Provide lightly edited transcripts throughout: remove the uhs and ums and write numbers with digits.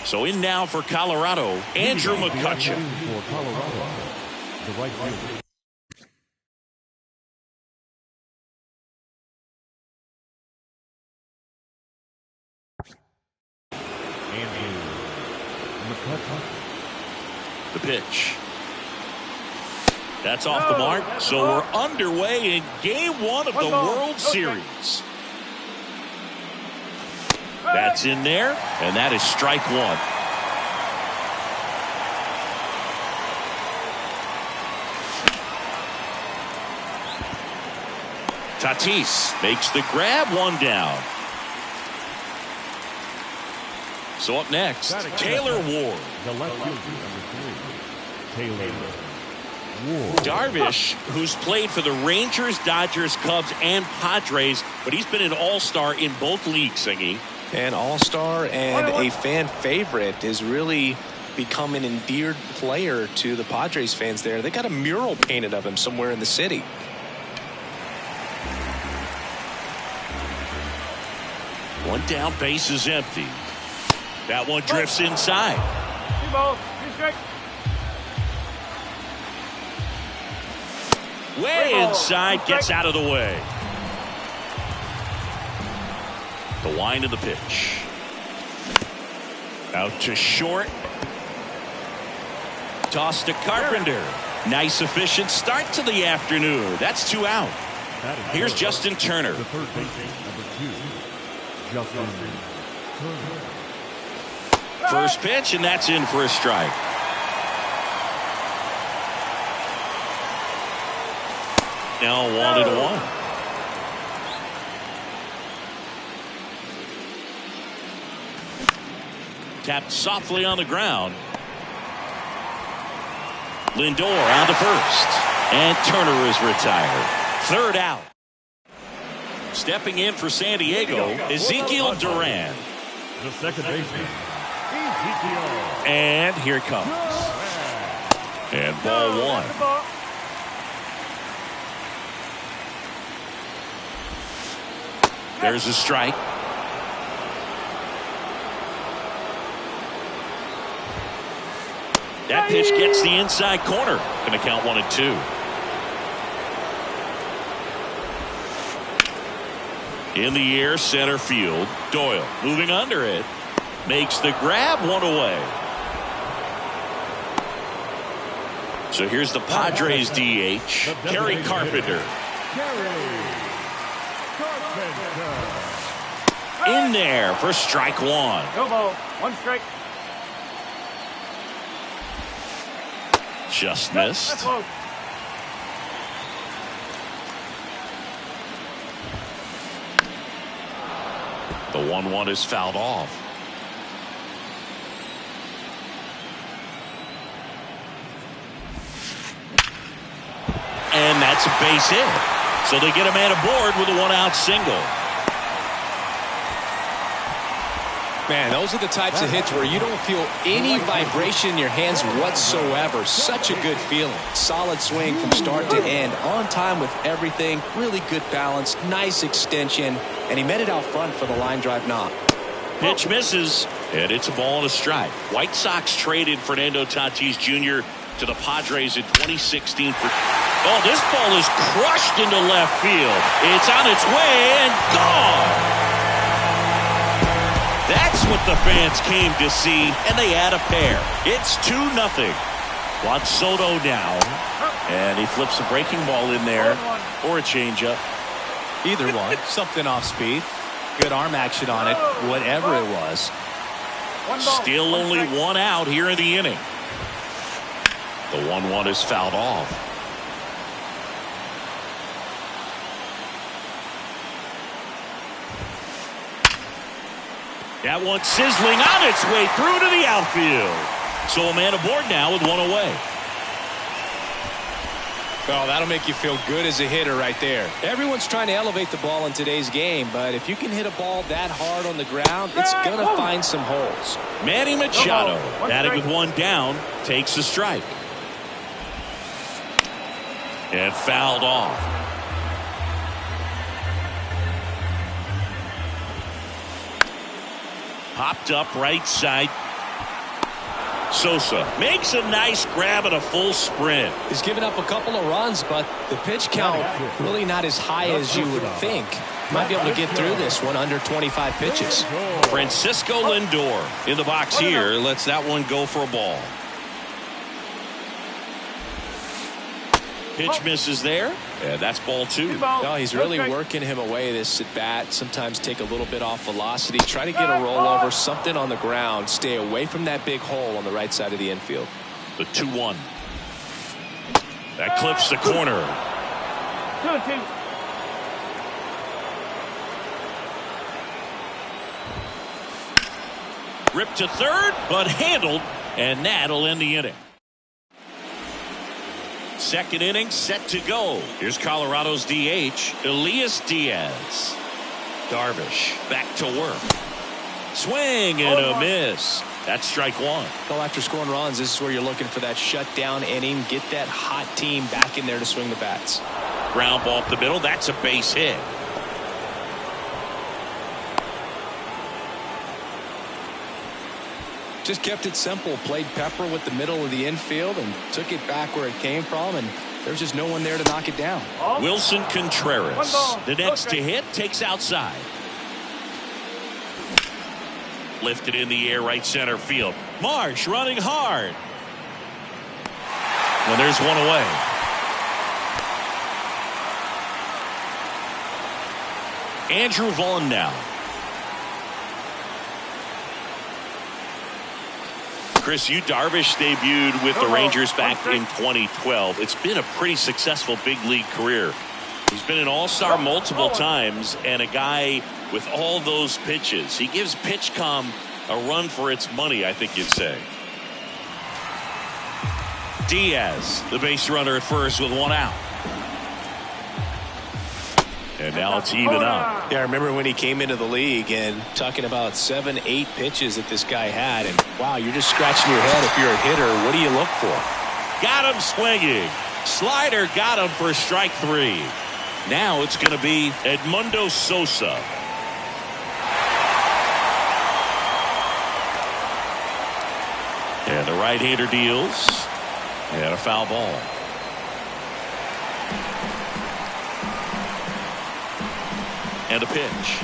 So in now for Colorado, Andrew McCutcheon. For Colorado, the right fielder. Andrew McCutcheon. The pitch. That's off the mark. So we're underway in Game 1 of the World Series. That's in there, and that is strike one. Tatis makes the grab, one down. So up next, Taylor Ward. The left fielder, number 3, Taylor Ward. Darvish, who's played for the Rangers, Dodgers, Cubs, and Padres, but he's been an all-star in both leagues, Singy. An all-star and a fan favorite, is really become an endeared player to the Padres fans there. They got a mural painted of him somewhere in the city. One down, base is empty. That one drifts inside. Way inside, gets out of the way. The wind of the pitch. Out to short. Toss to Carpenter. Nice efficient start to the afternoon. That's 2 out. Here's Justin Turner. The third baseman, number 2, Justin Turner. First pitch, and that's in for a strike. Now 1-1. Tapped softly on the ground. Lindor on to first. And Turner is retired. Third out. Stepping in for San Diego, Ezekiel Duran. The second baseman, Ezekiel. And here it comes. And ball one. There's a strike. That pitch gets the inside corner. Going to count 1-2. In the air, center field. Doyle moving under it. Makes the grab, one away. So here's the Padres DH, Kerry Carpenter. In there for strike one. No ball, 1 strike. Just missed. The 1-1 is fouled off. And that's a base hit. So they get a man aboard with a 1-out single. Man, those are the types of hits where you don't feel any vibration in your hands whatsoever. Such a good feeling. Solid swing from start to end. On time with everything. Really good balance. Nice extension. And he met it out front for the line drive knock. Pitch misses. And it's a ball and a strike. White Sox traded Fernando Tatis Jr. to the Padres in 2016 for... Oh, this ball is crushed into left field. It's on its way and gone. That's what the fans came to see, and they add a pair. It's 2-0. Juan Soto down, and he flips a breaking ball in there, or a changeup. Either one. Something off speed. Good arm action on it, whatever it was. Still only 1 out here in the inning. The 1-1 is fouled off. That one sizzling on its way through to the outfield. So a man aboard now with 1 away. Oh, that'll make you feel good as a hitter right there. Everyone's trying to elevate the ball in today's game, but if you can hit a ball that hard on the ground, it's going to find some holes. Manny Machado, batting with 1 down, takes a strike. And fouled off. Popped up right side. Sosa makes a nice grab and a full sprint. He's given up a couple of runs, but the pitch count really not as high as you would think. Might be able to get through this one under 25 pitches. Francisco Lindor in the box here. Lets that one go for a ball. Pitch misses there, and that's ball 2. No, he's really working him away this at bat. Sometimes take a little bit off velocity. Try to get a rollover, something on the ground. Stay away from that big hole on the right side of the infield. The 2-1. That clips the corner. 2-2. Ripped to third, but handled, and that'll end the inning. Second inning set to go. Here's Colorado's DH, Elias Diaz. Darvish back to work. Swing and a miss. That's strike 1. Well, after scoring runs, this is where you're looking for that shutdown inning. Get that hot team back in there to swing the bats. Ground ball up the middle. That's a base hit. Just kept it simple. Played pepper with the middle of the infield and took it back where it came from, and there's just no one there to knock it down. Wilson Contreras, the next to hit, takes outside. Lifted in the air, right center field. Marsh running hard. And there's one away. Andrew Vaughn now. Chris, you Darvish debuted with the Rangers back in 2012. It's been a pretty successful big league career. He's been an all-star multiple times and a guy with all those pitches. He gives PitchCom a run for its money, I think you'd say. Diaz, the base runner at first with one out. And now it's even up. Yeah, I remember when he came into the league and talking about 7-8 pitches that this guy had. And wow, you're just scratching your head if you're a hitter. What do you look for? Got him swinging. Slider got him for strike 3. Now it's going to be Edmundo Sosa. And the right-hander deals. And a foul ball. And a pitch.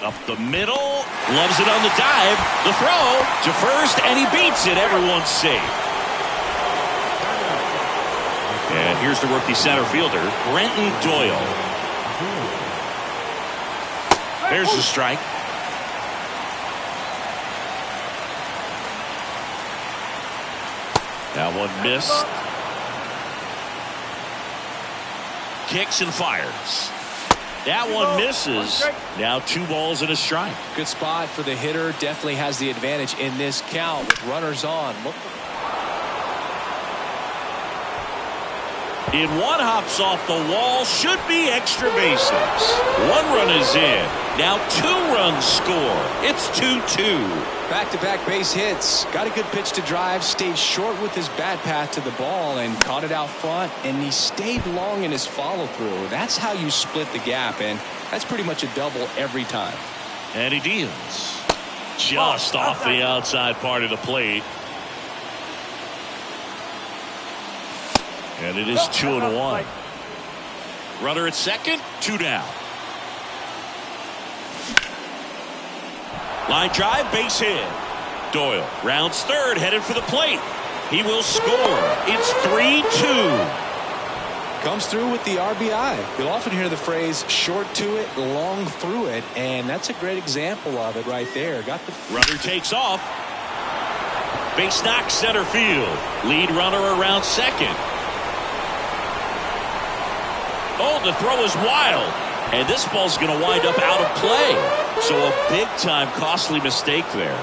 Up the middle. Loves it on the dive. The throw to first, and he beats it. Everyone's safe. And here's the rookie center fielder, Brenton Doyle. There's the strike. That one missed. Kicks and fires. That one misses. Now 2 balls and a strike. Good spot for the hitter. Definitely has the advantage in this count with runners on. In one hops off the wall. Should be extra bases. 1 run is in. Now 2 runs score. It's 2-2. Back-to-back base hits. Got a good pitch to drive. Stayed short with his bat path to the ball and caught it out front. And he stayed long in his follow-through. That's how you split the gap. And that's pretty much a double every time. And he deals. Just off the outside part of the plate. And it is 2-1. Runner at second, 2 down. Line drive, base hit. Doyle rounds third, headed for the plate. He will score. It's 3-2. Comes through with the RBI. You'll often hear the phrase short to it, long through it, and that's a great example of it right there. Got the runner takes off. Base knock center field. Lead runner around second. Oh, the throw is wild. And this ball's going to wind up out of play. So a big-time costly mistake there.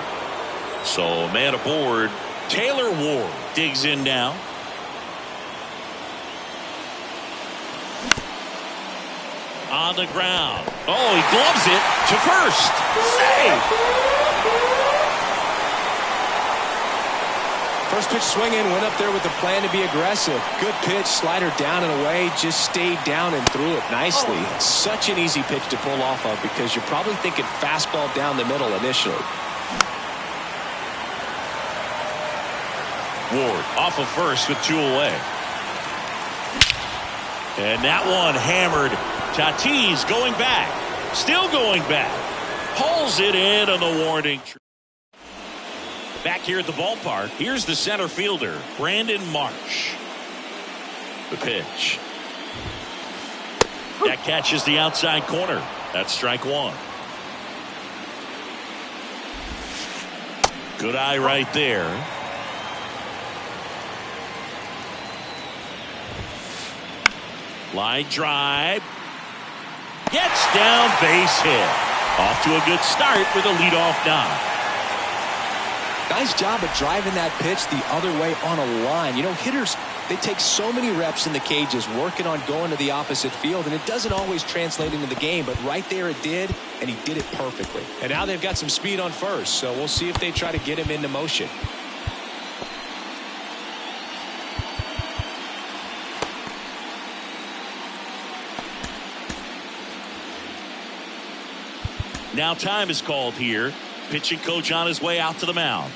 So man aboard. Taylor Ward digs in now. On the ground. Oh, he gloves it to first. Safe. First pitch swinging, went up there with the plan to be aggressive. Good pitch, slider down and away, just stayed down and threw it nicely. Such an easy pitch to pull off of because you're probably thinking fastball down the middle initially. Ward off of first with 2 away. And that one hammered. Tatis going back. Still going back. Pulls it in on the warning. Back here at the ballpark, here's the center fielder, Brandon Marsh. The pitch. That catches the outside corner. That's strike 1. Good eye right there. Line drive. Gets down, base hit. Off to a good start with a leadoff knock. Nice job of driving that pitch the other way on a line. You know, hitters, they take so many reps in the cages working on going to the opposite field, and it doesn't always translate into the game, but right there it did, and he did it perfectly. And now they've got some speed on first, so we'll see if they try to get him into motion. Now time is called here. Pitching coach on his way out to the mound.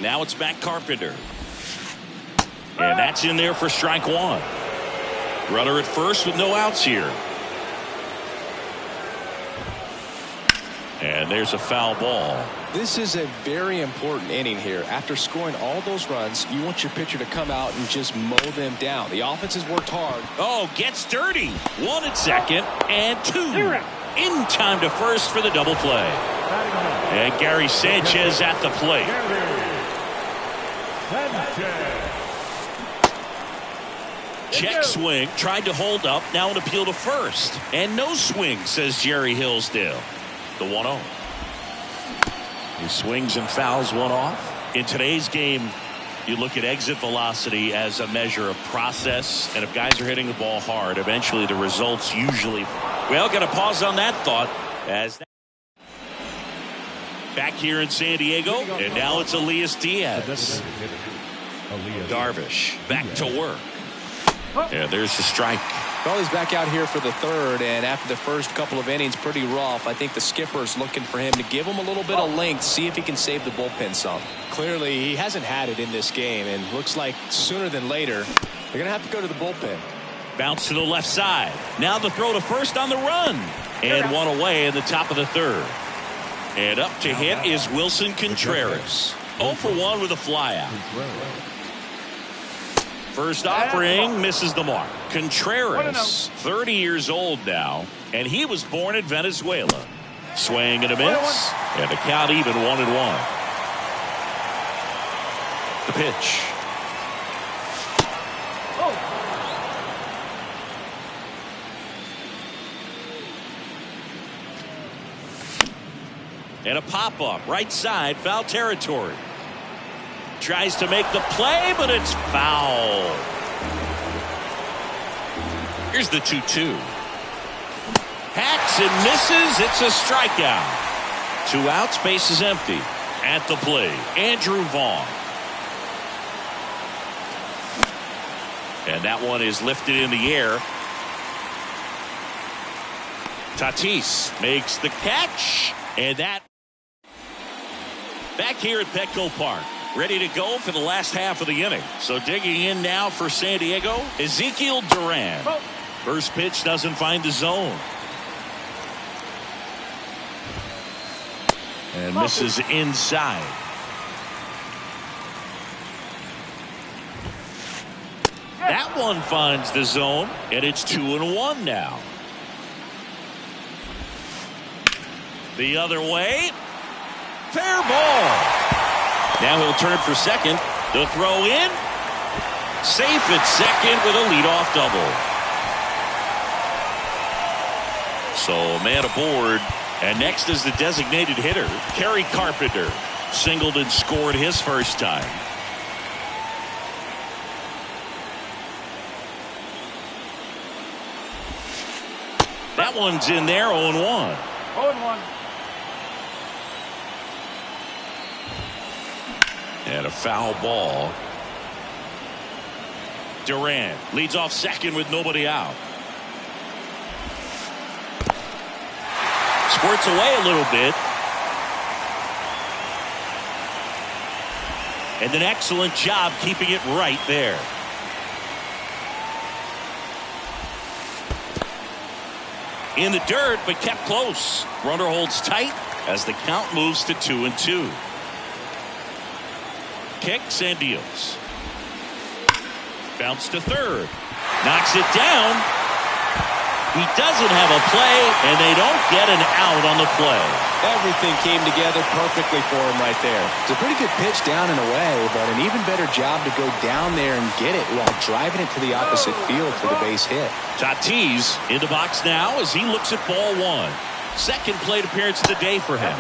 Now it's Matt Carpenter. And that's in there for strike 1. Runner at first with no outs here. And there's a foul ball. This is a very important inning here. After scoring all those runs, you want your pitcher to come out and just mow them down. The offense has worked hard. Oh, gets dirty. 1 at second and 2. In time to first for the double play. And Gary Sanchez at the plate. Check swing, tried to hold up, now an appeal to first. And no swing, says Jerry Hillsdale. The 1-0. He swings and fouls one off. In today's game, you look at exit velocity as a measure of process, and if guys are hitting the ball hard, eventually the results usually. Well, got to pause on that thought as back here in San Diego, and now it's Elias Diaz. Darvish back to work. Yeah, there's the strike. Well, he's back out here for the third, and after the first couple of innings, pretty rough. I think the skipper's looking for him to give him a little bit of length, see if he can save the bullpen some. Clearly, he hasn't had it in this game, and looks like sooner than later, they're going to have to go to the bullpen. Bounce to the left side. Now the throw to first on the run. And one away in the top of the third. And up to hit is Wilson Contreras. 0 for 1 with a flyout. First offering misses the mark. Contreras, 30 years old now, and he was born in Venezuela. Swing and a miss, and the count even 1-1. The pitch. And a pop-up, right side, foul territory. Tries to make the play, but it's foul. Here's the 2-2. Hacks and misses. It's a strikeout. 2 outs, base is empty. At the plate, Andrew Vaughn. And that one is lifted in the air. Tatis makes the catch. And that back here at Petco Park. Ready to go for the last half of the inning. So digging in now for San Diego, Ezekiel Duran. First pitch doesn't find the zone. And misses inside. That one finds the zone, and it's 2-1 now. The other way. Fair ball. Now he'll turn for second. The throw in. Safe at second with a leadoff double. So a man aboard. And next is the designated hitter, Kerry Carpenter. Singled and scored his first time. That one's in there, 0-1. 0-1. And a foul ball. Duran leads off second with nobody out. Squirts away a little bit. And an excellent job keeping it right there. In the dirt, but kept close. Runner holds tight as the count moves to 2-2. Kicks and deals. Bounce to third. Knocks it down. He doesn't have a play, and they don't get an out on the play. Everything came together perfectly for him right there. It's a pretty good pitch down and away, but an even better job to go down there and get it while driving it to the opposite field for the base hit. Tatis in the box now as he looks at ball one. Second plate appearance of the day for him.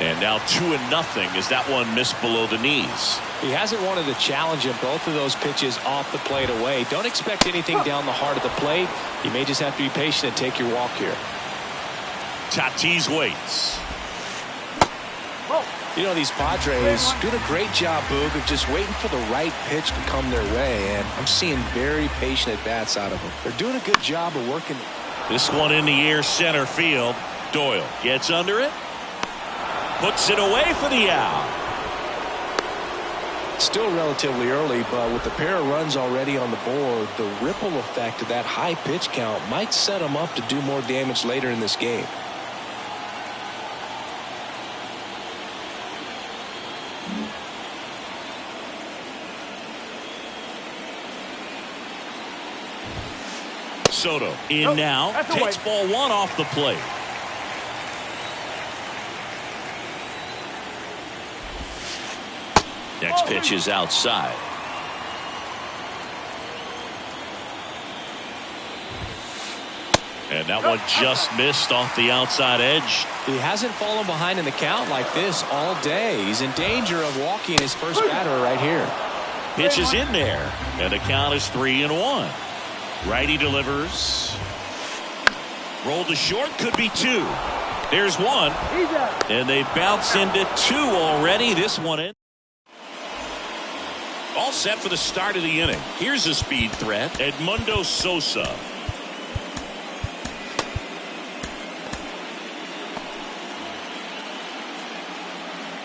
And now 2-0 as that one missed below the knees. He hasn't wanted to challenge him. Both of those pitches off the plate away. Don't expect anything down the heart of the plate. You may just have to be patient and take your walk here. Tatis waits. You know, these Padres doing a great job, Boog, of just waiting for the right pitch to come their way. And I'm seeing very patient at-bats out of them. They're doing a good job of working. This one in the air center field. Doyle gets under it. Puts it away for the out. Still relatively early, but with the pair of runs already on the board, the ripple effect of that high pitch count might set them up to do more damage later in this game. Soto in now. Takes ball one off the plate. Next pitch is outside. And that one just missed off the outside edge. He hasn't fallen behind in the count like this all day. He's in danger of walking his first batter right here. Pitch is in there. And the count is 3-1. Righty delivers. Rolled to short. Could be two. There's one. And they bounce into two already. This one in. All set for the start of the inning. Here's a speed threat. Edmundo Sosa.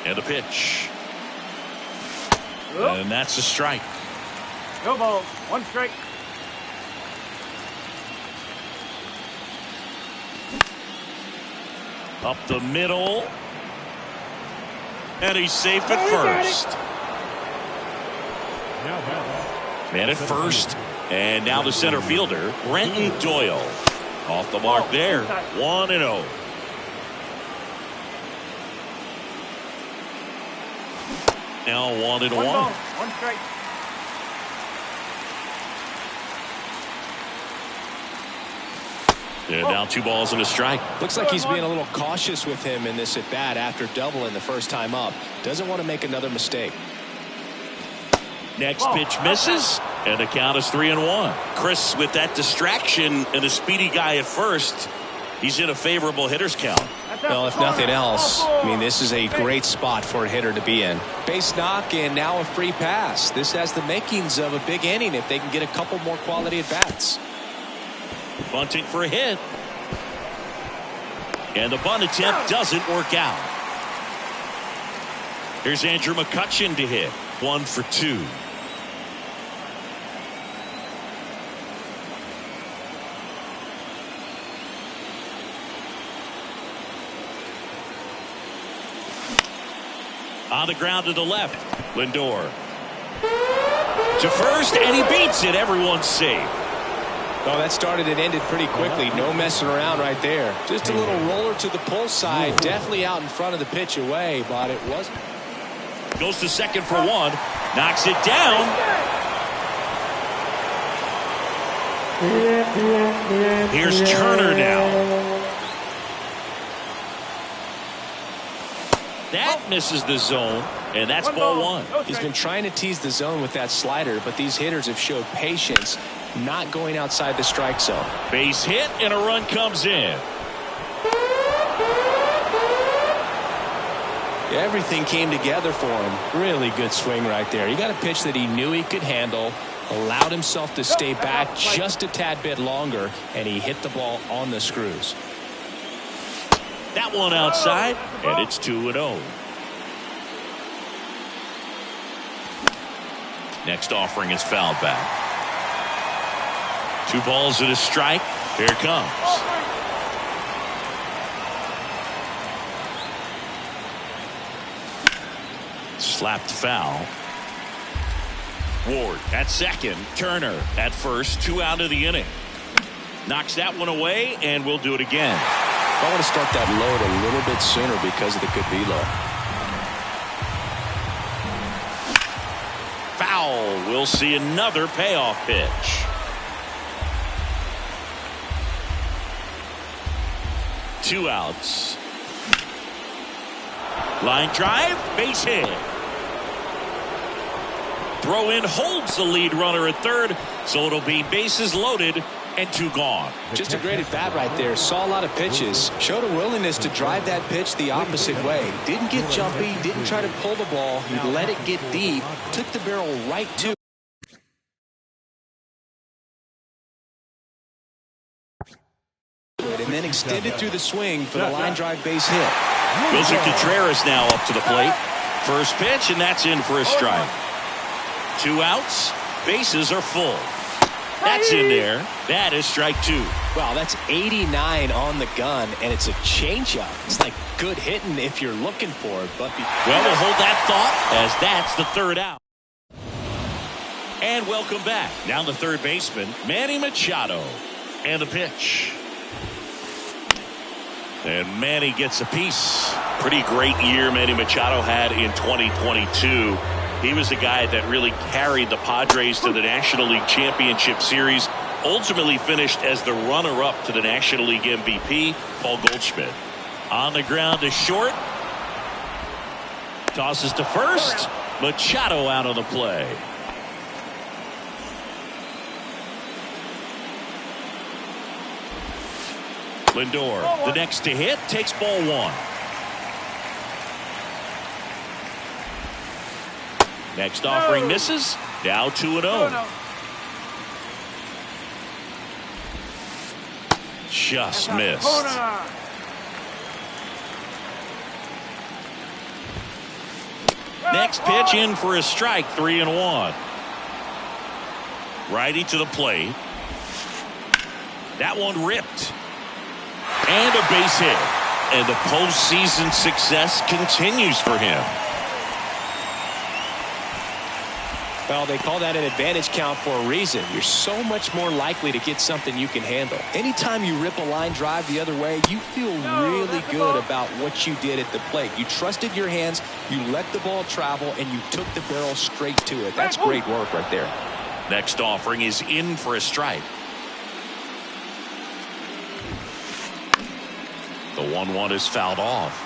And the pitch. And that's a strike. No balls. One strike. Up the middle. And he's safe at first. Man at first. And now the center fielder, Brenton Doyle. Off the mark there. 1-0. Now 1-1. One strike. And now 2 balls and a strike. Looks like he's being a little cautious with him in this at bat after doubling the first time up. Doesn't want to make another mistake. Next pitch misses, and the count is 3-1. Chris, with that distraction and a speedy guy at first, he's in a favorable hitter's count. Well, if nothing else, I mean, this is a great spot for a hitter to be in. Base knock and now a free pass. This has the makings of a big inning if they can get a couple more quality at bats. Bunting for a hit. And the bunt attempt doesn't work out. Here's Andrew McCutchen to hit. 1 for 2. On the ground to the left. Lindor. To first, and he beats it. Everyone's safe. Oh, that started and ended pretty quickly. No messing around right there. Just a little roller to the pull side. Definitely out in front of the pitch away, but it wasn't. Goes to second for 1. Knocks it down. Here's Turner now. That misses the zone, and that's ball 1. He's been trying to tease the zone with that slider, but these hitters have showed patience, not going outside the strike zone. Base hit, and a run comes in. Everything came together for him. Really good swing right there. He got a pitch that he knew he could handle, allowed himself to stay back just a tad bit longer, and he hit the ball on the screws. That one outside, and it's 2-0. Next offering is fouled back. 2 balls and a strike. Here it comes. Slapped foul. Ward at second. Turner at first. 2 out of the inning. Knocks that one away, and we'll do it again. I want to start that load a little bit sooner because of the good velo. Foul. We'll see another payoff pitch. 2 outs. Line drive, base hit. Throw in holds the lead runner at third, so it'll be bases loaded and 2 gone. Just a great at bat right there. Saw a lot of pitches. Showed a willingness to drive that pitch the opposite way. Didn't get jumpy. Didn't try to pull the ball. He let it get deep. Took the barrel right to. And then extended through the swing for the line drive base hit. Wilson Contreras now up to the plate. First pitch, and that's in for a strike. 2 outs. Bases are full. That's in there. That is strike 2. Wow, that's 89 on the gun, and it's a changeup. It's like good hitting if you're looking for it. But well, we'll hold that thought as that's the 3rd out. And welcome back. Now the third baseman, Manny Machado. And the pitch. And Manny gets a piece. Pretty great year Manny Machado had in 2022. He was the guy that really carried the Padres to the National League Championship Series. Ultimately finished as the runner-up to the National League MVP, Paul Goldschmidt. On the ground to short. Tosses to first. Machado out of the play. Lindor, the next to hit, takes ball 1. Next offering misses. Now 2-0. Just missed. Next pitch in for a strike. 3-1. Righty to the plate. That one ripped. And a base hit. And the postseason success continues for him. Well, they call that an advantage count for a reason. You're so much more likely to get something you can handle. Anytime you rip a line drive the other way, you feel really good about what you did at the plate. You trusted your hands, you let the ball travel, and you took the barrel straight to it. That's great work right there. Next offering is in for a strike. The 1-1 is fouled off.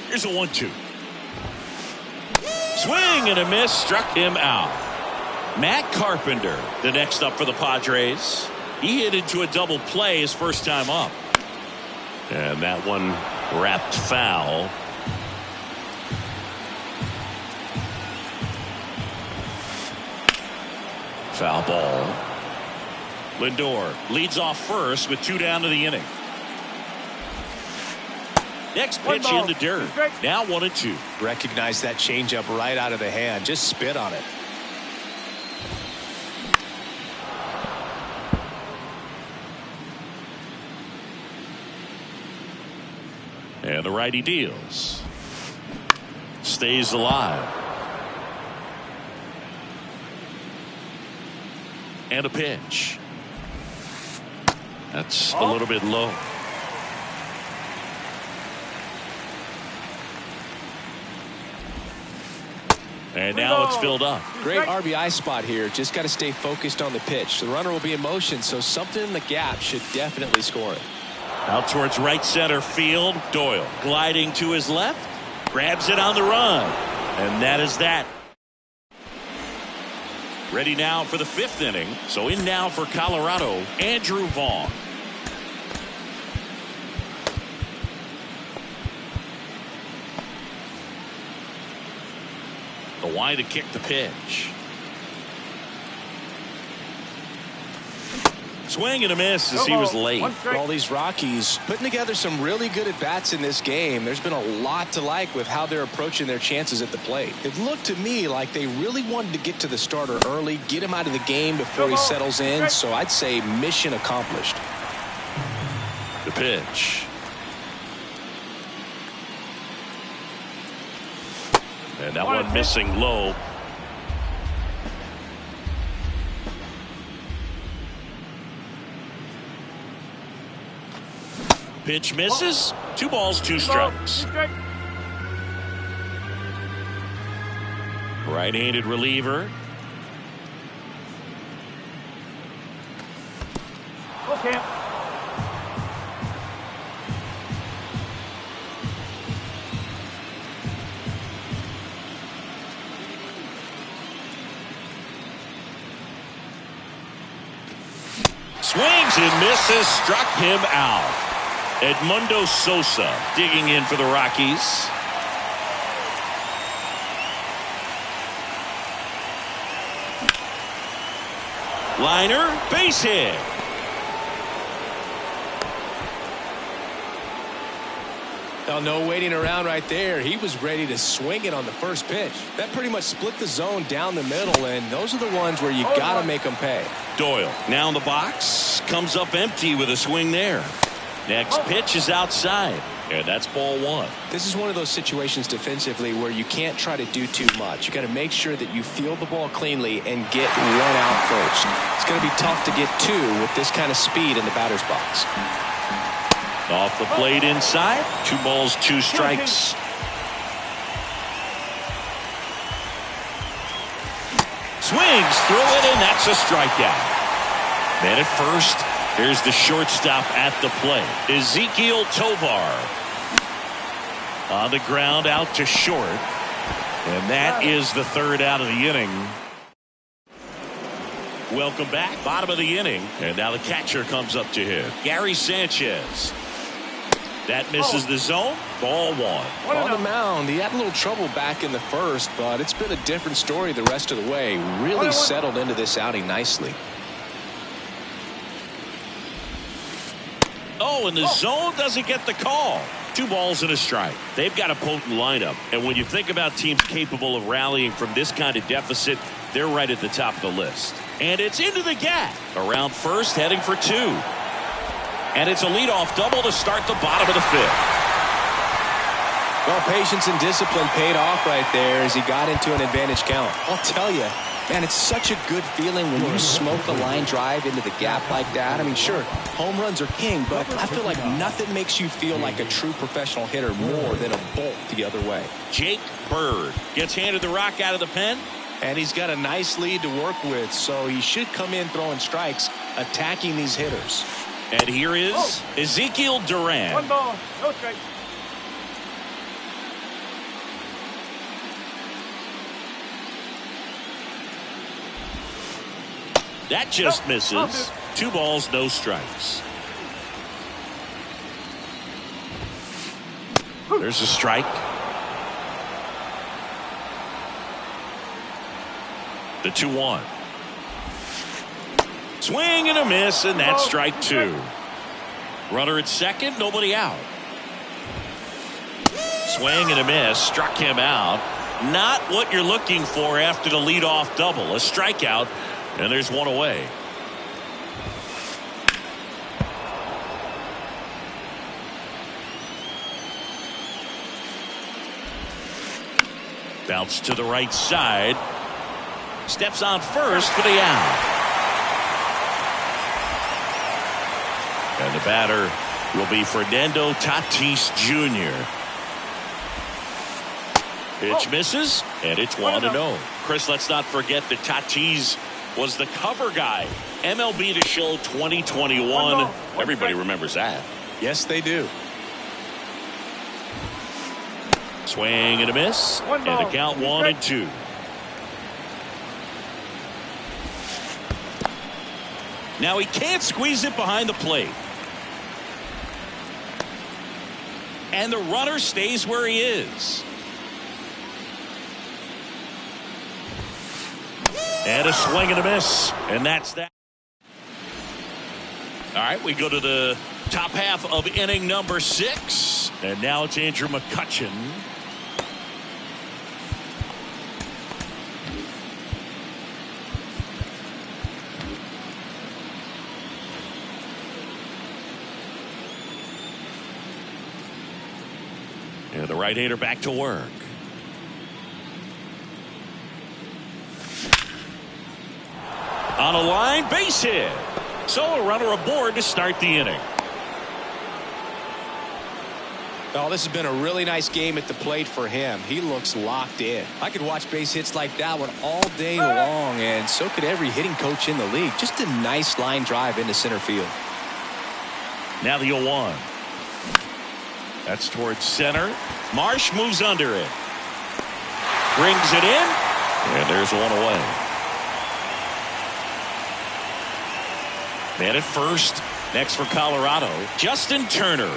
Here's a 1-2. Swing and a miss, struck him out. Matt Carpenter, the next up for the Padres. He hit into a double play his first time up. And that one wrapped foul. Foul ball. Lindor leads off first with 2 down to the inning. Next pitch in the dirt. Now 1-2. Recognize that changeup right out of the hand. Just spit on it. And the righty deals. Stays alive. And a pitch. That's a little bit low. And now it's filled up. Great RBI spot here. Just got to stay focused on the pitch. The runner will be in motion, so something in the gap should definitely score it. Out towards right center field. Doyle gliding to his left. Grabs it on the run. And that is that. Ready now for the 5th inning. So in now for Colorado, Andrew Vaughn. The wide to kick the pitch. Swing and a miss as he was late. All these Rockies putting together some really good at-bats in this game. There's been a lot to like with how they're approaching their chances at the plate. It looked to me like they really wanted to get to the starter early, get him out of the game before he settles in. So I'd say mission accomplished. The pitch. And that one missing low. Pitch misses. 2 balls, 2 strikes. Right-handed reliever. Okay. Swings and misses. Struck him out. Edmundo Sosa digging in for the Rockies. Liner, base hit. Oh, no waiting around right there. He was ready to swing it on the first pitch. That pretty much split the zone down the middle, and those are the ones where you got to make them pay. Doyle now in the box. Comes up empty with a swing there. Next pitch is outside, and that's ball 1. This is one of those situations defensively where you can't try to do too much. You got to make sure that you field the ball cleanly and get one out first. It's going to be tough to get 2 with this kind of speed in the batter's box. Off the plate inside. 2 balls, 2 strikes. Swings through it, and that's a strikeout. Man at first. Here's the shortstop at the plate. Ezequiel Tovar. On the ground out to short. And that is the 3rd out of the inning. Welcome back. Bottom of the inning. And now the catcher comes up to him. Gary Sanchez. That misses the zone. Ball 1. On the mound, he had a little trouble back in the first, but it's been a different story the rest of the way. Really settled into this outing nicely. Oh, and the zone doesn't get the call. 2 balls and a strike. They've got a potent lineup. And when you think about teams capable of rallying from this kind of deficit, they're right at the top of the list. And it's into the gap. Around first, heading for 2. And it's a leadoff double to start the bottom of the 5th. Well, patience and discipline paid off right there as he got into an advantage count. I'll tell you, man, it's such a good feeling when you smoke a line drive into the gap like that. I mean, sure, home runs are king, but I feel like nothing makes you feel like a true professional hitter more than a bolt the other way. Jake Bird gets handed the rock out of the pen. And he's got a nice lead to work with, so he should come in throwing strikes, attacking these hitters. And here is Ezekiel Duran. 1 ball, no strike. That just misses. 2 balls, no strikes. There's a strike. The 2-1. Swing and a miss, and that's strike 2. Runner at second, nobody out. Swing and a miss, struck him out. Not what you're looking for after the leadoff double. A strikeout, and there's 1 away. Bounce to the right side. Steps on first for the out. And the batter will be Fernando Tatis Jr. Pitch misses, and it's 1-0. Chris, let's not forget that Tatis was the cover guy. MLB The Show 2021. Everybody remembers that. Yes, they do. Swing and a miss, and the count 1-2. Now he can't squeeze it behind the plate. And the runner stays where he is. And a swing and a miss. And that's that. All right, we go to the top half of inning number 6. And now it's Andrew McCutchen. And the right-hander back to work. On a line, base hit. So a runner aboard to start the inning. Oh, this has been a really nice game at the plate for him. He looks locked in. I could watch base hits like that one all day long, and so could every hitting coach in the league. Just a nice line drive into center field. Now the 0-1. That's towards center. Marsh moves under it. Brings it in. And there's one away. Man at first. Next for Colorado, Justin Turner.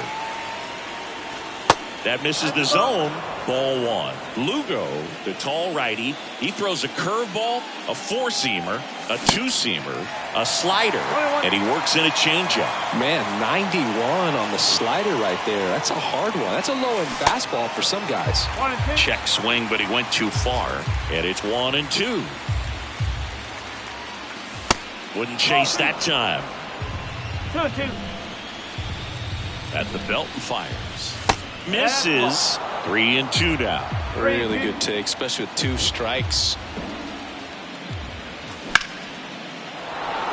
That misses the zone. Ball 1. Lugo, the tall righty, he throws a curveball, a 4-seamer, a 2-seamer, a slider, and he works in a changeup. Man, 91 on the slider right there. That's a hard one. That's a low-end fastball for some guys. Check swing, but he went too far. And it's 1-2. Wouldn't chase that time. 2-2. At the belt and fires. Misses. 3-2 now. Really good take, especially with 2 strikes.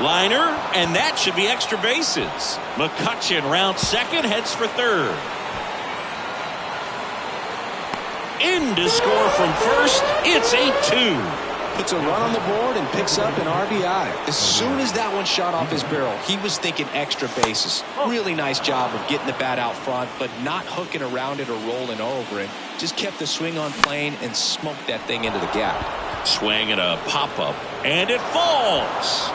Liner, and that should be extra bases. McCutchen rounds second, heads for third. In to score from first. It's 8-2. Puts a run on the board and picks up an RBI. As soon as that one shot off his barrel, he was thinking extra bases. Really nice job of getting the bat out front, but not hooking around it or rolling over it. Just kept the swing on plane and smoked that thing into the gap. Swing and a pop-up, and it falls.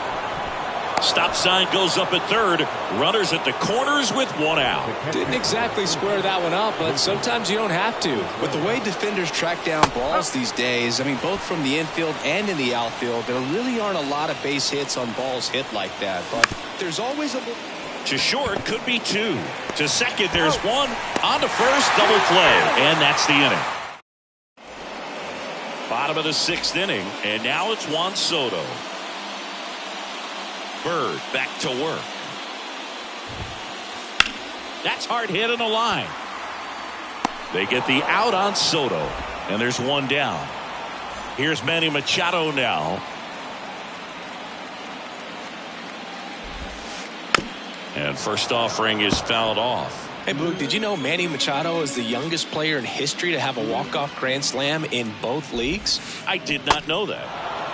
Stop sign goes up at third. Runners at the corners with 1 out. Didn't exactly square that one up, but sometimes you don't have to. With the way defenders track down balls these days, I mean, both from the infield and in the outfield, there really aren't a lot of base hits on balls hit like that. But there's always a... To short, could be 2. To second, there's 1. On to first, double play. And that's the inning. Bottom of the 6th inning, and now it's Juan Soto. Bird back to work. That's hard hit in the line. They get the out on Soto, and there's 1 down. Here's Manny Machado now. And first offering is fouled off. Hey, Boog, did you know Manny Machado is the youngest player in history to have a walk-off grand slam in both leagues? I did not know that.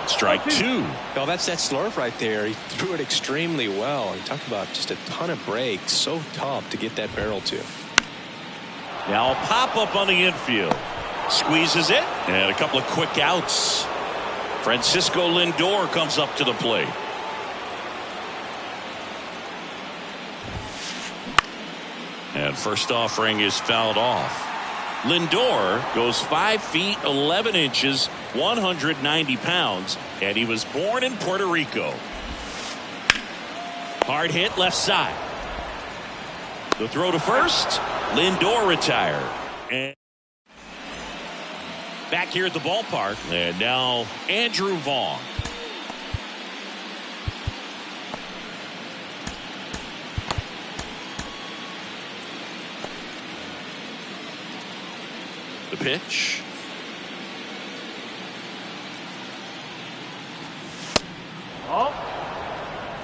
Strike 2. No, that's that slurve right there. He threw it extremely well. You talk about just a ton of breaks. So tough to get that barrel to. Now a pop-up on the infield. Squeezes it. And a couple of quick outs. Francisco Lindor comes up to the plate. And first offering is fouled off. Lindor goes 5 feet 11 inches, 190 pounds, and he was born in Puerto Rico. Hard hit left side. The throw to first. Lindor retired. And back here at the ballpark, and now Andrew Vaughn. The pitch.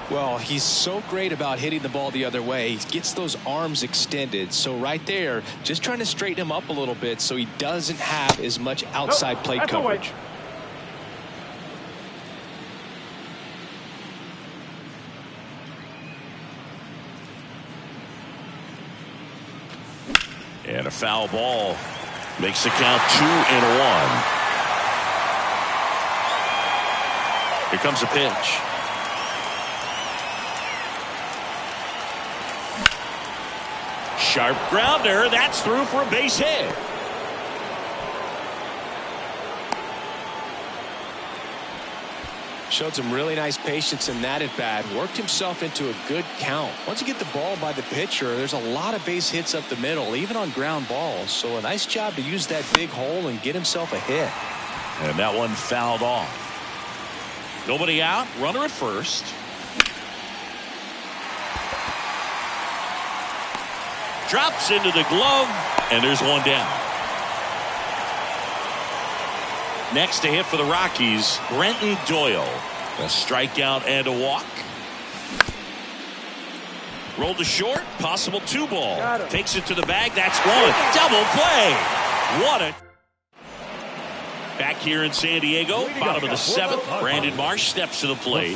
Well, he's so great about hitting the ball the other way. He gets those arms extended. So right there, just trying to straighten him up a little bit so he doesn't have as much outside plate coverage. And a foul ball makes the count 2-1. Here comes a pitch. Sharp grounder. That's through for a base hit. Showed some really nice patience in that at bat. Worked himself into a good count. Once you get the ball by the pitcher, there's a lot of base hits up the middle, even on ground balls. So a nice job to use that big hole and get himself a hit. And that one fouled off. Nobody out. Runner at first. Drops into the glove, and there's one down. Next to hit for the Rockies, Brenton Doyle. A strikeout and a walk. Rolled to short, possible 2-ball. Takes it to the bag, that's one. Double play. What a... Back here in San Diego, bottom of the 7th. Brandon Marsh steps to the plate.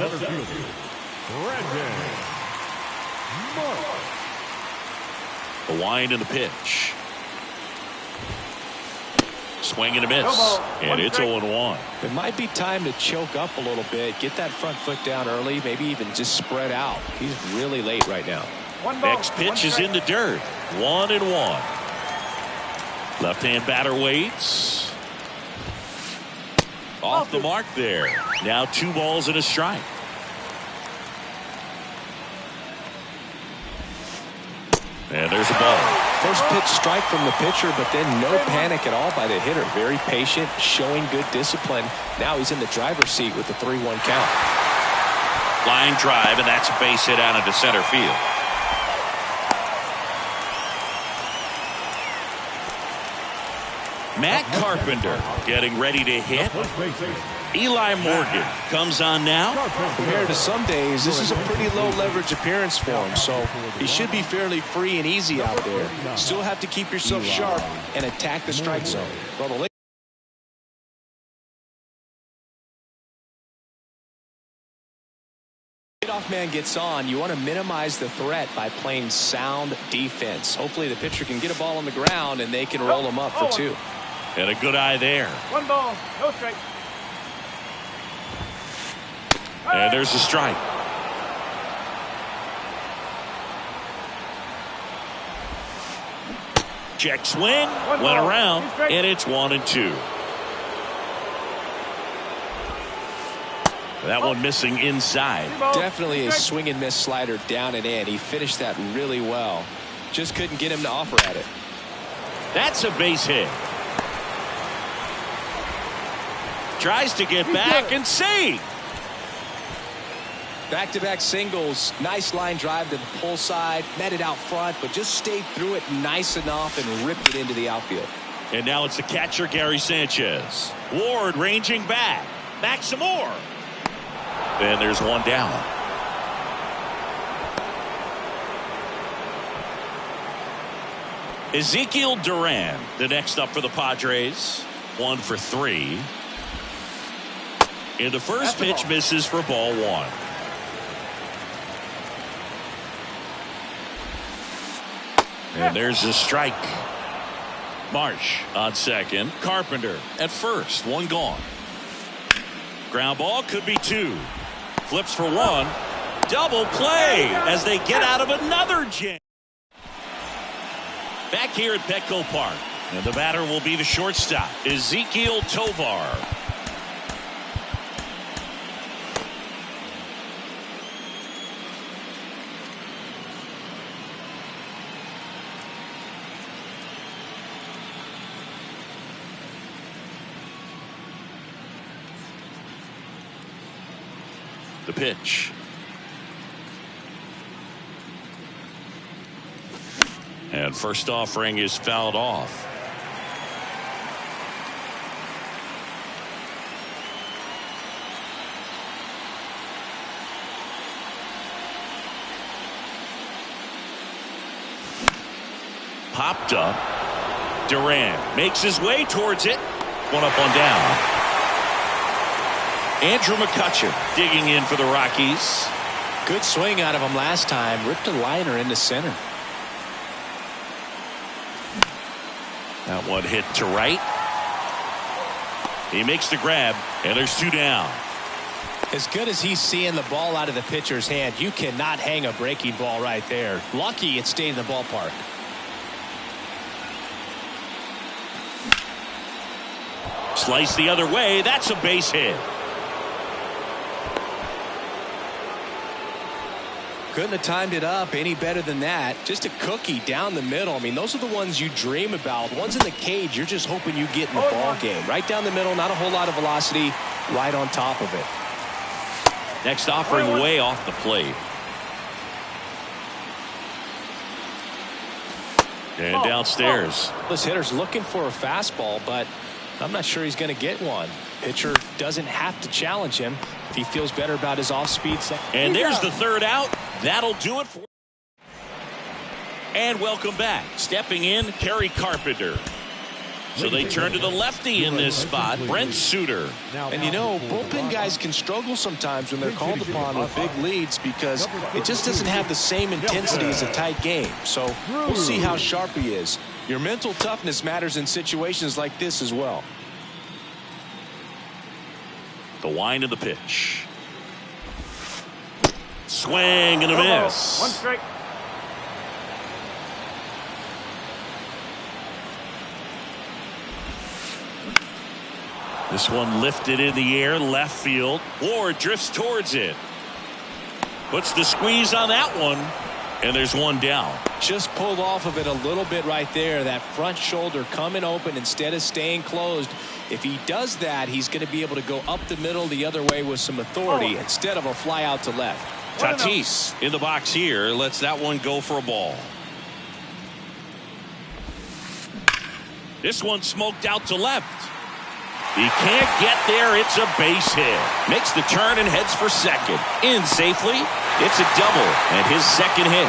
The wind and the pitch. Swing and a miss. And it's 0-1. It might be time to choke up a little bit. Get that front foot down early. Maybe even just spread out. He's really late right now. Next pitch is in the dirt. 1-1. Left-hand batter waits. Off the mark there. Now 2 balls and a strike. And there's a ball. First pitch strike from the pitcher, but then no panic at all by the hitter. Very patient, showing good discipline. Now he's in the driver's seat with the 3-1 count. Line drive, and that's a base hit out into center field. Matt Carpenter getting ready to hit. Eli Morgan comes on now. Compared to some days, this is a pretty low leverage appearance for him, so he should be fairly free and easy out there. Still have to keep yourself sharp and attack the strike zone. Well, the leadoff man gets on. You want to minimize the threat by playing sound defense. Hopefully the pitcher can get a ball on the ground and they can roll him up for 2. And a good eye there. 1 ball, no strike. And there's a strike. Check swing, went around, and it's 1-2. That one missing inside. Definitely a swing and miss slider down and in. He finished that really well. Just couldn't get him to offer at it. That's a base hit. Tries to get back and save. Back-to-back singles. Nice line drive to the pull side. Met it out front, but just stayed through it nice enough and ripped it into the outfield. And now it's the catcher, Gary Sanchez. Ward ranging back. Back some more. And there's one down. Ezekiel Duran, the next up for the Padres. 1 for 3. And the first pitch misses for ball 1. And there's a strike. Marsh on second. Carpenter at first. 1 gone. Ground ball could be 2. Flips for 1. Double play as they get out of another jam. Back here at Petco Park. And the batter will be the shortstop, Ezekiel Tovar. The pitch. And first offering is fouled off. Popped up. Duran makes his way towards it. 1 up, 1 down. Andrew McCutchen digging in for the Rockies. Good swing out of him last time. Ripped a liner into center. That one hit to right. He makes the grab, and there's 2 down. As good as he's seeing the ball out of the pitcher's hand, you cannot hang a breaking ball right there. Lucky it stayed in the ballpark. Slice the other way. That's a base hit. Couldn't have timed it up any better than that. Just a cookie down the middle. I mean, those are the ones you dream about. The ones in the cage, you're just hoping you get in the ball game. Right down the middle, not a whole lot of velocity, right on top of it. Next offering way off the plate. And downstairs. This hitter's looking for a fastball, but I'm not sure he's going to get one. Pitcher doesn't have to challenge him if he feels better about his off-speed. And there's the third out. That'll do it for. And welcome back. Stepping in, Kerry Carpenter. So they turn to the lefty in this spot, Brent Suter. And you know, bullpen guys can struggle sometimes when they're called upon with big leads because it just doesn't have the same intensity as a tight game. So we'll see how sharp he is. Your mental toughness matters in situations like this as well. The wind of the pitch. Swing and a miss. One strike. This one lifted in the air, left field. Ward drifts towards it. Puts the squeeze on that one. And there's one down. Just pulled off of it a little bit right there. That front shoulder coming open instead of staying closed. If he does that, he's going to be able to go up the middle the other way with some authority instead of a fly out to left. Tatis in the box here lets that one go for a ball. This one smoked out to left. He can't get there. It's a base hit. Makes the turn and heads for second. In safely. It's a double and his second hit.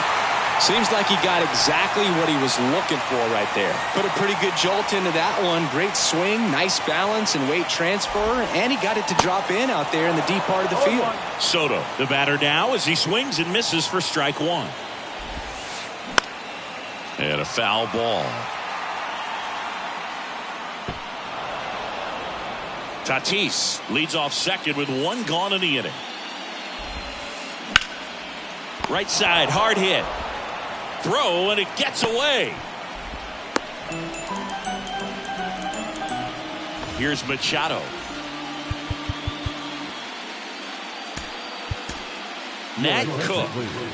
Seems like he got exactly what he was looking for right there. Put a pretty good jolt into that one. Great swing, nice balance and weight transfer, and he got it to drop in out there in the deep part of the field. Soto, the batter now as he swings and misses for strike one. And a foul ball. Tatis leads off second with one gone in the inning. Right side, hard hit. Throw, and it gets away. Here's Machado. Nat Cook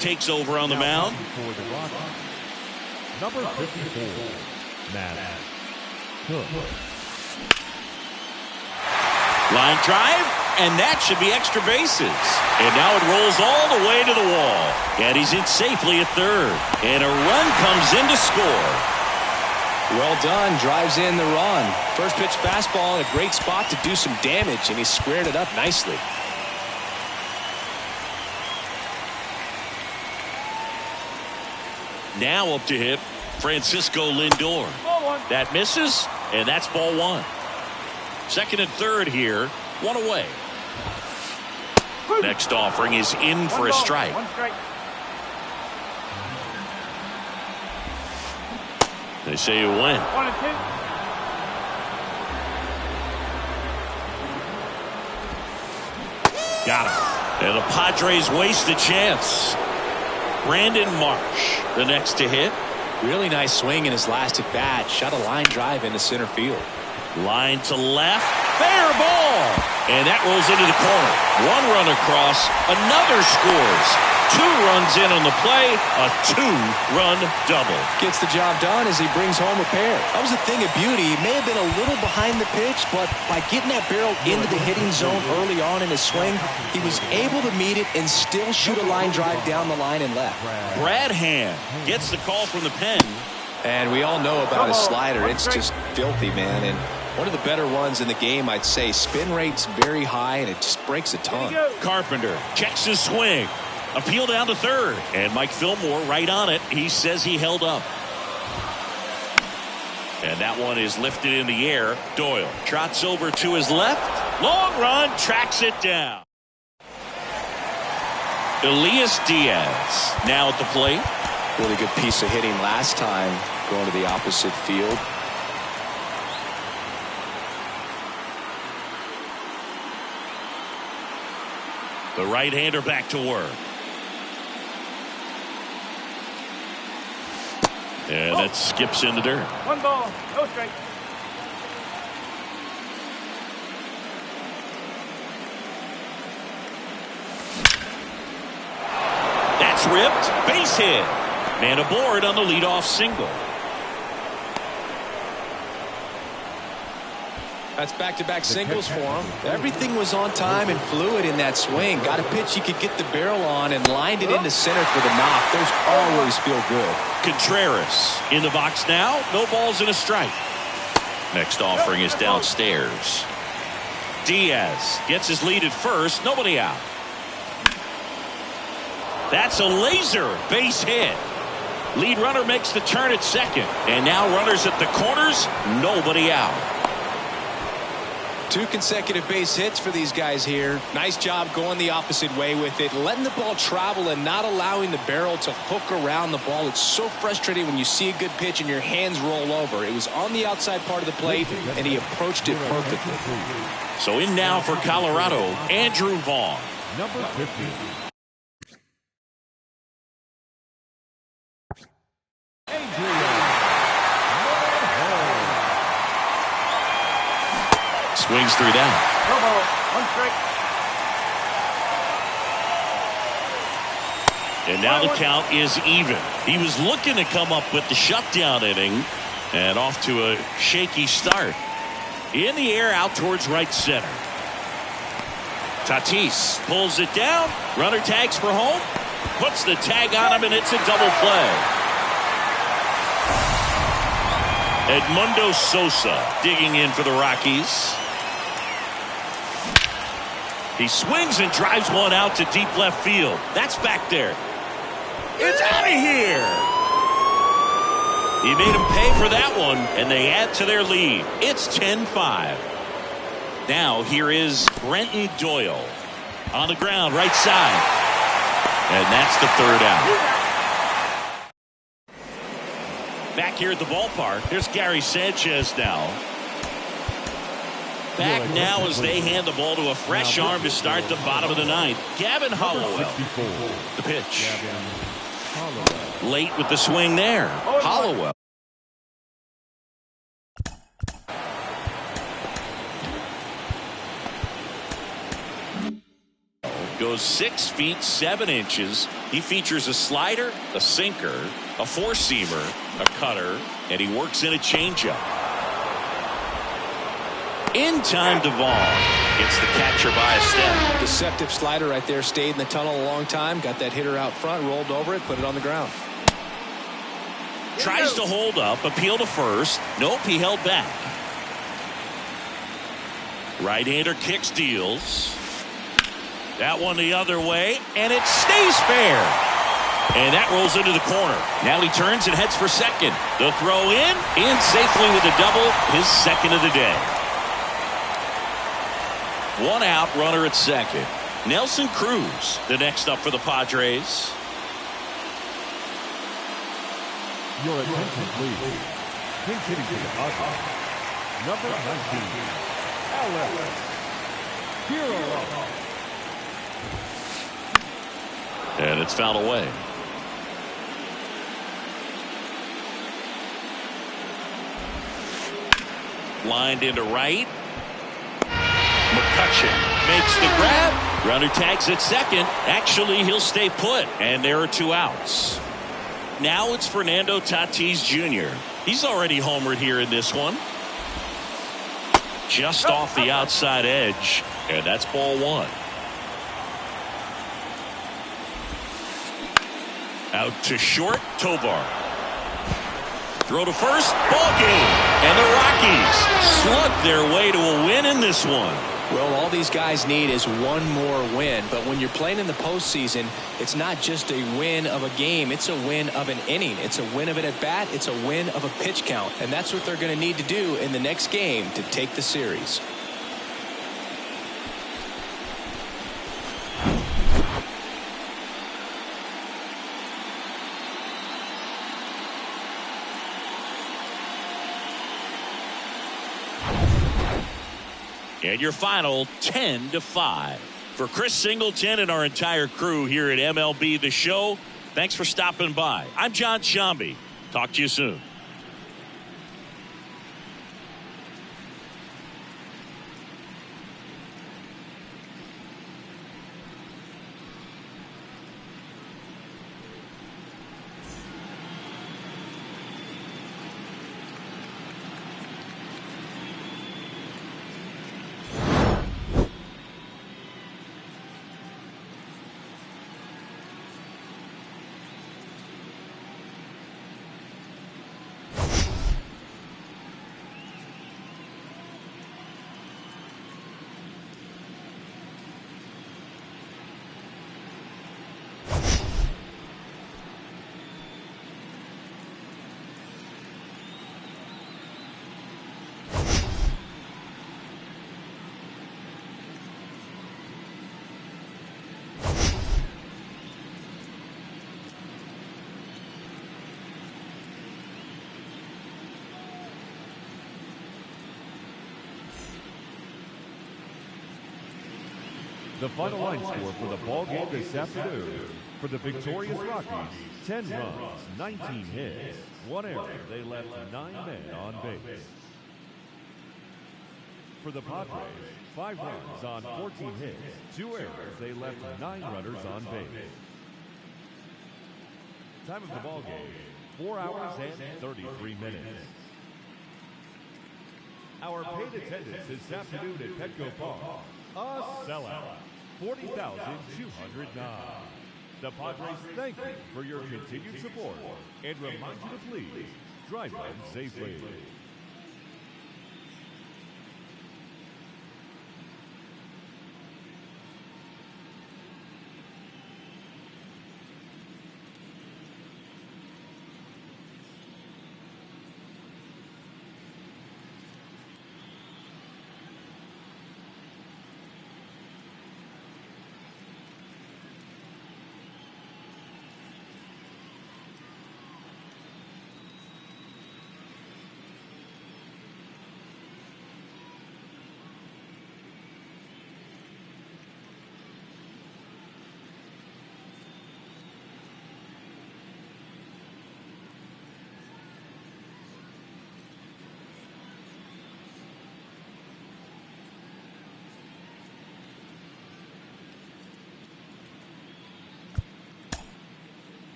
takes over on the mound. For the Rockies, number 54, Nat Cook. Line drive, and that should be extra bases. And now it rolls all the way to the wall. And he's in safely at third. And a run comes in to score. Well done. Drives in the run. First pitch fastball in a great spot to do some damage, and he squared it up nicely. Now up to hit Francisco Lindor. That misses, and that's ball one. Second and third here, one away. Next offering is in for a strike. One strike. They say you win. 1 and 2. Got him. And the Padres waste a chance. Brandon Marsh, the next to hit. Really nice swing in his last at bat. Shot a line drive into center field. Line to left. Fair ball. And that rolls into the corner. One run across. Another scores. 2 runs in on the play. A 2-run double. Gets the job done as he brings home a pair. That was a thing of beauty. He may have been a little behind the pitch, but by getting that barrel into the hitting zone early on in his swing, he was able to meet it and still shoot a line drive down the line and left. Brad Hand gets the call from the pen. And we all know about his slider. It's just filthy, man. And one of the better ones in the game, I'd say. Spin rate's very high, and it just breaks a ton. Carpenter checks his swing. Appeal down to third. And Mike Fillmore right on it. He says he held up. And that one is lifted in the air. Doyle trots over to his left. Long run, tracks it down. Elias Diaz now at the plate. Really good piece of hitting last time, going to the opposite field. The right-hander back to work. And that skips in the dirt. 1 ball, no strike. That's ripped. Base hit. Man aboard on the leadoff single. That's back-to-back singles for him. Everything was on time and fluid in that swing. Got a pitch he could get the barrel on and lined it into center for the knock. Those always feel good. Contreras in the box now. No balls and a strike. Next offering is downstairs. Diaz gets his lead at first. Nobody out. That's a laser base hit. Lead runner makes the turn at second. And now runners at the corners. Nobody out. 2 consecutive base hits for these guys here. Nice job going the opposite way with it, letting the ball travel and not allowing the barrel to hook around the ball. It's so frustrating when you see a good pitch and your hands roll over. It was on the outside part of the plate, and he approached it perfectly. So in now for Colorado, Andrew Vaughn. Number 50. Swings 3 down. No ball. 1 strike. And now the count is even. He was looking to come up with the shutdown inning and off to a shaky start. In the air out towards right center. Tatis pulls it down. Runner tags for home. Puts the tag on him, and it's a double play. Edmundo Sosa digging in for the Rockies. He swings and drives one out to deep left field. That's back there. It's out of here. He made him pay for that one, and they add to their lead. It's 10-5. Now here is Brenton Doyle on the ground, right side. And that's the 3rd out. Back here at the ballpark, there's Gary Sanchez now. Back now as they hand the ball to a fresh arm to start the bottom of the 9th. Gavin Hollowell. The pitch. Late with the swing there. Hollowell. Goes 6 feet 7 inches. He features a slider, a sinker, a 4-seamer, a cutter, and he works in a changeup. In time, Devon gets the catcher by a step. Deceptive slider right there. Stayed in the tunnel a long time. Got that hitter out front. Rolled over it. Put it on the ground. Tries to hold up. Appeal to first. Nope, he held back. Right-hander kicks, deals. That one the other way. And it stays fair. And that rolls into the corner. Now he turns and heads for second. The throw in safely with a double. His second of the day. 1 out, runner at second. Nelson Cruz, the next up for the Padres. Your attention, please. Pinch hitting to the Padres. Number 19, Alex Hero. And it's fouled away. Lined into right. McCutcheon makes the grab. Runner tags at second. Actually, he'll stay put. And there are 2 outs. Now it's Fernando Tatis Jr. He's already homered here in this one. Just off the outside edge. And that's ball 1. Out to short, Tovar. Throw to first, ball game. And the Rockies slug their way to a win in this one. Well, all these guys need is one more win. But when you're playing in the postseason, it's not just a win of a game. It's a win of an inning. It's a win of an at-bat. It's a win of a pitch count. And that's what they're going to need to do in the next game to take the series. And your final 10-5. For Chris Singleton and our entire crew here at MLB The Show, thanks for stopping by. I'm John Shambi. Talk to you soon. The final line score for the ball game this afternoon. For the victorious Rockies, 10 runs, 19 hits, 1 error. They left 9 men on base. For the Padres, 5 runs on 14 hits, 2 errors. They left 9 runners on base. Time of the ball game, 4 hours and 33 minutes. Our paid attendance this afternoon at Petco Park, a sellout, 40,209. The Padres thank you for your continued support and remind you to please drive home safely.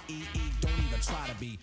Don't even try to be.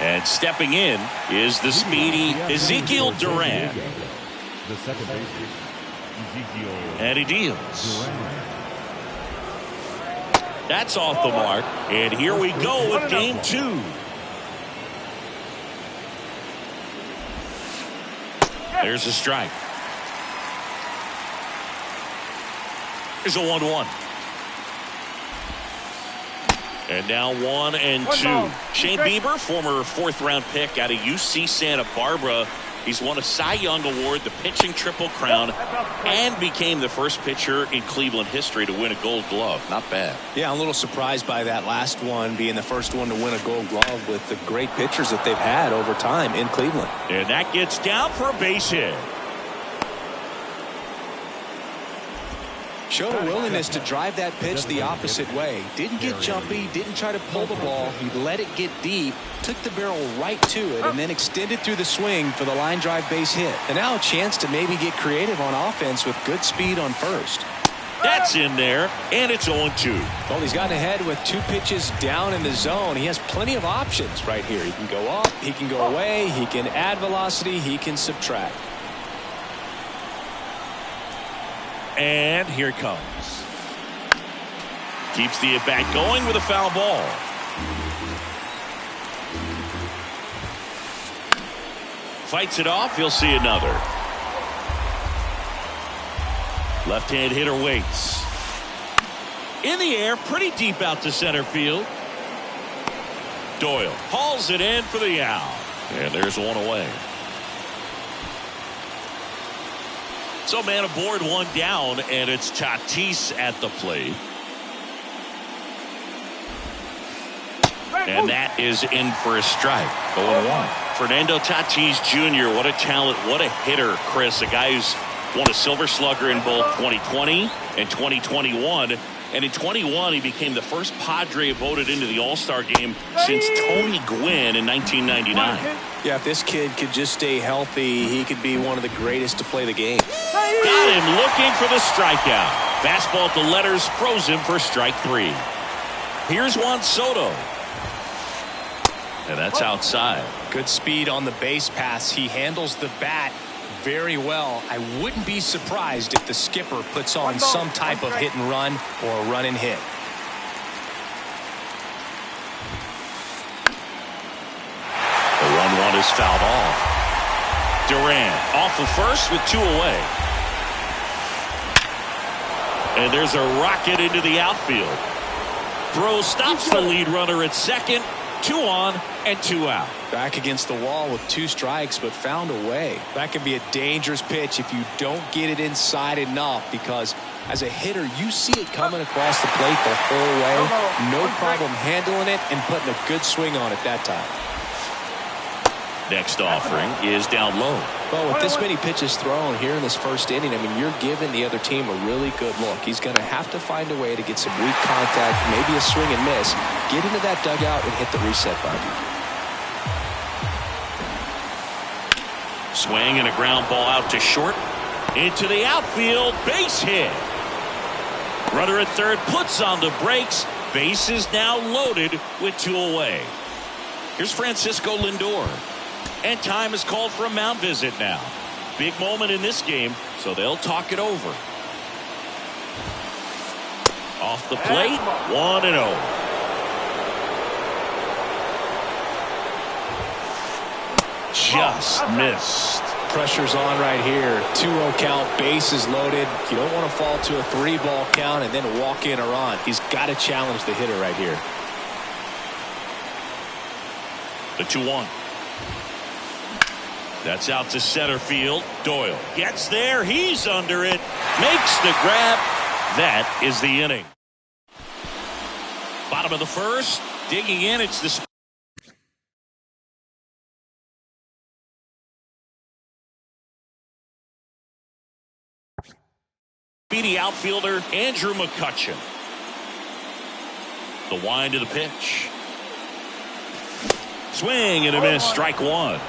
And stepping in is the speedy Ezekiel Duran. The second baseman, Ezekiel. And he deals. That's off the mark. And here we go with game 2. There's a strike. Here's a 1-1. And now 1-2. Shane Bieber, former 4th-round pick out of UC Santa Barbara. He's won a Cy Young Award, the pitching Triple Crown, and became the first pitcher in Cleveland history to win a Gold Glove. Not bad. Yeah, I'm a little surprised by that last one being the first one to win a Gold Glove with the great pitchers that they've had over time in Cleveland. And that gets down for a base hit. Showed a willingness to drive that pitch the opposite way. Didn't get jumpy, didn't try to pull the ball. He let it get deep, took the barrel right to it, and then extended through the swing for the line drive base hit. And now a chance to maybe get creative on offense with good speed on first. That's in there, and it's 0-2. Well, he's gotten ahead with 2 pitches down in the zone. He has plenty of options right here. He can go up, he can go away, he can add velocity, he can subtract. And here it comes. Keeps the at-bat going with a foul ball. Fights it off. He'll see another. Left-hand hitter waits. In the air, pretty deep out to center field. Doyle hauls it in for the out. And there's one away. So man aboard, 1 down, and it's Tatis at the plate. And that is in for a strike. 0-1. Fernando Tatis Jr., what a talent, what a hitter, Chris. A guy who's won a Silver Slugger in both 2020 and 2021. And in 21, he became the first Padre voted into the All-Star game since Tony Gwynn in 1999. Yeah, if this kid could just stay healthy, he could be one of the greatest to play the game. Got him looking for the strikeout. Fastball at the letters, froze him for strike 3. Here's Juan Soto. And that's outside. Good speed on the base pass. He handles the bat very well. I wouldn't be surprised if the skipper puts on some type of hit and run or a run and hit. The 1-1 is fouled off. Durant off of first with 2 away. And there's a rocket into the outfield. Throw stops the lead runner at second. 2 on and 2 out. Back against the wall with 2 strikes, but found a way. That can be a dangerous pitch if you don't get it inside enough, because as a hitter, you see it coming across the plate the whole way. No problem handling it and putting a good swing on it that time. Next offering is down low. Well, with this many pitches thrown here in this first inning, I mean, you're giving the other team a really good look. He's going to have to find a way to get some weak contact, maybe a swing and miss, get into that dugout and hit the reset button. Swing and a ground ball out to short. Into the outfield, base hit. Runner at third puts on the brakes. Base is now loaded with 2 away. Here's Francisco Lindor. And time is called for a mound visit now. Big moment in this game, so they'll talk it over. Off the plate, 1-0. Just missed. Pressure's on right here. 2-0 count, bases loaded. You don't want to fall to a 3-ball count and then walk in or on. He's got to challenge the hitter right here. The 2-1. That's out to center field. Doyle gets there. He's under it. Makes the grab. That is the inning. Bottom of the first. Digging in. It's the speedy outfielder Andrew McCutchen. The wind of the pitch. Swing and a miss. Strike 1.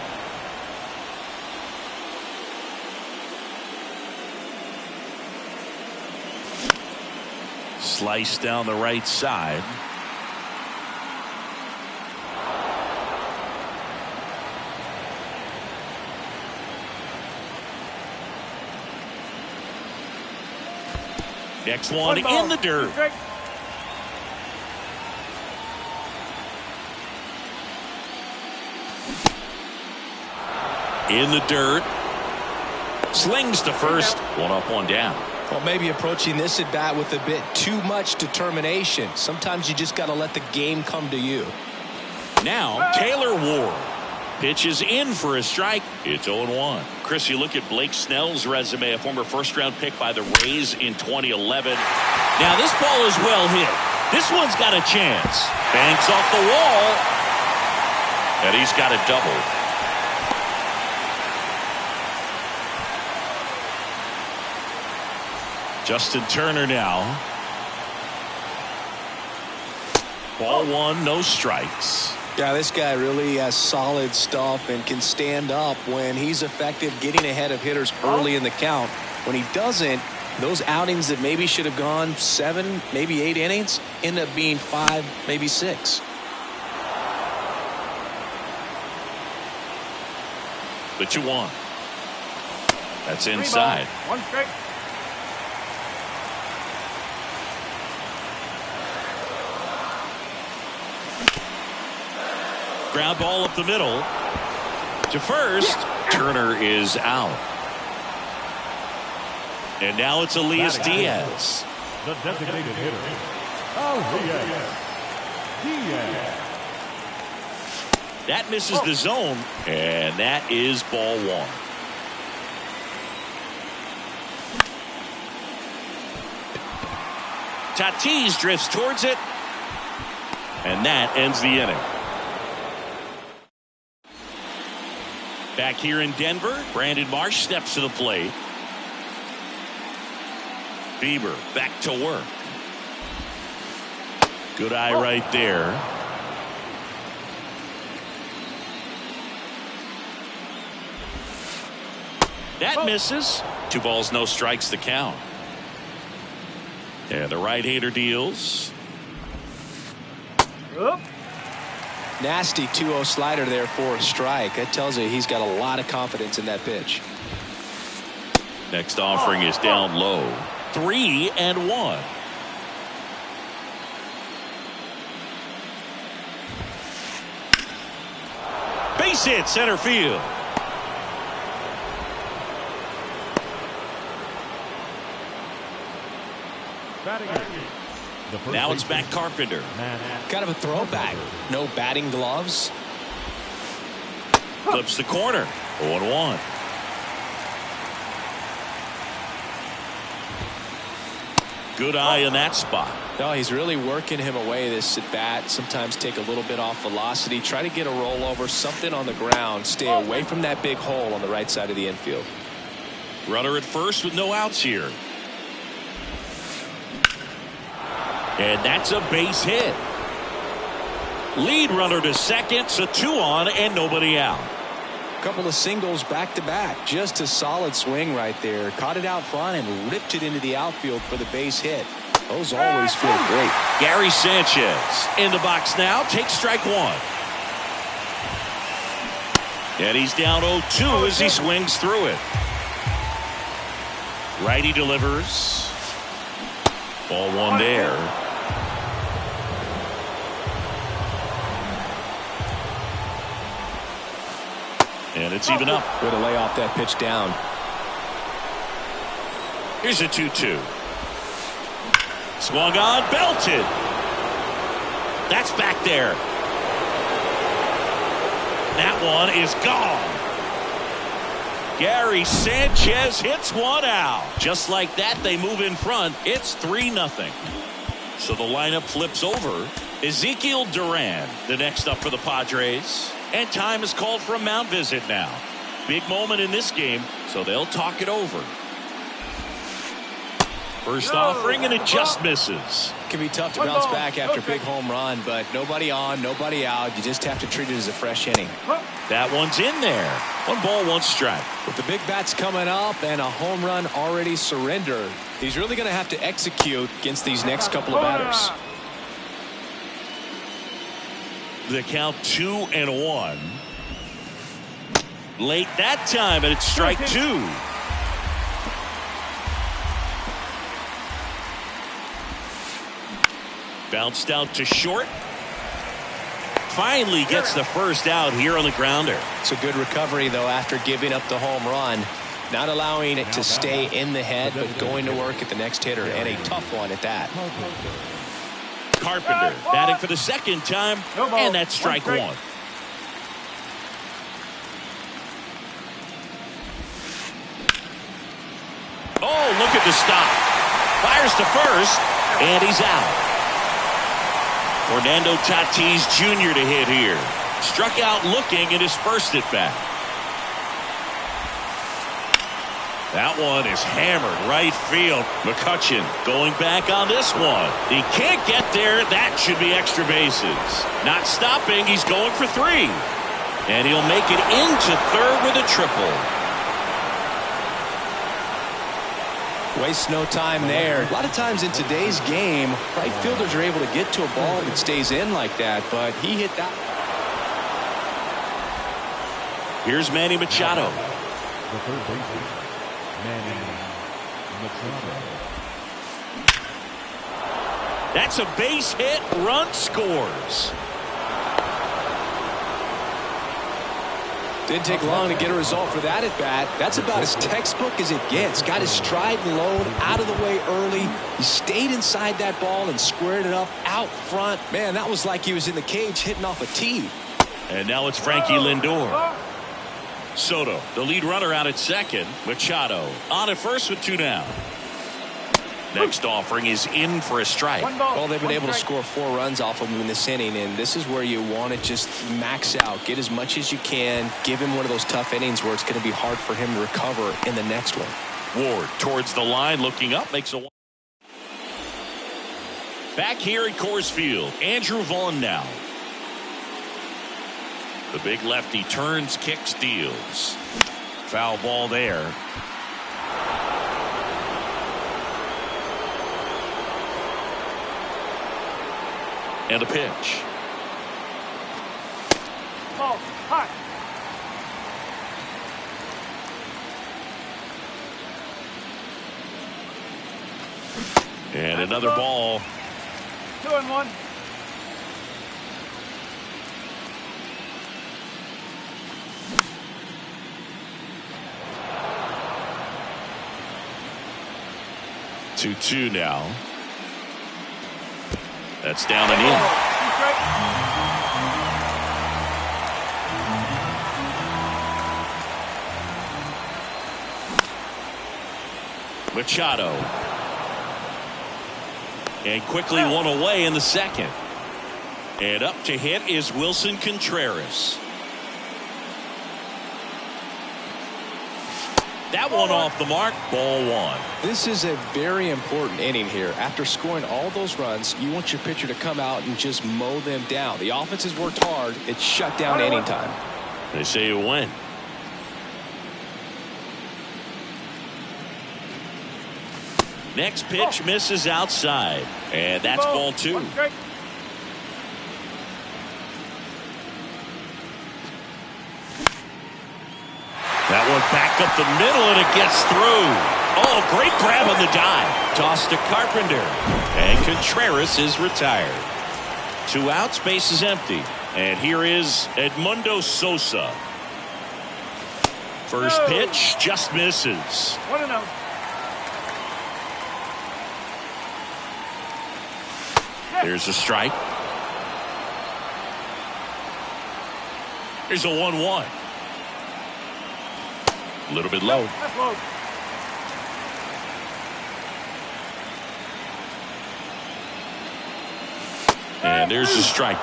Slice down the right side. Next one in the dirt. In the dirt. Slings to first. 1 up, 1 down. Well, maybe approaching this at bat with a bit too much determination. Sometimes you just got to let the game come to you. Now, Taylor Ward pitches in for a strike. It's 0-1. Chris, you look at Blake Snell's resume, a former first-round pick by the Rays in 2011. Now, this ball is well hit. This one's got a chance. Banks off the wall. And he's got a double. Justin Turner now. Ball one, no strikes. Yeah, this guy really has solid stuff and can stand up when he's effective getting ahead of hitters early in the count. When he doesn't, those outings that maybe should have gone 7, maybe 8 innings end up being 5, maybe 6. The 2-1. That's inside. 1 strike. Ground ball up the middle. To first. Turner is out. And now it's Elias Diaz. The designated hitter, Elias Diaz. That misses the zone, and that is ball one. Tatis drifts towards it, and that ends the inning. Back here in Denver, Brandon Marsh steps to the plate. Bieber back to work. Good eye right there. That misses. 2 balls, no strikes, the count. And the right-hander deals. Up. Nasty 2-0 slider there for a strike. That tells you he's got a lot of confidence in that pitch. Next offering is down low. 3-1. Base hit, center field. Now it's back Carpenter. Kind of a throwback. No batting gloves. Flips the corner. 0-1. Good eye in that spot. No, he's really working him away this at bat. Sometimes take a little bit off velocity. Try to get a rollover, something on the ground. Stay away from that big hole on the right side of the infield. Runner at first with no outs here. And that's a base hit. Lead runner to second, so 2 on and nobody out. Couple of singles back to back. Just a solid swing right there. Caught it out front and ripped it into the outfield for the base hit. Those always feel great. Gary Sanchez in the box now. Takes strike 1. And he's down 0-2 as he swings through it. Righty delivers. Ball 1 there. And it's even up. Way to lay off that pitch down. Here's a 2-2. Swung on, belted. That's back there. That one is gone. Gary Sanchez hits one out. Just like that, they move in front. It's 3-0. So the lineup flips over. Ezekiel Duran, the next up for the Padres. And time is called for a mound visit now. Big moment in this game, so they'll talk it over. First offering, and it just misses. Can be tough to bounce back after a big home run, but nobody on, nobody out. You just have to treat it as a fresh inning. That one's in there. 1 ball, 1 strike. With the big bats coming up and a home run already surrendered, he's really going to have to execute against these next couple of batters. The count 2-1. Late that time, and it's strike 2. Bounced out to short. Finally gets the first out here on the grounder. It's a good recovery, though, after giving up the home run. Not allowing it to stay in the head, but going to work at the next hitter, and a tough one at that. Carpenter batting for the second time, and that's strike 1. Oh, look at the stop. Fires to first, and he's out. Fernando Tatis Jr. to hit here. Struck out looking in his first at bat. That one is hammered right field. McCutchen going back on this one. He can't get there. That should be extra bases. Not stopping. He's going for 3. And he'll make it into third with a triple. Waste no time there. A lot of times in today's game, right fielders are able to get to a ball that stays in like that, but he hit that. Here's Manny Machado. The third baseman, Manny Machado. That's a base hit. Run scores. Didn't take long to get a result for that at bat. That's about as textbook as it gets. Got his stride low, out of the way early. He stayed inside that ball and squared it up out front. Man, that was like he was in the cage hitting off a tee. And now it's Frankie Lindor. Soto, the lead runner, out at second. Machado on at first with 2 down. Next offering is in for a strike. Well, they've been able to score 4 runs off of him in this inning, and this is where you want to just max out. Get as much as you can. Give him one of those tough innings where it's going to be hard for him to recover in the next one. Ward towards the line, looking up, makes a. Back here at Coors Field, Andrew Vaughn now. The big lefty turns, kicks, deals. Foul ball there. And a pitch. Ball, hot. And another ball. 2-1. Two now. That's down and in. Machado. And quickly one away in the second. And up to hit is Wilson Contreras. That one off the mark. Ball 1. This is a very important inning here. After scoring all those runs, you want your pitcher to come out and just mow them down. The offense has worked hard. It's shut down inning time. They say you win. Next pitch misses outside. And that's ball 2. That one back up the middle, and it gets through. Oh, great grab on the dive. Toss to Carpenter. And Contreras is retired. 2 outs, base is empty. And here is Edmundo Sosa. First pitch just misses. 1-0. There's a strike. Here's a 1-1. A little bit low. That's low. And there's the strike.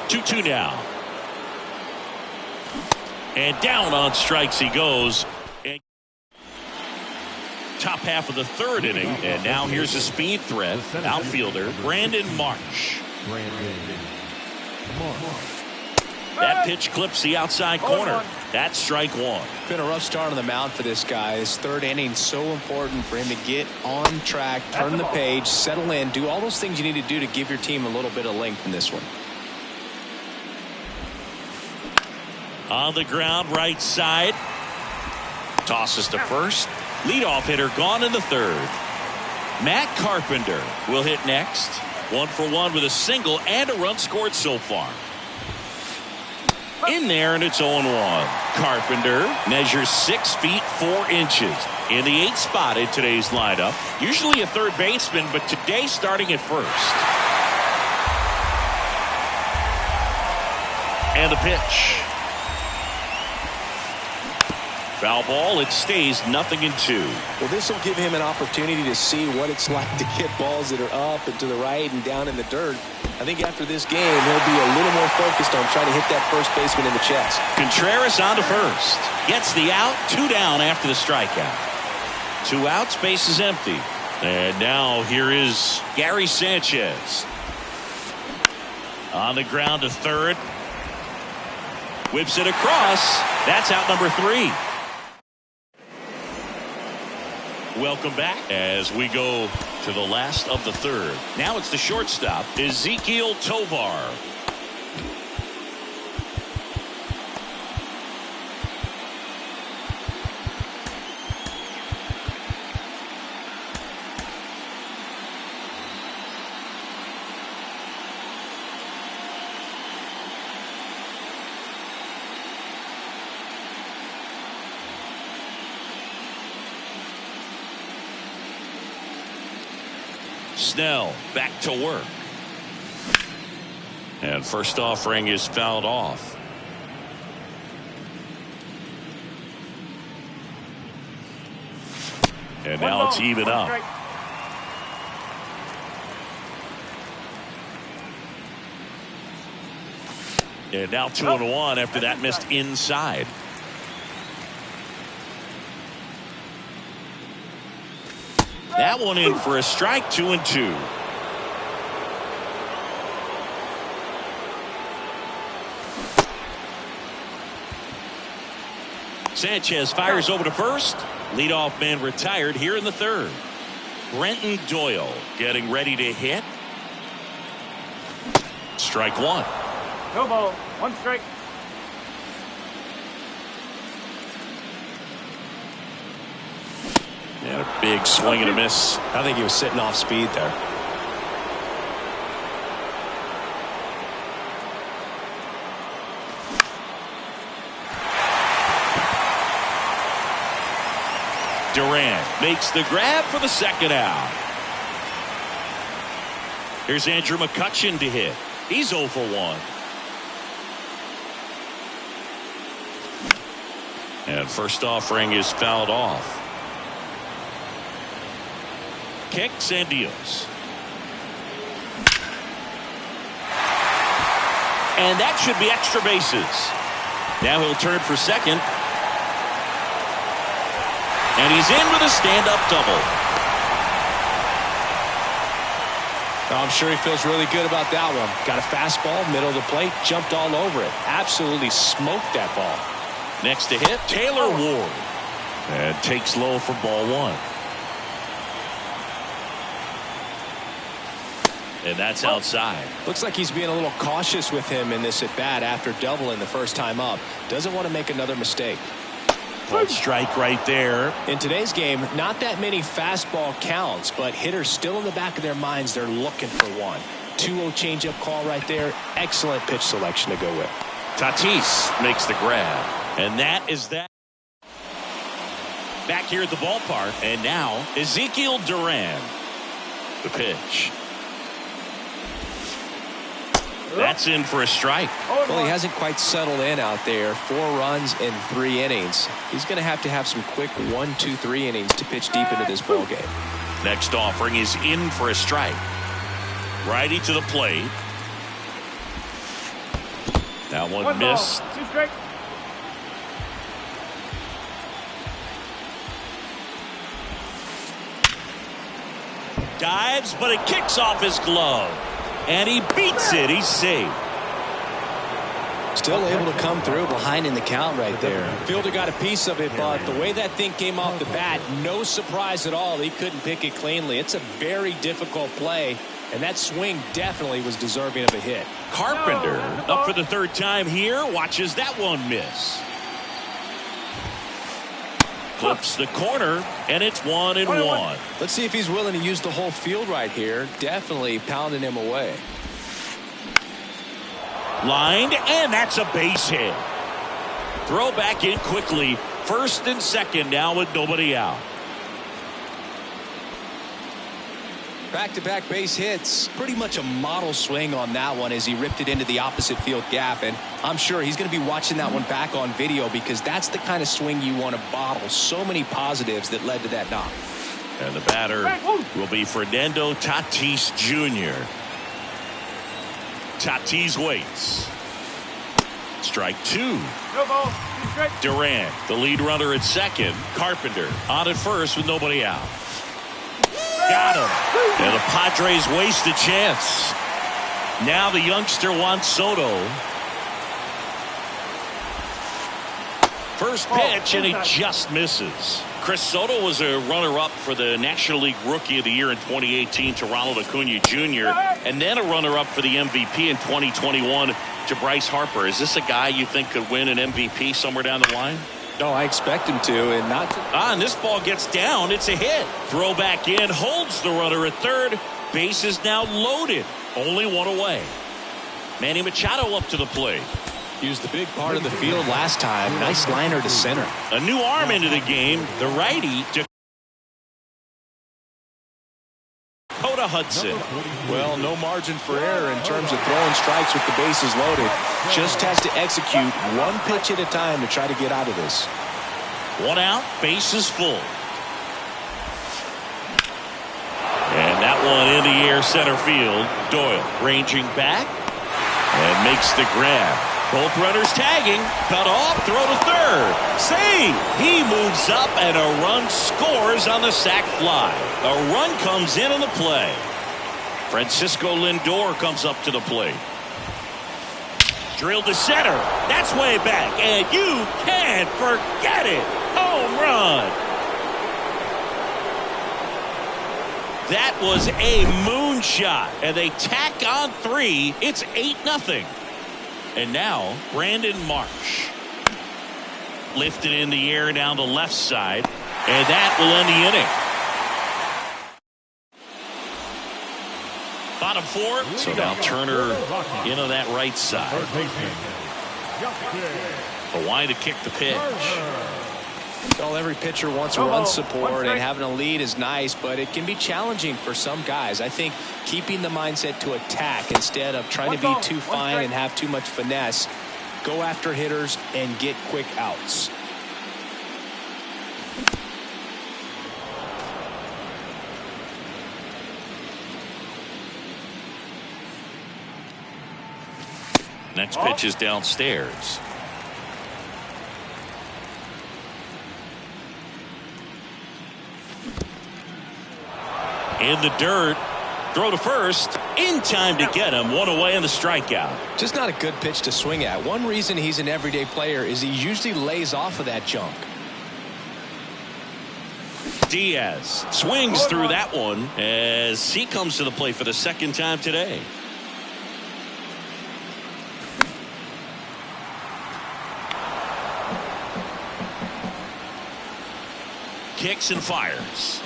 2-2 now. And down on strikes he goes. And top half of the 3rd inning. And now here's a speed threat. Outfielder Brandon Marsh. That pitch clips the outside corner. That's strike 1. Been a rough start on the mound for this guy. His 3rd inning so important for him to get on track, turn the page, settle in, do all those things you need to do to give your team a little bit of length in this one. On the ground, right side. Tosses to first. Leadoff hitter gone in the 3rd. Matt Carpenter will hit next. 1 for 1 with a single and a run scored so far. In there, and it's 0-1. Carpenter measures 6 feet 4 inches in the 8th spot in today's lineup. Usually a 3rd baseman, but today starting at first. And the pitch. Foul ball. It stays 0-2. Well, this will give him an opportunity to see what it's like to get balls that are up and to the right and down in the dirt. I think after this game, he'll be a little more focused on trying to hit that first baseman in the chest. Contreras on to first. Gets the out. 2 down after the strikeout. 2 outs. Base is empty. And now here is Gary Sanchez. On the ground to third. Whips it across. That's out number 3. Welcome back as we go to the last of the third. Now it's the shortstop, Ezequiel Tovar. Snell back to work. And first offering is fouled off. And now it's even up. And now 2-1 after that missed inside. That one in for a strike. 2-2. Sanchez fires over to first. Leadoff man retired here in the third. Brenton Doyle getting ready to hit. Strike 1. No ball. 1 strike. And a big swing and a miss. I think he was sitting off speed there. Durant makes the grab for the second out. Here's Andrew McCutchen to hit. He's 0 for 1. And first offering is fouled off. Kicks and deals. And that should be extra bases. Now he'll turn for second. And he's in with a stand-up double. I'm sure he feels really good about that one. Got a fastball, middle of the plate, jumped all over it. Absolutely smoked that ball. Next to hit, Taylor Ward. And takes low for ball 1. And that's outside. Looks like he's being a little cautious with him in this at bat after doubling the first time up. Doesn't want to make another mistake. Called strike right there. In today's game, not that many fastball counts, but hitters still in the back of their minds, they're looking for one. 2-0 changeup call right there. Excellent pitch selection to go with. Tatis makes the grab. And that is that. Back here at the ballpark. And now Ezequiel Duran. The pitch. That's in for a strike. Well, he hasn't quite settled in out there. 4 runs in 3 innings. He's going to have some quick 1, 2, 3 innings to pitch deep into this ball game. Next offering is in for a strike. Righty to the plate. That one missed. 2 strike. Dives, but it kicks off his glove. And he beats it. He's safe. Still able to come through behind in the count right there. Fielder got a piece of it, but the way that thing came off the bat, no surprise at all. He couldn't pick it cleanly. It's a very difficult play, and that swing definitely was deserving of a hit. Carpenter up for the 3rd time here. Watches that one miss. Clips the corner, and it's 1-1. Let's see if he's willing to use the whole field right here. Definitely pounding him away. Lined, and that's a base hit. Throw back in quickly. 1st and 2nd now with nobody out. Back-to-back base hits. Pretty much a model swing on that one as he ripped it into the opposite field gap. And I'm sure he's going to be watching that one back on video because that's the kind of swing you want to bottle. So many positives that led to that knock. And the batter will be Fernando Tatis Jr. Tatis waits. Strike 2. No ball. 2 strikes. Durant, the lead runner at second. Carpenter on at first with nobody out. Got him. And the Padres waste a chance. Now the youngster Juan Soto. First pitch, and he just misses. Chris Soto was a runner-up for the National League Rookie of the Year in 2018 to Ronald Acuna Jr. and then a runner-up for the MVP in 2021 to Bryce Harper. Is this a guy you think could win an MVP somewhere down the line? No, I expect him to, and not to. And this ball gets down. It's a hit. Throw back in, holds the runner at third. Base is now loaded. Only one away. Manny Machado up to the plate. Used the big part of the field last time. Nice liner to center. A new arm into the game. The righty, Dakota Hudson. Well, no margin for error in terms of throwing strikes with the bases loaded. Just has to execute one pitch at a time to try to get out of this. 1 out, bases full. And that one in the air center field. Doyle ranging back and makes the grab. Both runners tagging. Cut off, throw to third. Save. He moves up and a run scores on the sac fly. A run comes in on the play. Francisco Lindor comes up to the plate. Drilled to center. That's way back. And you can't forget it. Home run. That was a moonshot. And they tack on 3. It's 8-0. And now, Brandon Marsh. Lifted in the air down the left side. And that will end the inning. Bottom 4. So now Turner into that right side. Kawhi to kick the pitch. Well, every pitcher wants run support, and having a lead is nice, but it can be challenging for some guys. I think keeping the mindset to attack instead of trying to be too fine and have too much finesse. Go after hitters and get quick outs. Next pitch is downstairs. In the dirt. Throw to first. In time to get him. 1 away and the strikeout. Just not a good pitch to swing at. One reason he's an everyday player is he usually lays off of that junk. Diaz swings through that one as he comes to the plate for the second time today. Kicks and fires.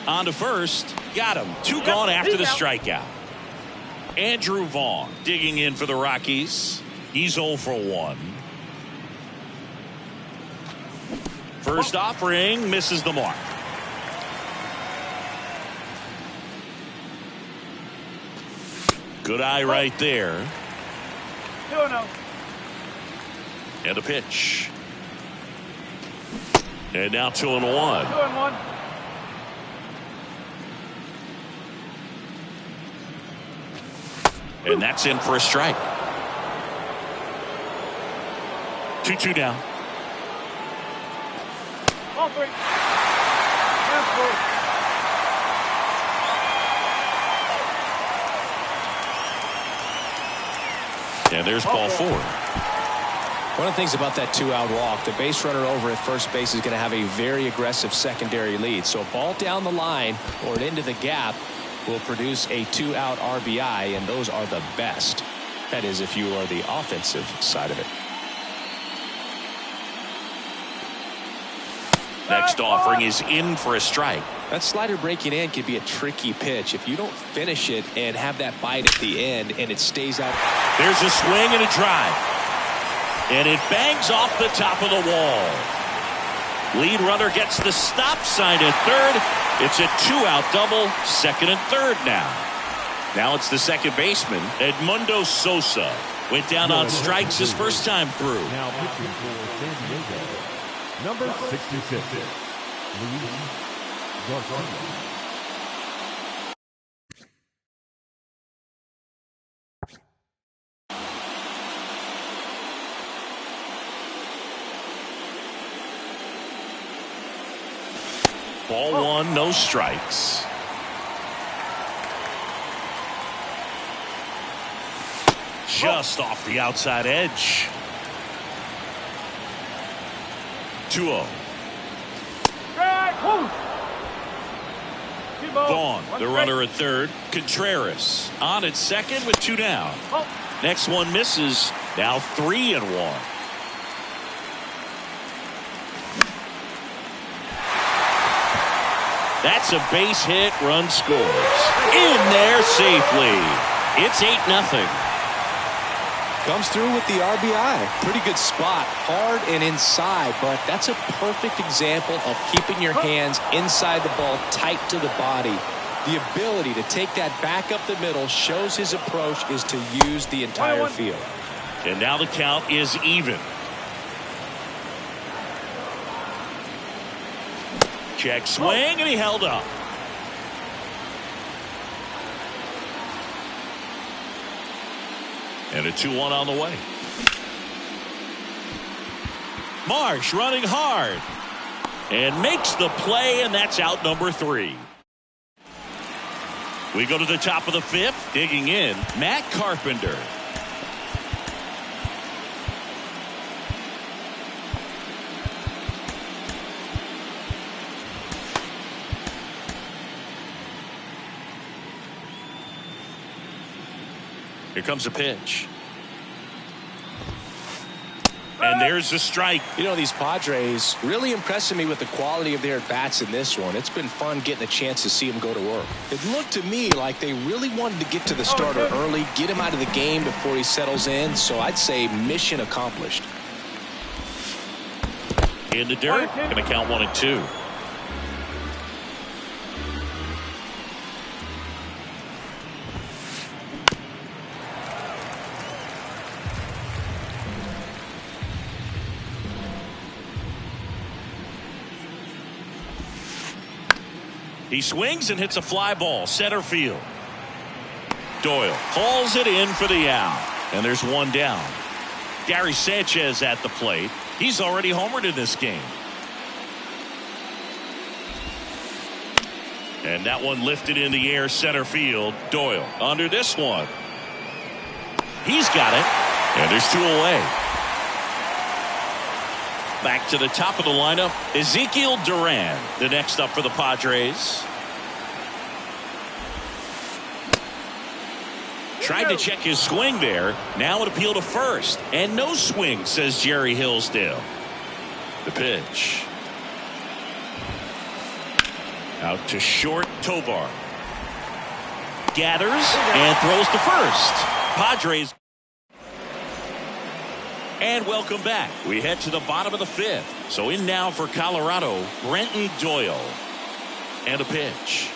On to first. Got him. 2 gone after the strikeout. Andrew Vaughn digging in for the Rockies. He's 0 for 1. First offering misses the mark. Good eye right there. 2-0. And a pitch. And now 2-1. 2-1. And that's in for a strike. 2-2 down. Ball 3. And there's ball 4. One of the things about that 2-out walk, the base runner over at first base is going to have a very aggressive secondary lead. So a ball down the line or into the gap will produce a 2-out RBI, and those are the best. That is, if you are the offensive side of it. Next offering is in for a strike. That slider breaking in could be a tricky pitch. If you don't finish it and have that bite at the end and it stays out. There's a swing and a drive. And it bangs off the top of the wall. Lead runner gets the stop sign at third. It's a 2-out double, second and third now. Now it's the second baseman, Edmundo Sosa. Went down on strikes his first time through. Now pitching for San Diego, number 66, Luis Garcia. Ball one, no strikes. Just off the outside edge. 2-0. Vaughn, the runner at third. Contreras on at second with 2 down. Next one misses. Now 3-1. That's a base hit. Run scores. In there safely. It's 8-0. Comes through with the RBI. Pretty good spot. Hard and inside, but that's a perfect example of keeping your hands inside the ball, tight to the body. The ability to take that back up the middle shows his approach is to use the entire field. And now the count is even. Check swing, and he held up. And a 2-1 on the way. Marsh running hard. And makes the play, and that's out number 3. We go to the top of the 5th. Digging in, Matt Carpenter. Here comes a pitch. And there's the strike. You know, these Padres really impressing me with the quality of their at-bats in this one. It's been fun getting a chance to see them go to work. It looked to me like they really wanted to get to the starter early, get him out of the game before he settles in. So I'd say mission accomplished. In the dirt, going to count 1-2. He swings and hits a fly ball, center field. Doyle hauls it in for the out. And there's 1 down. Gary Sanchez at the plate. He's already homered in this game. And that one lifted in the air, center field. Doyle under this one. He's got it. And there's 2 away. Back to the top of the lineup, Ezekiel Duran, the next up for the Padres. Tried to check his swing there. Now an appeal to first. And no swing, says Jerry Hillsdale. The pitch. Out to short, Tovar. Gathers and throws to first. Padres. And welcome back. We head to the bottom of the 5th. So in now for Colorado, Brenton Doyle. And a pitch.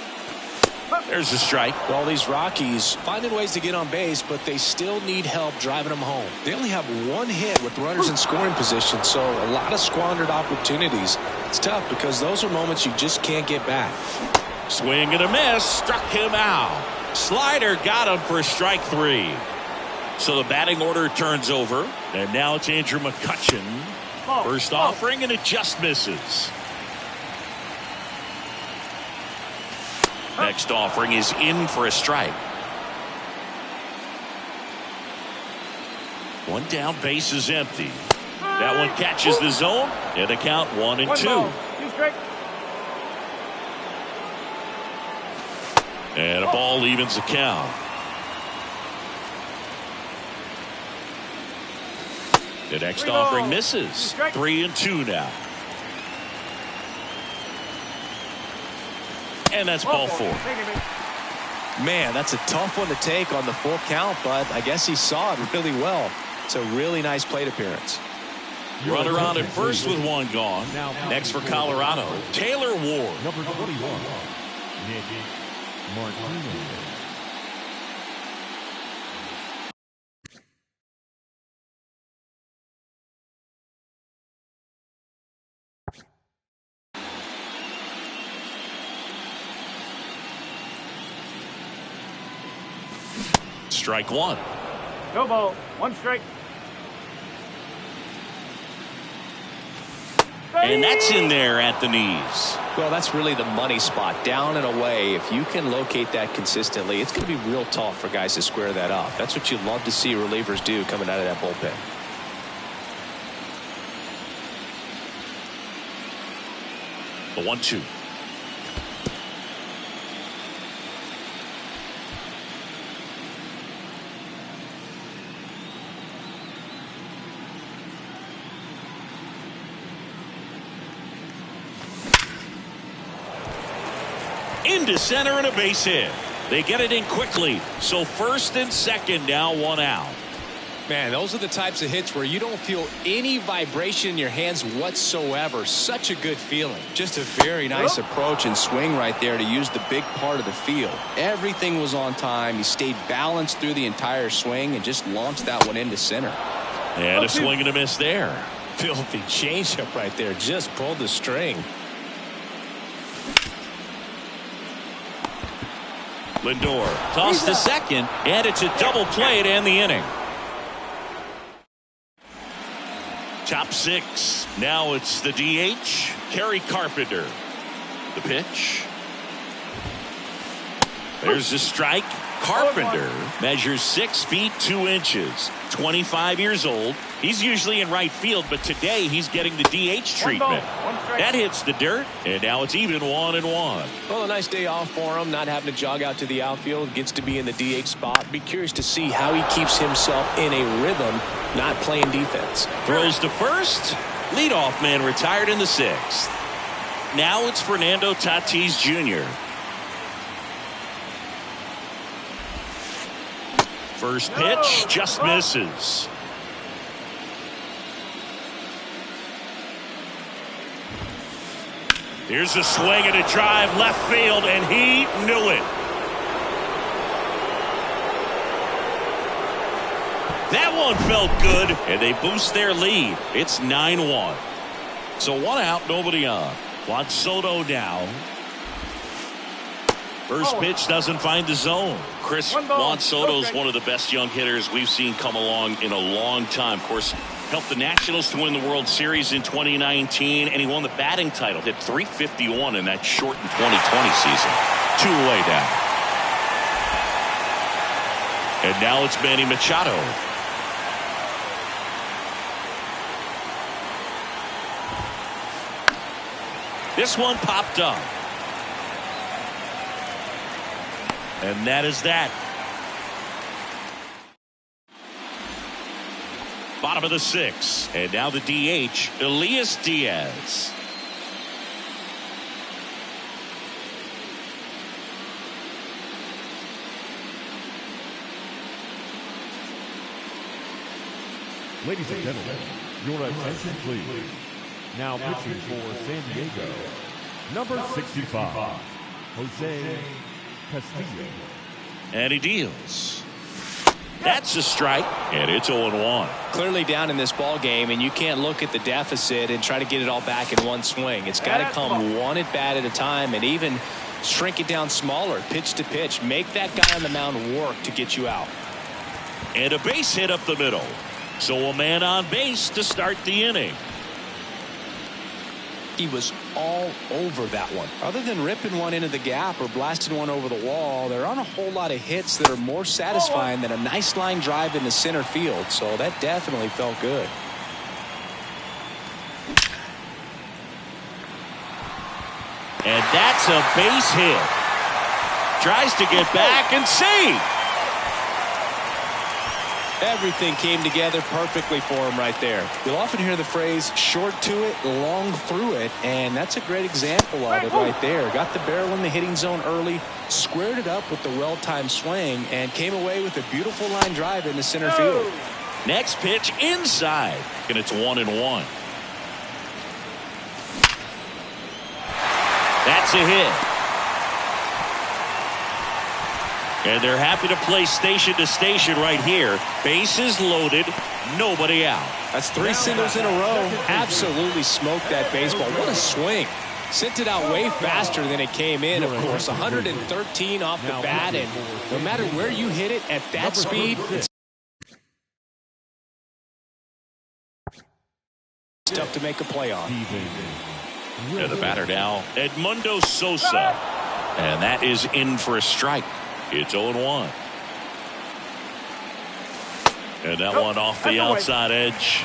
There's a strike. Well, these Rockies finding ways to get on base, but they still need help driving them home. They only have 1 hit with runners in scoring position, so a lot of squandered opportunities. It's tough because those are moments you just can't get back. Swing and a miss. Struck him out. Slider got him for strike 3. So the batting order turns over, and now it's Andrew McCutchen. First offering, and it just misses. Next offering is in for a strike. 1 down, base is empty. That one catches the zone, and the count 1-2. And a ball evens the count. The next offering misses. 3-2 now. And that's ball 4. Man, that's a tough one to take on the full count, but I guess he saw it really well. It's a really nice plate appearance. Runner on at first with one gone. Next for Colorado, Taylor Ward. Number 21, Nick Martinez. Strike one. No ball. One strike. And that's in there at the knees. Well, that's really the money spot, down and away. If you can locate that consistently, it's going to be real tough for guys to square that up. That's what you love to see relievers do coming out of that bullpen. The 1-2. Into center and a base hit. They get it in quickly. So first and second now, one out. Man, those are the types of hits where you don't feel any vibration in your hands whatsoever. Such a good feeling. Just a very nice approach and swing right there to use the big part of the field. Everything was on time. He stayed balanced through the entire swing and just launched that one into center. And a swing and a miss there. Filthy changeup right there. Just pulled the string. Lindor tossed to second, and it's a double play to end the inning. Top six. Now it's the DH, Kerry Carpenter. The pitch. There's the strike. Carpenter measures 6 feet 2 inches. 25 years old. He's usually in right field, but today he's getting the DH treatment. That hits the dirt, and now it's even 1-1. Well, a nice day off for him, not having to jog out to the outfield. Gets to be in the DH spot. Be curious to see how he keeps himself in a rhythm, not playing defense. Throws to first. Leadoff man retired in the 6th. Now it's Fernando Tatis Jr. First pitch just misses. Here's a swing and a drive left field, and he knew it. That one felt good, and they boost their lead. It's 9-1. So one out, nobody on. Juan Soto now. First pitch doesn't find the zone. Juan Soto's one of the best young hitters we've seen come along in a long time. Of course, helped the Nationals to win the World Series in 2019, and he won the batting title. Hit .351 in that shortened 2020 season. 2 away down. And now it's Manny Machado. This one popped up. And that is that. Bottom of the 6th. And now the DH, Elias Diaz. Ladies and gentlemen, your attention please. Now pitching for San Diego, number 65, Jose Castillo. And he deals. That's a strike, and it's 0-1. Clearly down in this ball game, and you can't look at the deficit and try to get it all back in one swing. It's got to come one at bat at a time, and even shrink it down smaller, pitch to pitch. Make that guy on the mound work to get you out. And a base hit up the middle. So a man on base to start the inning. He was all over that one. Other than ripping one into the gap or blasting one over the wall, there aren't a whole lot of hits that are more satisfying than a nice line drive into center field. So that definitely felt good. And that's a base hit. Tries to get back and see. Everything came together perfectly for him right there. You'll often hear the phrase short to it, long through it, and that's a great example of it right there. Got the barrel in the hitting zone early, squared it up with the well-timed swing, and came away with a beautiful line drive into center field. Next pitch inside, and it's 1-1. That's a hit. And they're happy to play station to station right here. Bases loaded, nobody out. That's 3 singles in a row. Absolutely smoked that baseball. What a swing. Sent it out way faster than it came in, of course. 113 off the bat, and no matter where you hit it at that speed, it's tough to make a play on. And the batter now, Edmundo Sosa. And that is in for a strike. It's 0-1. And that one off the outside edge.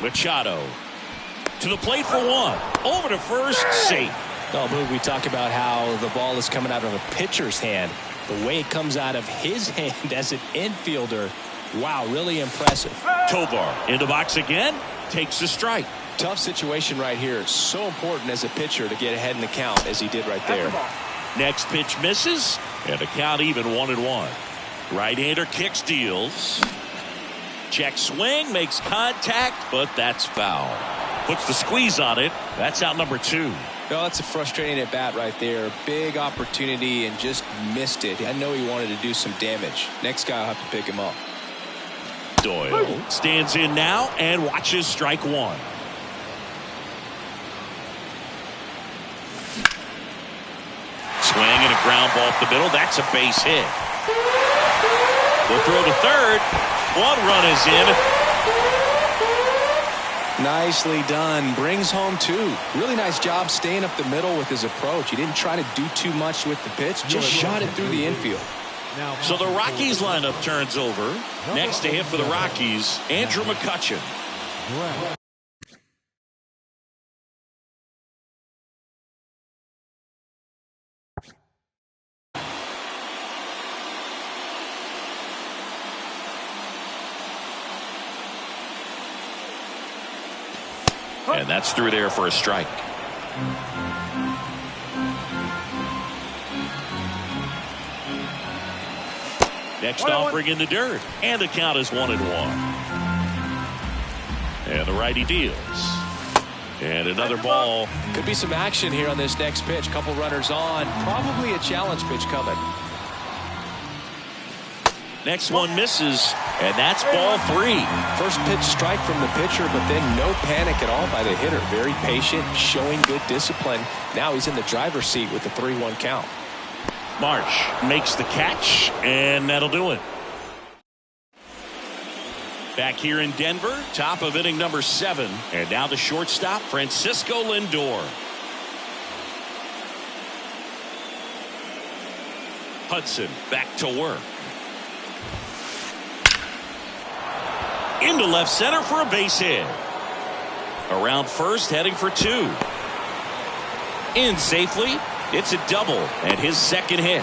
Machado to the plate for 1. Over to first, safe. Oh, Boog, we talk about how the ball is coming out of a pitcher's hand. The way it comes out of his hand as an infielder, wow, really impressive. Tovar in the box again, takes the strike. Tough situation right here. So important as a pitcher to get ahead in the count as he did right there. Next pitch misses, and the count even 1-1. Right-hander kicks, deals. Check swing, makes contact, but that's foul. Puts the squeeze on it. That's out number 2. No, that's a frustrating at bat right there. Big opportunity and just missed it. I know he wanted to do some damage. Next guy will have to pick him up. Doyle stands in now and watches strike 1. Swing and a ground ball up the middle. That's a base hit. We'll throw to third. 1 run is in. Nicely done. Brings home 2. Really nice job staying up the middle with his approach. He didn't try to do too much with the pitch. Just shot it through the infield. So the Rockies lineup turns over. Next to hit for the Rockies, Andrew McCutchen. And that's through there for a strike. Next offering in the dirt. And the count is 1-1. And the righty deals. And another ball. Could be some action here on this next pitch. Couple runners on. Probably a challenge pitch coming. Next one misses. And that's ball 3. First pitch strike from the pitcher, but then no panic at all by the hitter. Very patient, showing good discipline. Now he's in the driver's seat with the 3-1 count. Marsh makes the catch, and that'll do it. Back here in Denver, top of inning number 7. And now the shortstop, Francisco Lindor. Hudson back to work. Into left center for a base hit. Around first, heading for 2. In safely. It's a double and his second hit.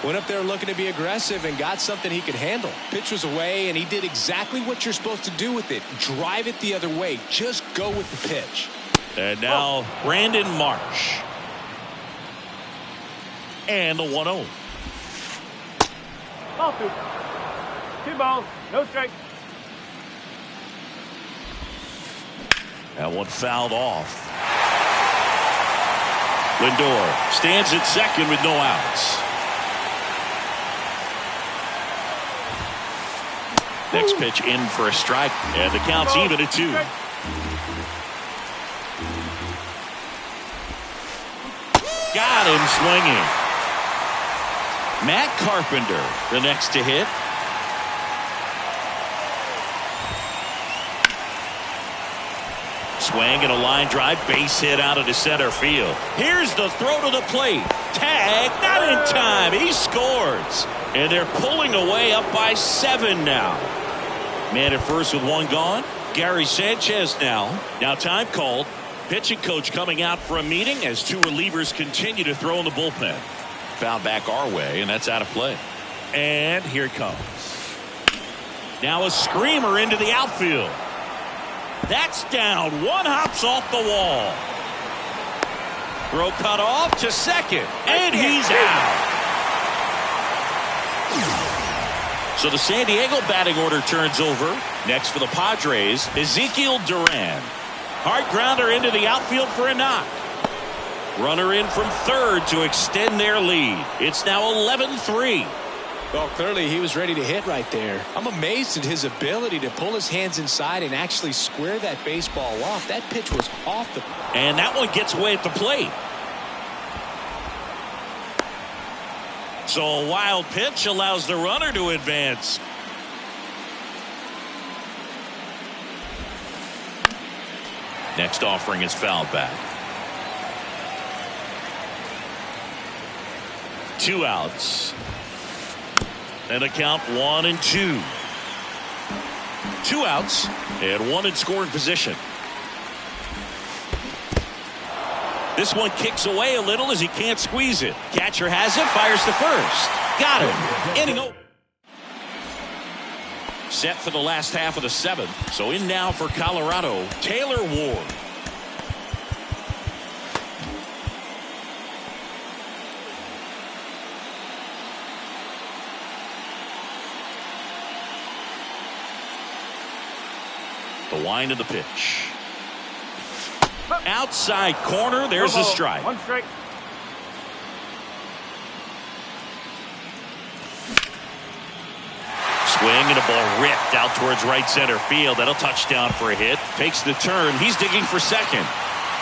Went up there looking to be aggressive and got something he could handle. Pitch was away and he did exactly what you're supposed to do with it. Drive it the other way. Just go with the pitch. And now Brandon Marsh. And the 1-0. Ball 2. 2 balls, no strike. That one fouled off. Lindor stands at second with no outs. Next pitch in for a strike, and the count's even at 2. Got him swinging. Matt Carpenter, the next to hit. Swing and a line drive, base hit out into center field. Here's the throw to the plate. Tag, not in time. He scores. And they're pulling away up by 7 now. Man at first with 1 gone. Gary Sanchez now. Now time called. Pitching coach coming out for a meeting as 2 relievers continue to throw in the bullpen. Foul back our way, and that's out of play. And here it comes. Now a screamer into the outfield. That's down. 1 hops off the wall. Throw cut off to second, and he's out. So the San Diego batting order turns over. Next for the Padres, Ezekiel Duran. Hard grounder into the outfield for a knock. Runner in from third to extend their lead. It's now 11-3. Well, clearly he was ready to hit right there. I'm amazed at his ability to pull his hands inside and actually square that baseball off. That pitch was off the... And that one gets away at the plate. So a wild pitch allows the runner to advance. Next offering is fouled back. 2 outs. And a count 1-2. 2 outs and 1 in scoring position. This one kicks away a little as he can't squeeze it. Catcher has it, fires to first. Got him. Inning over. Set for the last half of the 7th. So in now for Colorado, Taylor Ward. The wind of the pitch. Outside corner, there's a strike. 1 strike. Swing and a ball ripped out towards right center field. That'll touchdown for a hit. Takes the turn. He's digging for second.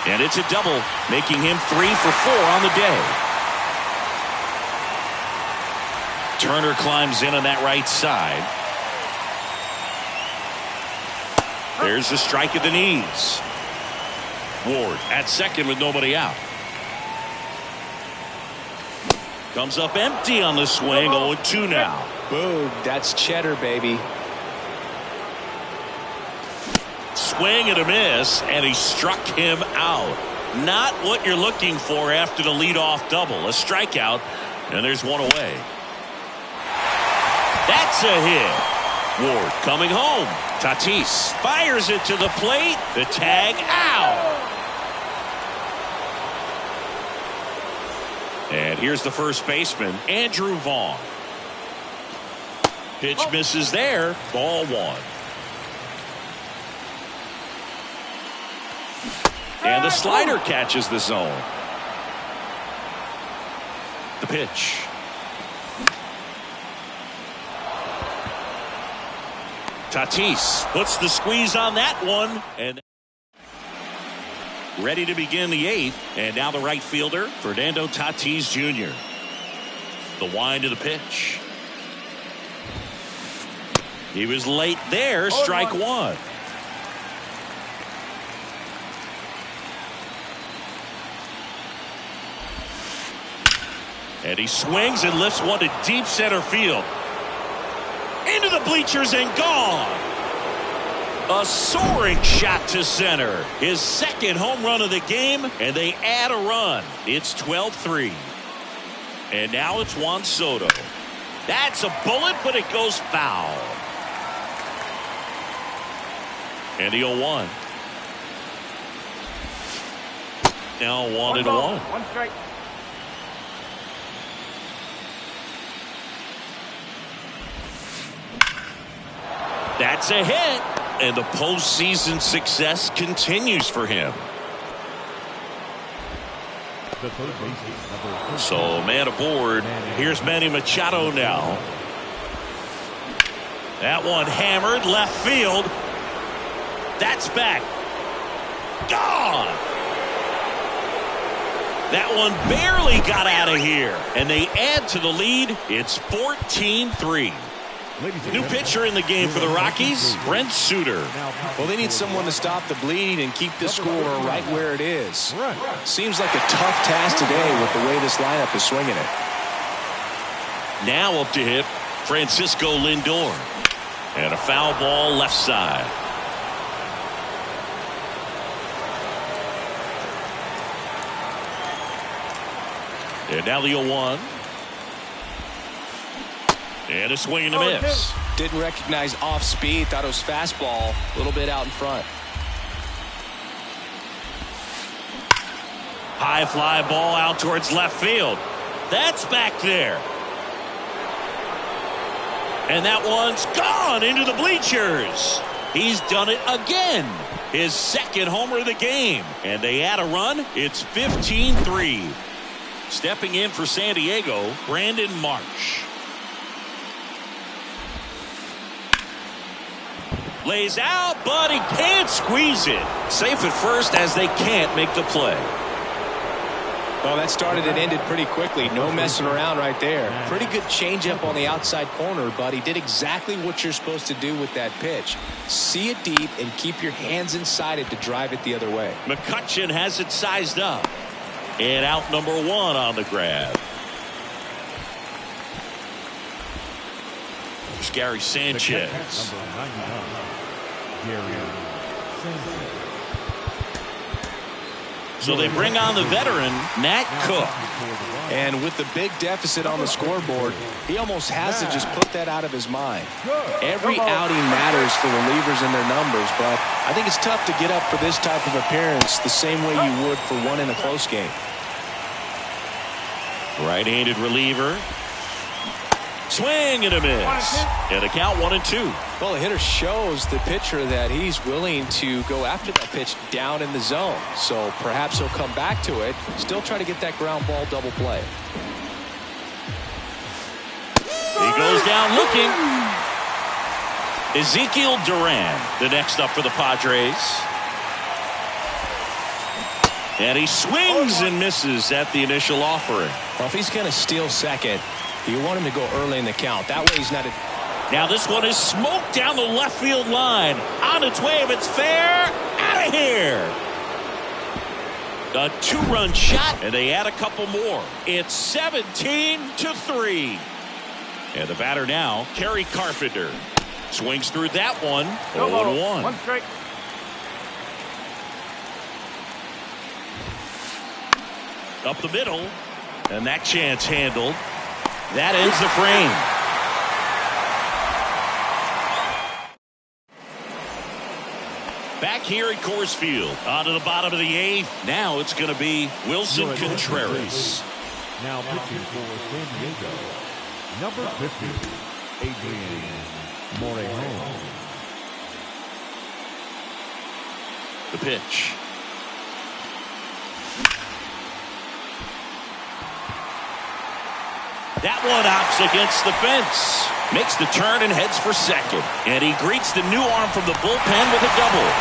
And it's a double, making him 3 for 4 on the day. Turner climbs in on that right side. There's a strike at the knees. Ward at second with nobody out. Comes up empty on the swing. 0-2 now. Boom. That's cheddar, baby. Swing and a miss, and he struck him out. Not what you're looking for after the leadoff double. A strikeout, and there's one away. That's a hit. Ward coming home. Tatis fires it to the plate. The tag out. And here's the first baseman, Andrew Vaughn. Pitch misses there. Ball 1. And the slider catches the zone. The pitch. Tatis puts the squeeze on that one. And ready to begin the 8th. And now the right fielder, Fernando Tatis Jr. The wind of the pitch. He was late there. Strike 1. And he swings and lifts one to deep center field. Into the bleachers and gone. A soaring shot to center. His second home run of the game, and they add a run. It's 12-3. And now it's Juan Soto. That's a bullet, but it goes foul. And the 0-1. Now 1-1. 1 strike. That's a hit, and the postseason success continues for him. The third baseman, number 13. So man aboard. Here's Manny Machado now. That one hammered left field. That's back. Gone. That one barely got out of here, and they add to the lead. It's 14-3. New pitcher in the game for the Rockies, Brent Suter. Well, they need someone to stop the bleed and keep the score right where it is. Seems like a tough task today with the way this lineup is swinging it. Now up to hit Francisco Lindor. And a foul ball left side. And now the 0-1. And a swing and a miss. Didn't recognize off speed. Thought it was fastball. A little bit out in front. High fly ball out towards left field. That's back there. And that one's gone into the bleachers. He's done it again. His second homer of the game. And they add a run. It's 15-3. Stepping in for San Diego, Brandon Marsh. Lays out, but he can't squeeze it. Safe at first as they can't make the play. Well, that started and ended pretty quickly. No messing around right there. Pretty good changeup on the outside corner, but he did exactly what you're supposed to do with that pitch. See it deep and keep your hands inside it to drive it the other way. McCutchen has it sized up. And out number one on the grab. There's Gary Sanchez. Number 99, Gary Sanchez. So they bring on the veteran, Nat Cook. And with the big deficit on the scoreboard, he almost has to just put that out of his mind. Every outing matters for relievers and their numbers, but I think it's tough to get up for this type of appearance the same way you would for one in a close game. Right-handed reliever. Swing and a miss. And a count 1-2. Well, the hitter shows the pitcher that he's willing to go after that pitch down in the zone. So perhaps he'll come back to it. Still try to get that ground ball double play. He goes down looking. Ezekiel Duran, the next up for the Padres. And he swings and misses at the initial offering. Well, if he's going to steal second, you want him to go early in the count. That way he's not. Now this one is smoked down the left field line. On its way, if it's fair, out of here. A two-run shot, and they add a couple more. It's 17-3. And the batter now, Kerry Carpenter. Swings through that one. 0-1. One strike. Up the middle, and that chance handled. That ends the frame. Back here at Coors Field, on to the bottom of the eighth. Now it's going to be Wilson Contreras. Now pitching for San Diego, number 50, Adrian Morejon. The pitch. That one hops against the fence. Makes the turn and heads for second. And he greets the new arm from the bullpen with a double.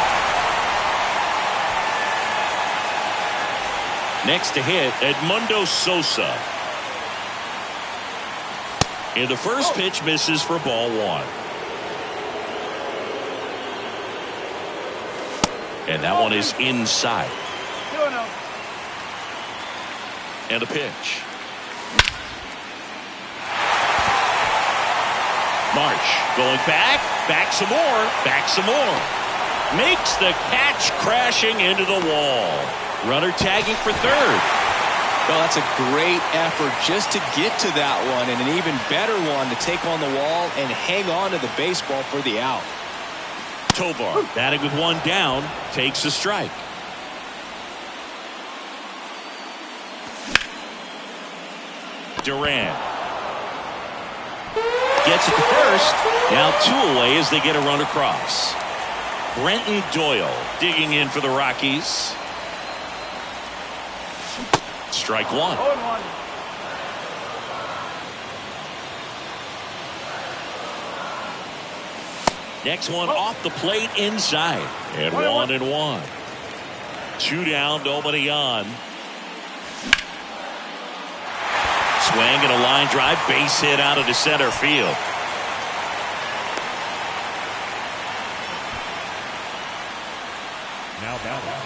Next to hit, Edmundo Sosa. And the first pitch misses for ball one. And that one is inside. And a pitch. March going back some more, back some more. Makes the catch crashing into the wall. Runner tagging for third. Well, that's a great effort just to get to that one, and an even better one to take on the wall and hang on to the baseball for the out. Tovar batting with one down, takes a strike. Duran gets it to first. Now two away as they get a run across. Brenton Doyle digging in for the Rockies. Strike one. 0-1. Next one off the plate inside. And 1-1. Two down, nobody on. Swing and a line drive, base hit out of the center field.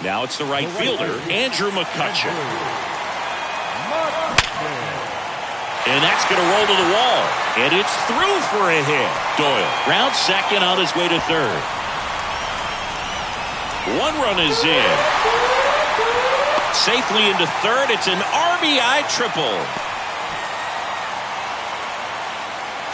Now it's the right fielder, Andrew McCutchen. And that's going to roll to the wall. And it's through for a hit. Doyle round second on his way to third. One run is in. Safely into third. It's an RBI triple.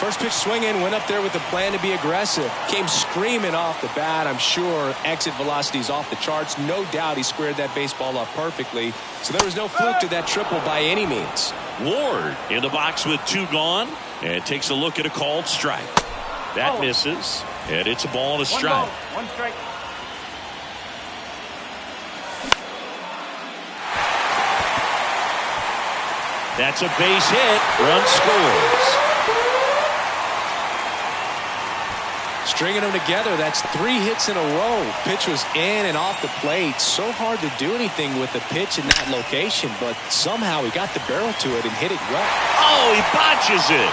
First pitch swinging, went up there with a plan to be aggressive. Came screaming off the bat. I'm sure exit velocity is off the charts. No doubt he squared that baseball up perfectly. So there was no fluke to that triple by any means. Ward in the box with 2 gone and takes a look at a called strike. That misses, and it's a ball and a strike. 1 strike. That's a base hit. Run scores. Stringing them together, that's 3 hits in a row. Pitch was in and off the plate. So hard to do anything with the pitch in that location, but somehow he got the barrel to it and hit it well. Oh, he botches it.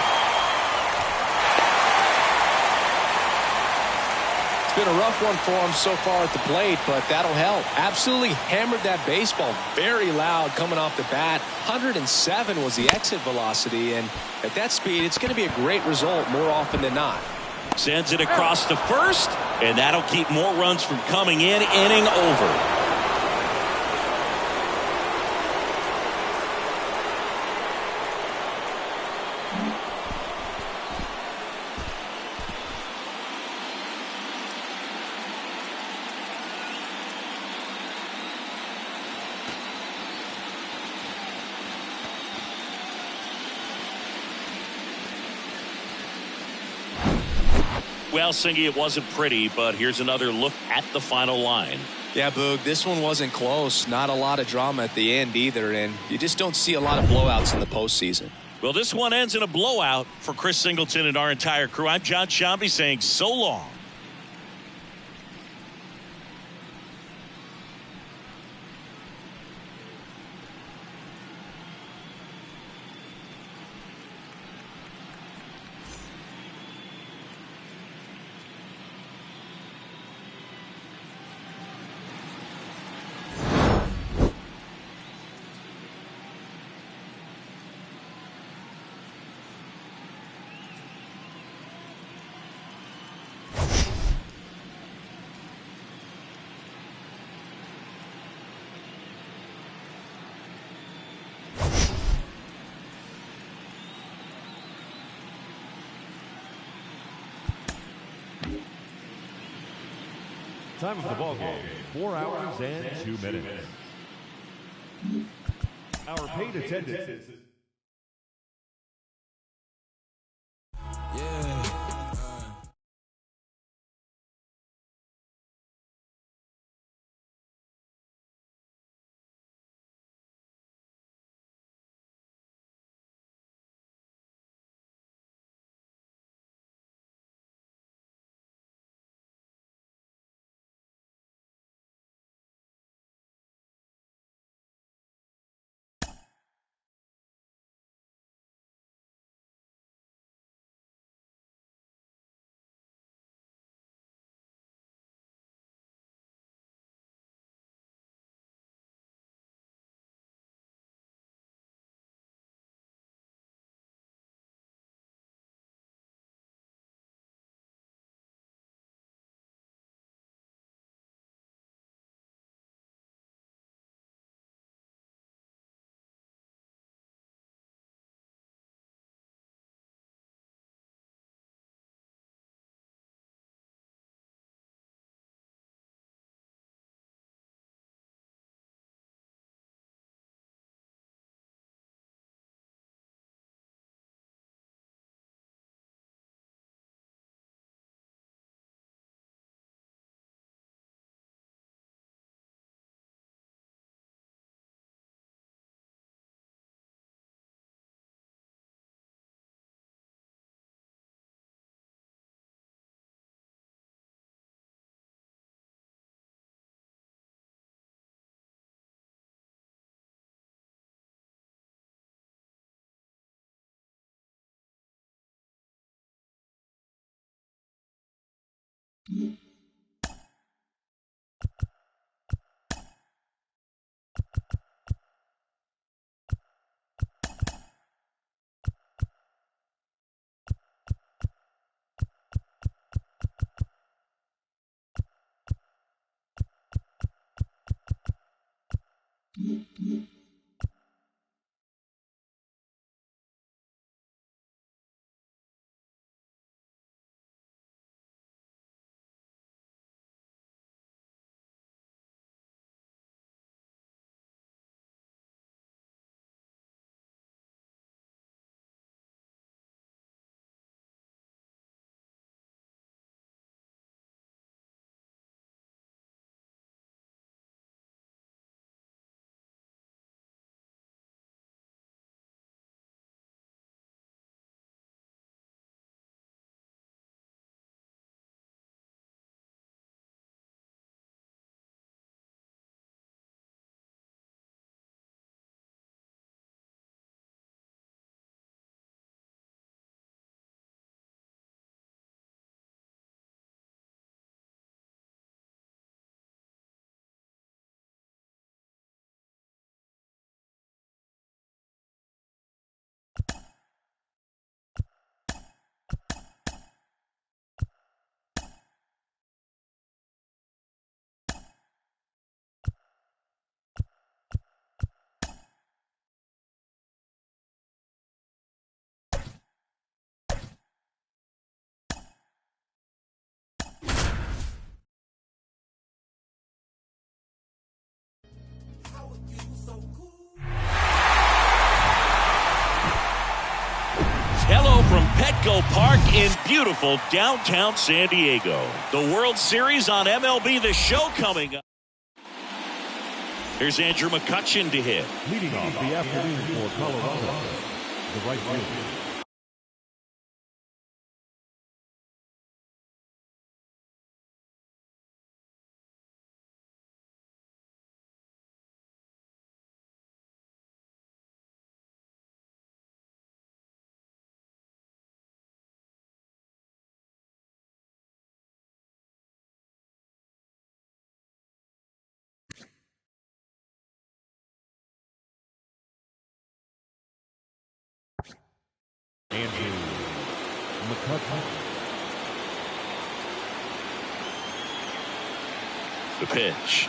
It's been a rough one for him so far at the plate, but that'll help. Absolutely hammered that baseball very loud coming off the bat. 107 was the exit velocity, and at that speed, it's going to be a great result more often than not. Sends it across to first, and that'll keep more runs from coming in. Inning over. Well, Singy, it wasn't pretty, but here's another look at the final line. Yeah, Boog, this one wasn't close. Not a lot of drama at the end either, and you just don't see a lot of blowouts in the postseason. Well, this one ends in a blowout for Chris Singleton and our entire crew. I'm John Shambi saying so long. Time of the ball game, 4 hours and 2 minutes. Our paid attendance is Hello from Petco Park in beautiful downtown San Diego. The World Series on MLB The Show coming up. Here's Andrew McCutchen to hit. Leading off the afternoon for Colorado, the right fielder. Andrew McCutchen. The pitch.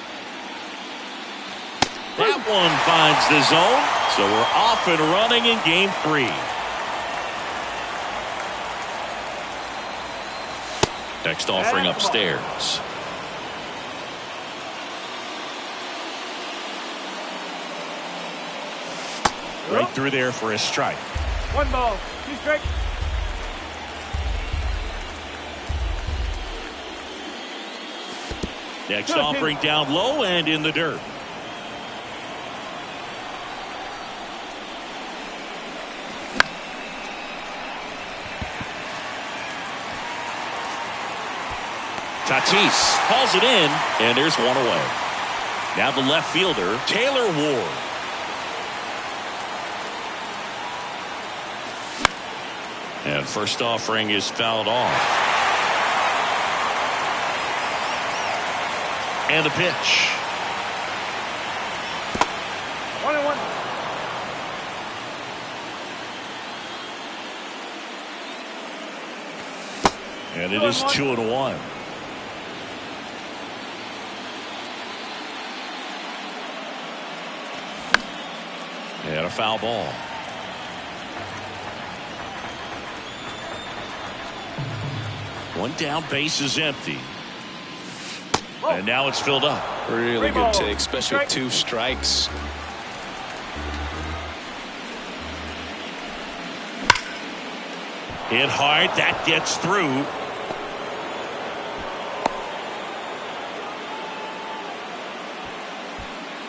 That one finds the zone, so we're off and running in game 3. Next offering upstairs. Right through there for a strike. 1 ball, 2 strikes. Next offering down low and in the dirt. Tatis hauls it in, and there's one away. Now the left fielder, Taylor Ward. And first offering is fouled off. And the pitch. 1-1. And it is 2-1. And a foul ball. One down, base is empty. And now it's filled up. Really good take, especially with 2 strikes. Hit hard, that gets through.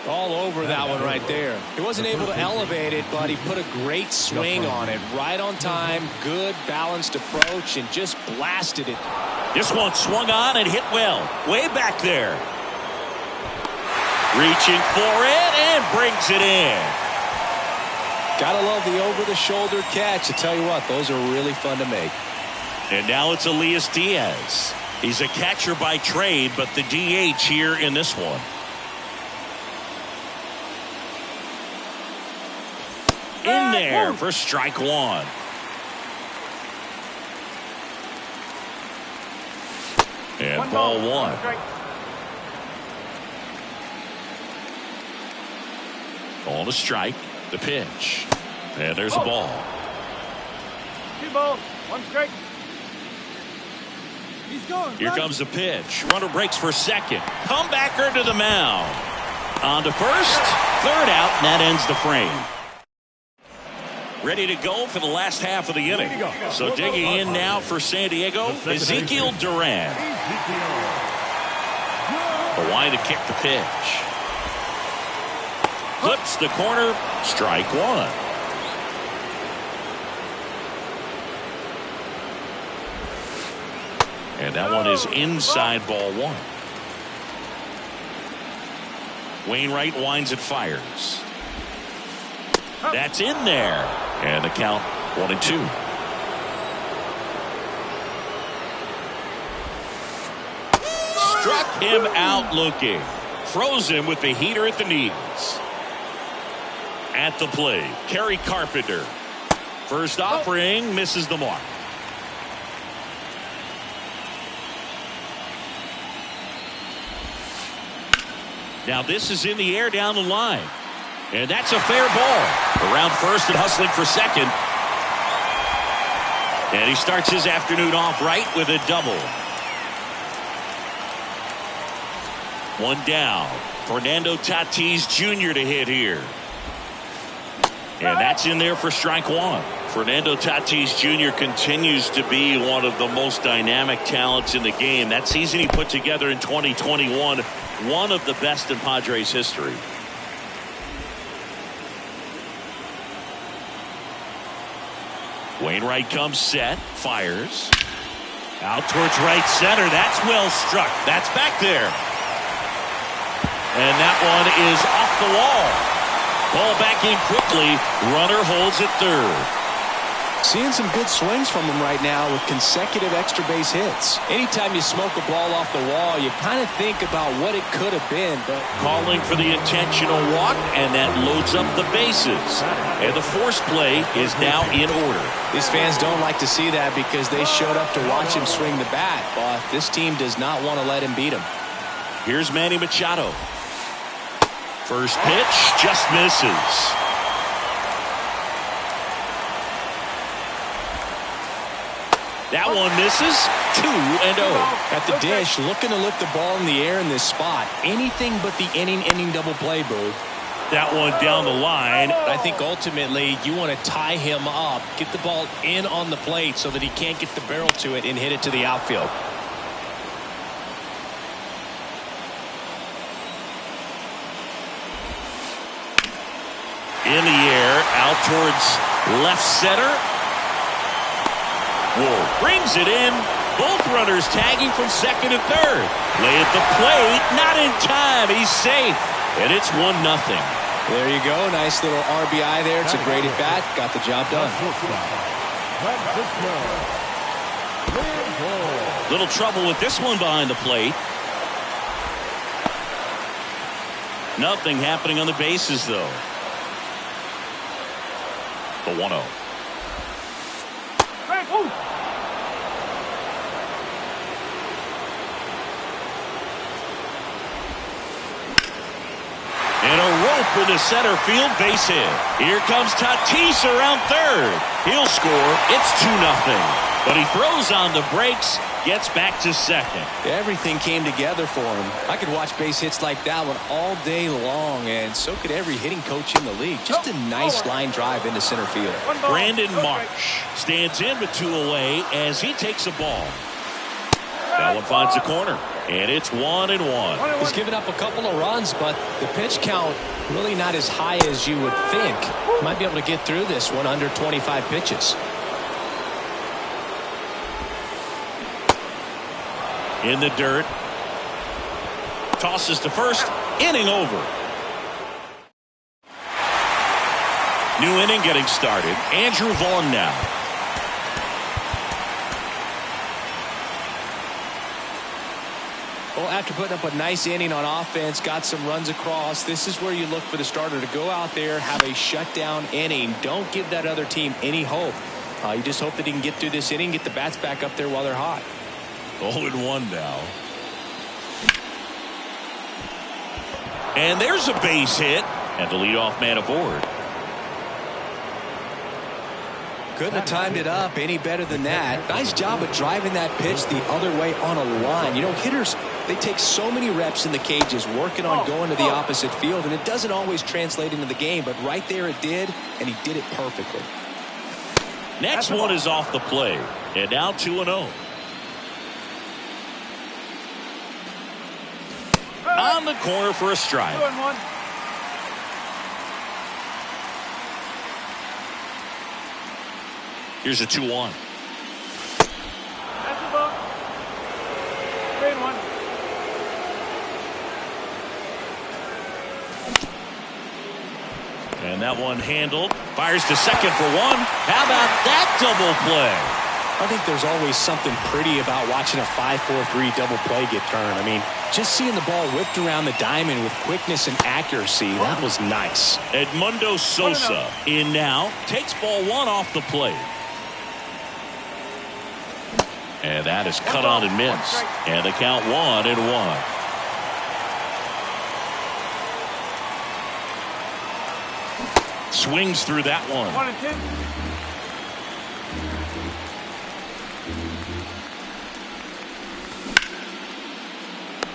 All over that one right there. He wasn't able to elevate it, but he put a great swing on it. Right on time, good balanced approach, and just blasted it. This one swung on and hit well. Way back there. Reaching for it and brings it in. Gotta love the over-the-shoulder catch. I tell you what, those are really fun to make. And now it's Elias Diaz. He's a catcher by trade, but the DH here in this one. In there for strike 1. And ball 1. On a strike, the pitch. And there's a ball. 2 balls, 1 strike. He's going. Here comes the pitch. Runner breaks for second. Comebacker to the mound. On to first. Third out, and that ends the frame. Ready to go for the last half of the inning. So digging in now for San Diego, Ezekiel Duran. Hawaii to kick the pitch. Clips the corner, strike 1. And that one is inside ball 1. Wainwright winds and fires. That's in there. And the count 1-2. Struck him out looking. Froze him with the heater at the knees. At the plate, Kerry Carpenter. First offering misses the mark. Now this is in the air down the line. And that's a fair ball. Around first and hustling for second. And he starts his afternoon off right with a double. One down. Fernando Tatis Jr. to hit here. And that's in there for strike 1. Fernando Tatis Jr. continues to be one of the most dynamic talents in the game. That season he put together in 2021, one of the best in Padres history. Wainwright comes set, fires. Out towards right center. That's well struck. That's back there. And that one is off the wall. Ball back in quickly. Runner holds at third. Seeing some good swings from him right now with consecutive extra base hits. Anytime you smoke a ball off the wall, you kind of think about what it could have been. But calling for the intentional walk, and that loads up the bases. And the force play is now in order. These fans don't like to see that because they showed up to watch him swing the bat. But this team does not want to let him beat him. Here's Manny Machado. First pitch just misses. That one misses. 2-0. At the dish, looking to lift the ball in the air in this spot. Anything but the inning double play, Boo. That one down the line. I think ultimately you want to tie him up, get the ball in on the plate so that he can't get the barrel to it and hit it to the outfield. In the air, out towards left center. Whoa, brings it in. Both runners tagging from second and third. Lay at the plate, not in time. He's safe. And it's 1-0. There you go. Nice little RBI there. It's a great at bat. Got the job done. Little trouble with this one behind the plate. Nothing happening on the bases, though. The 1-0. And a rope in the center field base hit. Here comes Tatis around third. He'll score. It's 2-0. But he throws on the brakes, gets back to second. Everything came together for him. I could watch base hits like that one all day long, and so could every hitting coach in the league. Just a nice line drive into center field. Brandon Marsh stands in with 2 away as he takes a ball. That one finds the corner, and it's 1-1. He's given up a couple of runs, but the pitch count really not as high as you would think. Might be able to get through this one under 25 pitches. In the dirt. Tosses to first. Inning over. New inning getting started. Andrew Vaughn now. Well, after putting up a nice inning on offense, got some runs across, this is where you look for the starter to go out there, have a shutdown inning. Don't give that other team any hope. You just hope that he can get through this inning, get the bats back up there while they're hot. 0-1 now. And there's a base hit. And the leadoff man aboard. Couldn't have timed it up any better than that. Nice job of driving that pitch the other way on a line. You know, hitters, they take so many reps in the cages working on going to the opposite field, and it doesn't always translate into the game, but right there it did, and he did it perfectly. Next one is off the play. And now 2-0. On the corner for a strike. 2-1. Here's a 2-1. That's the ball. 3-1. And that one handled. Fires to second for one. How about that double play? I think there's always something pretty about watching a 5-4-3 double play get turned. I mean, just seeing the ball whipped around the diamond with quickness and accuracy, that was nice. Edmundo Sosa in now. Takes ball one off the plate. And that is cut on and missed. And the count 1-1. Swings through that one. 1-2.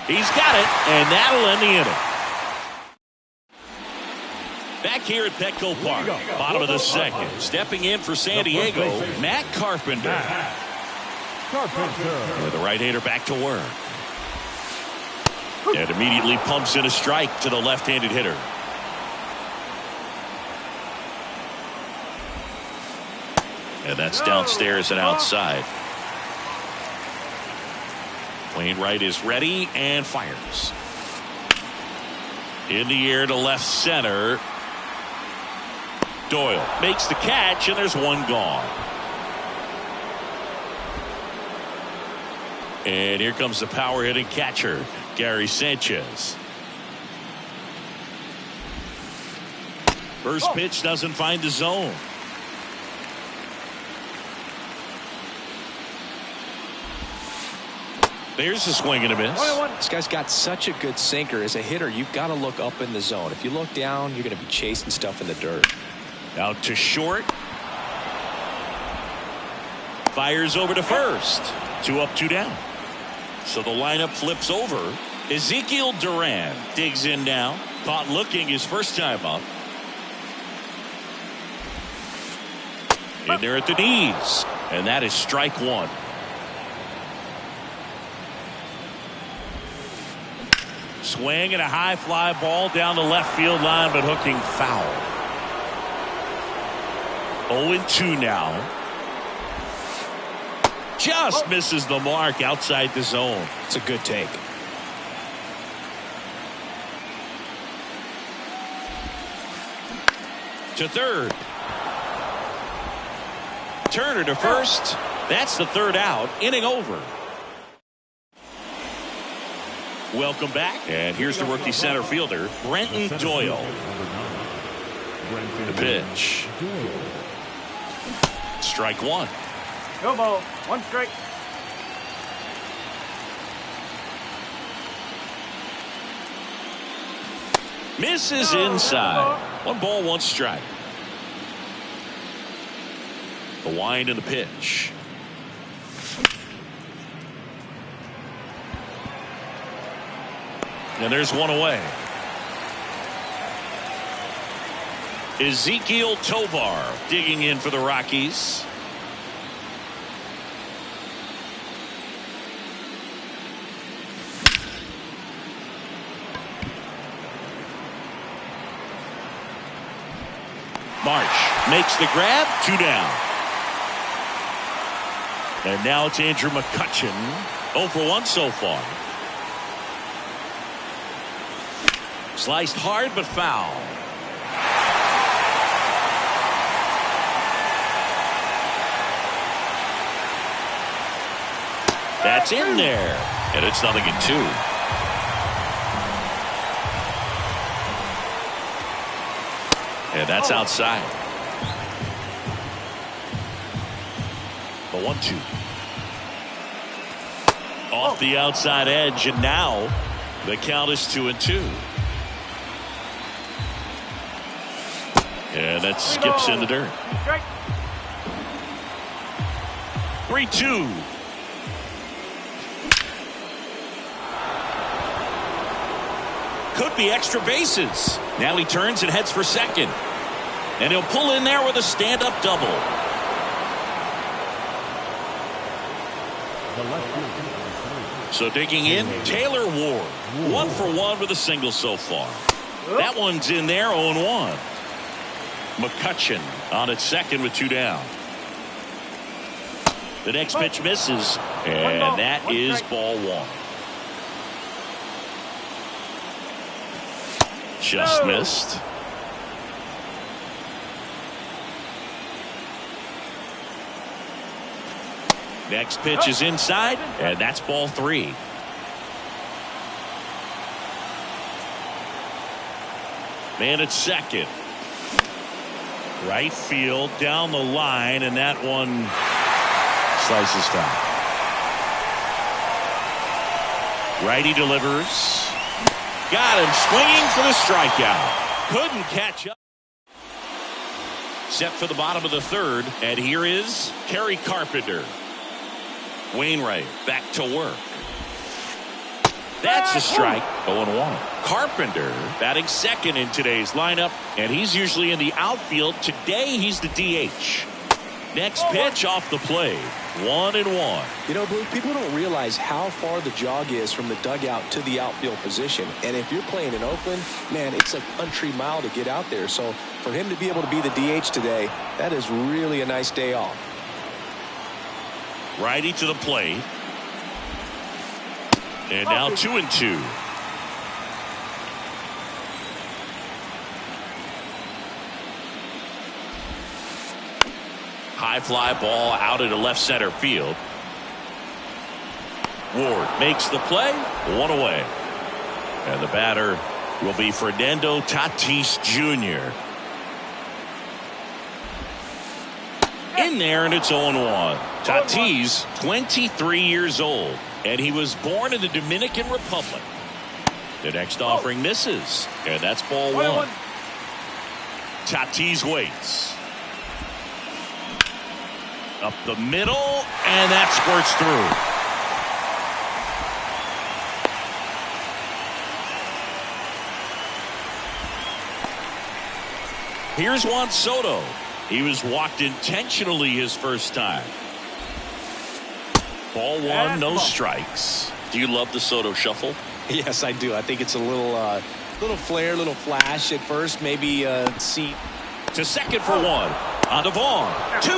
He's got it, and that'll end the inning. Back here at Petco Park, bottom of the second. Stepping in for San Diego, Matt Carpenter. With the right-hander back to work. And immediately pumps in a strike to the left-handed hitter. And that's downstairs and outside. Wainwright is ready and fires. In the air to left center. Doyle makes the catch, and there's one gone. And here comes the power hitting catcher, Gary Sanchez. First pitch doesn't find the zone. There's a swing and a miss. This guy's got such a good sinker. As a hitter, you've got to look up in the zone. If you look down, you're going to be chasing stuff in the dirt. Out to short. Fires over to first. 2 up, 2 down. So the lineup flips over. Ezekiel Duran digs in now. Caught looking his first time up. In there at the knees. And that is strike one. Swing and a high fly ball down the left field line, but hooking foul. 0-2 now. Just misses the mark outside the zone. It's a good take. To third. Turner to first. That's the third out. Inning over. Welcome back. And here's the rookie center fielder, Brenton Doyle. The pitch. Strike one. No ball. 1 strike. Misses inside. 1 ball, 1 strike. The wind and the pitch. And there's one away. Ezekiel Tovar digging in for the Rockies. March makes the grab. 2 down. And now it's Andrew McCutchen. 0 for 1 so far. Sliced hard but foul. That's in there. And it's 0-2. And that's outside. The 1-2. Off the outside edge, and now the count is 2-2. And that skips in the dirt. 3-2. Could be extra bases. Now he turns and heads for second. And he'll pull in there with a stand-up double. So digging in, Taylor Ward. 1 for 1 with a single so far. That one's in there, 0-1. McCutchen on at second with 2 down. The next pitch misses, and that is ball 1. Just missed. Next pitch is inside, and that's ball 3. Man at second. Right field, down the line, and that one slices down. Righty delivers. Got him swinging for the strikeout. Couldn't catch up. Set for the bottom of the third, and here is Kerry Carpenter. Wainwright back to work. That's a strike. 0-1. Carpenter batting second in today's lineup, and he's usually in the outfield. Today he's the DH. Next pitch off the plate. 1-1. You know, Blue, people don't realize how far the jog is from the dugout to the outfield position. And if you're playing in Oakland, man, it's a country mile to get out there. So for him to be able to be the DH today, that is really a nice day off. Righty to the plate. And now 2-2. High fly ball out into left center field. Ward makes the play. 1 away. And the batter will be Fernando Tatis Jr. In there, and it's 0-1. Tatis, 23 years old, and he was born in the Dominican Republic. The next offering misses, and that's ball 1. Tatis waits. Up the middle, and that squirts through. Here's Juan Soto. He was walked intentionally his first time. Ball 1, no strikes. Do you love the Soto shuffle? Yes, I do. I think it's a little flair, little flash at first. Maybe see. To second for 1. On to Vaughn. 2.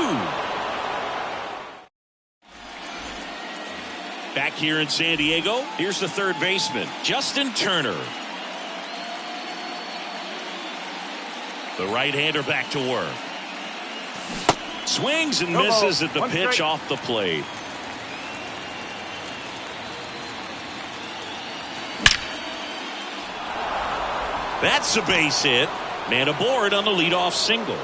Back here in San Diego, here's the third baseman, Justin Turner. The right-hander back to work. Swings and misses at the pitch off the plate. That's a base hit. Man aboard on the leadoff single.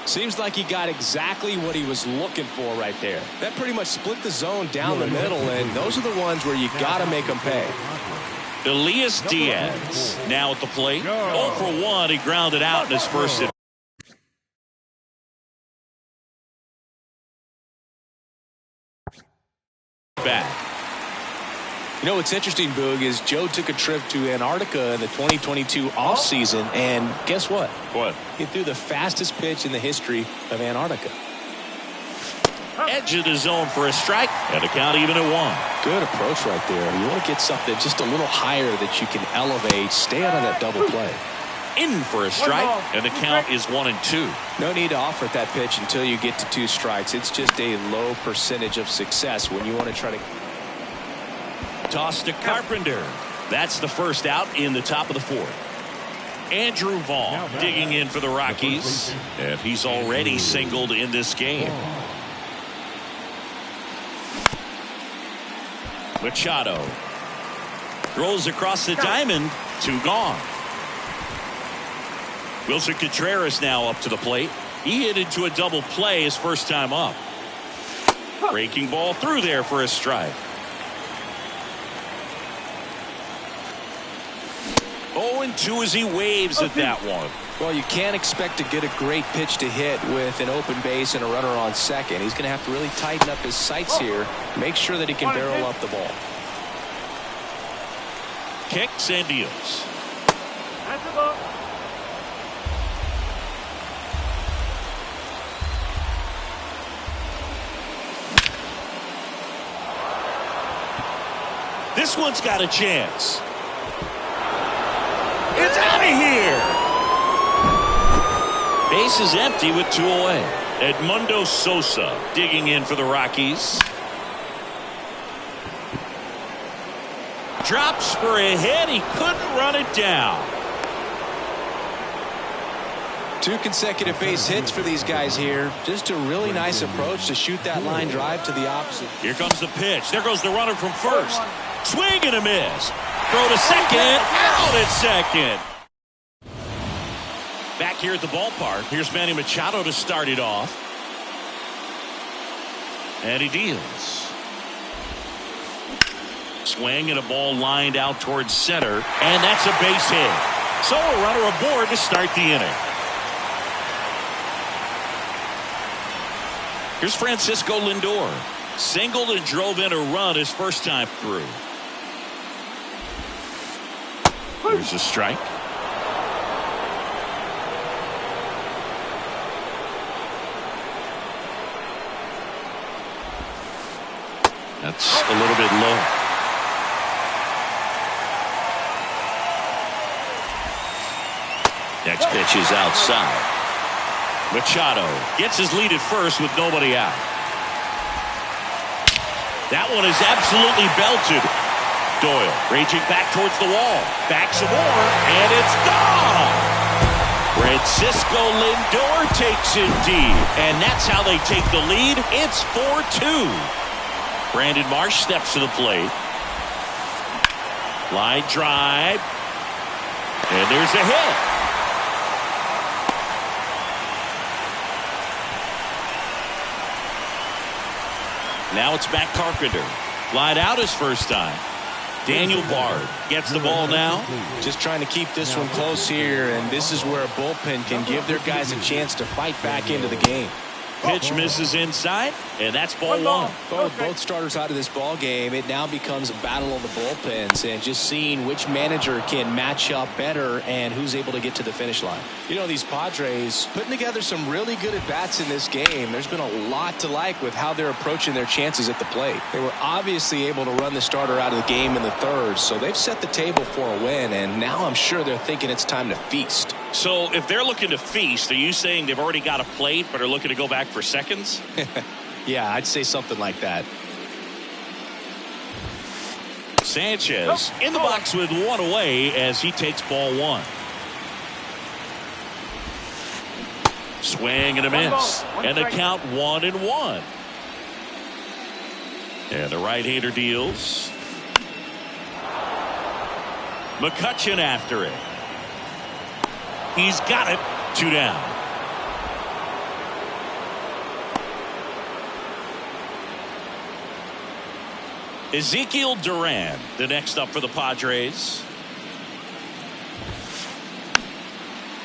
Seems like he got exactly what he was looking for right there. That pretty much split the zone down the middle, and those are the ones where you got to make them pay. Elias Diaz now at the plate. 0 for 1. He grounded out in his first at bat. You know what's interesting, Boog, is Joe took a trip to Antarctica in the 2022 offseason, and guess what? What? He threw the fastest pitch in the history of Antarctica. Edge of the zone for a strike, and the count even at 1. Good approach right there. You want to get something just a little higher that you can elevate. Stay out of that double play. In for a strike, and the count is 1-2. No need to offer that pitch until you get to 2 strikes. It's just a low percentage of success when you want to try to. Toss to Carpenter. That's the first out in the top of the 4th. Andrew Vaughn digging in for the Rockies, and he's already singled in this game. Machado throws across the diamond. 2 gone. Wilson Contreras now up to the plate. He hit into a double play his first time up. Breaking ball through there for a strike. 0-2 as he waves at that one. Well, you can't expect to get a great pitch to hit with an open base and a runner on second. He's going to have to really tighten up his sights here. Make sure that he can barrel up the ball. Kicks and deals. This one's got a chance. It's out of here. Base is empty with 2 away. Edmundo Sosa digging in for the Rockies. Drops for a hit. He couldn't run it down. 2 consecutive base hits for these guys here. Just a really nice approach to shoot that line drive to the opposite. Here comes the pitch. There goes the runner from first. Swing and a miss. Throw to second. Out at second. Back here at the ballpark. Here's Manny Machado to start it off. And he deals. Swing and a ball lined out towards center. And that's a base hit. So a runner aboard to start the inning. Here's Francisco Lindor. Singled and drove in a run his first time through. Here's a strike. That's a little bit low. Next pitch is outside. Machado gets his lead at first with nobody out. That one is absolutely belted. Doyle raging back towards the wall. Back some more, and it's gone. Francisco Lindor takes it deep, and that's how they take the lead. It's 4-2. Brandon Marsh steps to the plate. Line drive, and there's a hit. Now it's Matt Carpenter. Flied out his first time. Daniel Bard gets the ball now. Just trying to keep this one close here, and this is where a bullpen can give their guys a chance to fight back into the game. Pitch misses inside, and that's ball one. Both starters out of this ball game, it now becomes a battle on the bullpens and just seeing which manager can match up better and who's able to get to the finish line. You know, these Padres putting together some really good at-bats in this game. There's been a lot to like with how they're approaching their chances at the plate. They were obviously able to run the starter out of the game in the third, so they've set the table for a win, and now I'm sure they're thinking it's time to feast. So if they're looking to feast, are you saying they've already got a plate but are looking to go back for seconds? Yeah, I'd say something like that. Sanchez in the box with one away as he takes ball one. Swing and a miss. And the count 1-1. And the right-hander deals. McCutchen after it. He's got it. 2 down. Ezekiel Duran, the next up for the Padres.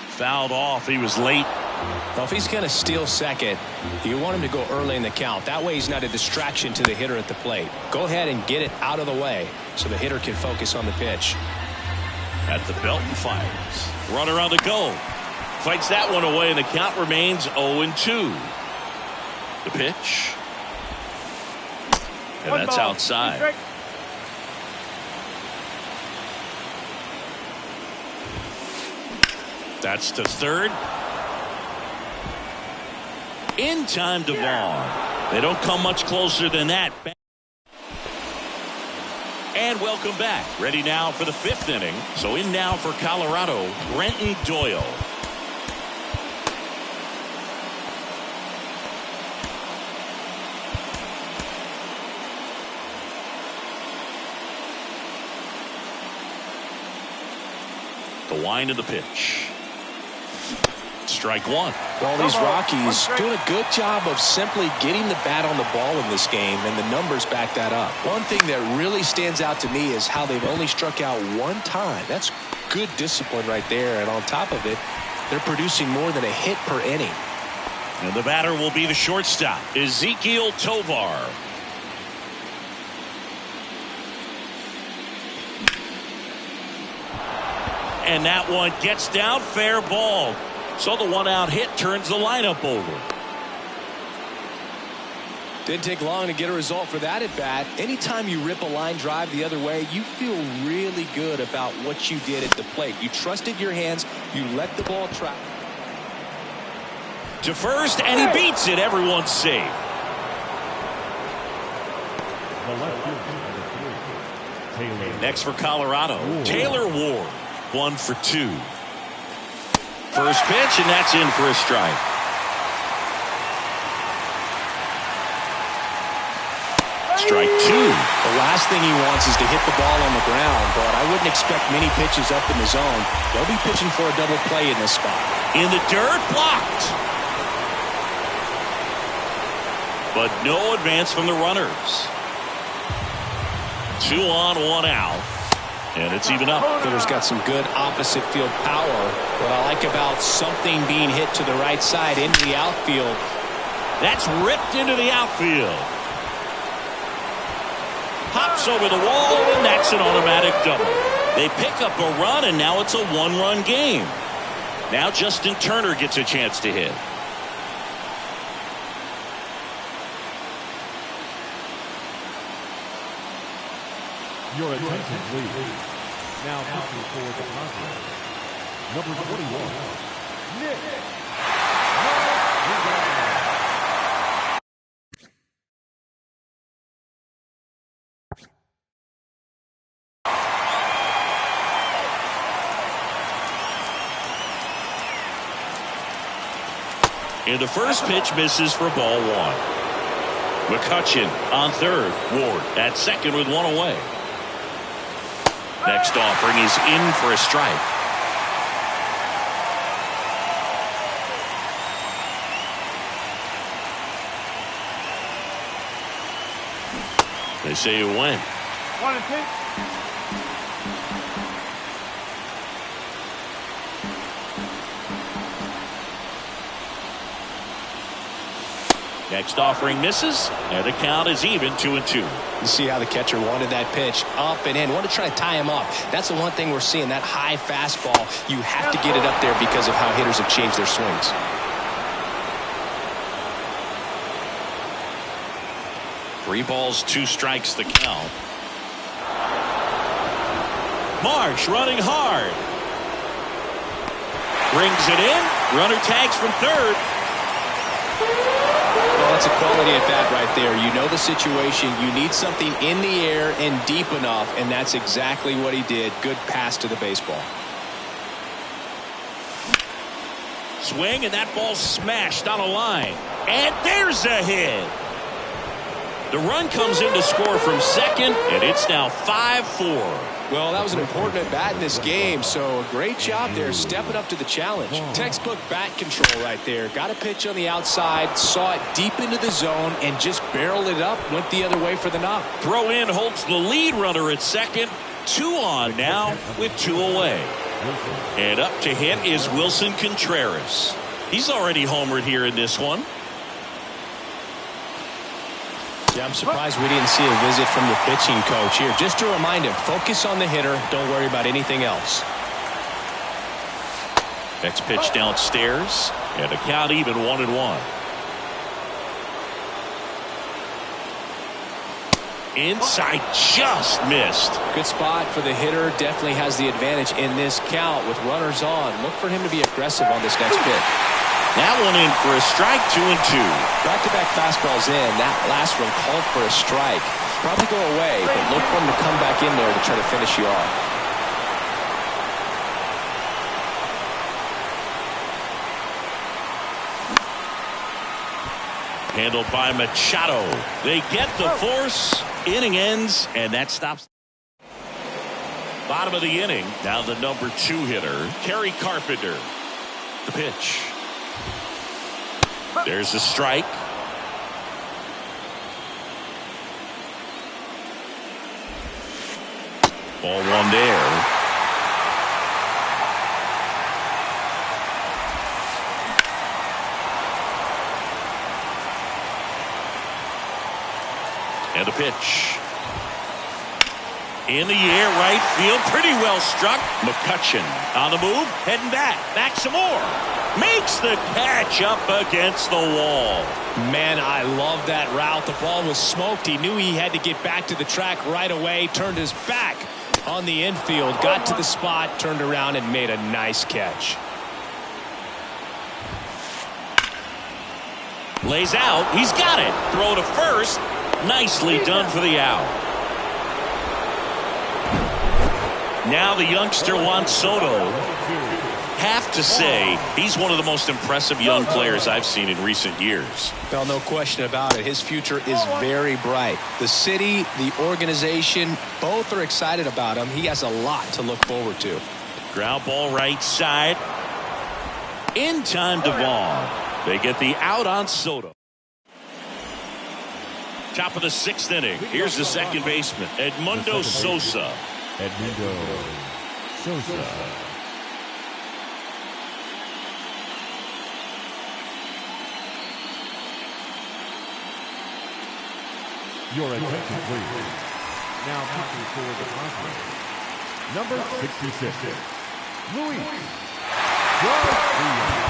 Fouled off. He was late. Well, if he's going to steal second, you want him to go early in the count. That way he's not a distraction to the hitter at the plate. Go ahead and get it out of the way so the hitter can focus on the pitch. At the belt and fires. Runner on the go. Fights that one away, and the count remains 0-2. The pitch. And that's outside. That's to third. In time to Vaughn. They don't come much closer than that. And welcome back. Ready now for the 5th inning. So in now for Colorado, Brenton Doyle. The wind of the pitch. Strike one. Well, these Rockies doing a good job of simply getting the bat on the ball in this game, and the numbers back that up. One thing that really stands out to me is how they've only struck out one time. That's good discipline right there, and on top of it, they're producing more than a hit per inning. And the batter will be the shortstop, Ezekiel Tovar. And that one gets down, fair ball. So the one-out hit turns the lineup over. Didn't take long to get a result for that at bat. Anytime you rip a line drive the other way, you feel really good about what you did at the plate. You trusted your hands. You let the ball travel. To first, and he beats it. Everyone's safe. Next for Colorado, Taylor Ward. 1 for 2. First pitch, and that's in for a strike. Strike 2. The last thing he wants is to hit the ball on the ground, but I wouldn't expect many pitches up in the zone. They'll be pitching for a double play in this spot. In the dirt, blocked. But no advance from the runners. 2 on, 1 out. And it's even up. Hitter's got some good opposite field power. What I like about something being hit to the right side into the outfield. That's ripped into the outfield. Pops over the wall, and that's an automatic double. They pick up a run, and now it's a one-run game. Now Justin Turner gets a chance to hit. Your attention, please. Now pitching for the Padres, number 21, Nick. And the first pitch misses for ball one. McCutchen on third. Ward at second with one away. Next offering is in for a strike. They say it went. 1-2. Next offering misses, and the count is even 2-2. You see how the catcher wanted that pitch up and in. Wanted to try to tie him up. That's the one thing we're seeing, that high fastball. You have to get it up there because of how hitters have changed their swings. 3 balls, 2 strikes the count. Marsh running hard. Brings it in. Runner tags from third. Well, that's a quality at bat right there. You know the situation. You need something in the air and deep enough, and that's exactly what he did. Good pass to the baseball. Swing, and that ball smashed on a line. And there's a hit. The run comes in to score from second, and it's now 5-4. Well, that was an important at bat in this game, so a great job there stepping up to the challenge. Textbook bat control right there. Got a pitch on the outside, saw it deep into the zone, and just barreled it up, went the other way for the knock. Throw in holds the lead runner at second. 2 on now with 2 away. And up to hit is Wilson Contreras. He's already homered here in this one. Yeah, I'm surprised we didn't see a visit from the pitching coach here. Just to remind him, focus on the hitter. Don't worry about anything else. Next pitch downstairs, and the count even 1-1. Inside, just missed. Good spot for the hitter. Definitely has the advantage in this count with runners on. Look for him to be aggressive on this next pitch. That one in for a strike, 2-2. Back-to-back fastballs in. That last one called for a strike. Probably go away, but look for him to come back in there to try to finish you off. Handled by Machado. They get the force. Inning ends, and that stops. Bottom of the inning. Now the number 2 hitter, Kerry Carpenter. The pitch. There's a strike. Ball 1 there. And the pitch. In the air, right field, pretty well struck. McCutchen on the move, heading back some more. Makes the catch up against the wall. Man, I love that route. The ball was smoked. He knew he had to get back to the track right away. Turned his back on the infield, got to the spot, turned around and made a nice catch. Lays out, he's got it. Throw to first. Nicely done for the out. Now the youngster Juan Soto. Have to say, he's one of the most impressive young players I've seen in recent years. Well, no question about it. His future is very bright. The city, the organization, both are excited about him. He has a lot to look forward to. Ground ball right side. In time to Vaughn. They get the out on Soto. Top of the 6th inning. Here's the second baseman, Edmundo Sosa. Edmundo Sosa. Your attention, please. Now pitching for the Padres, number 66, Luis Garcia.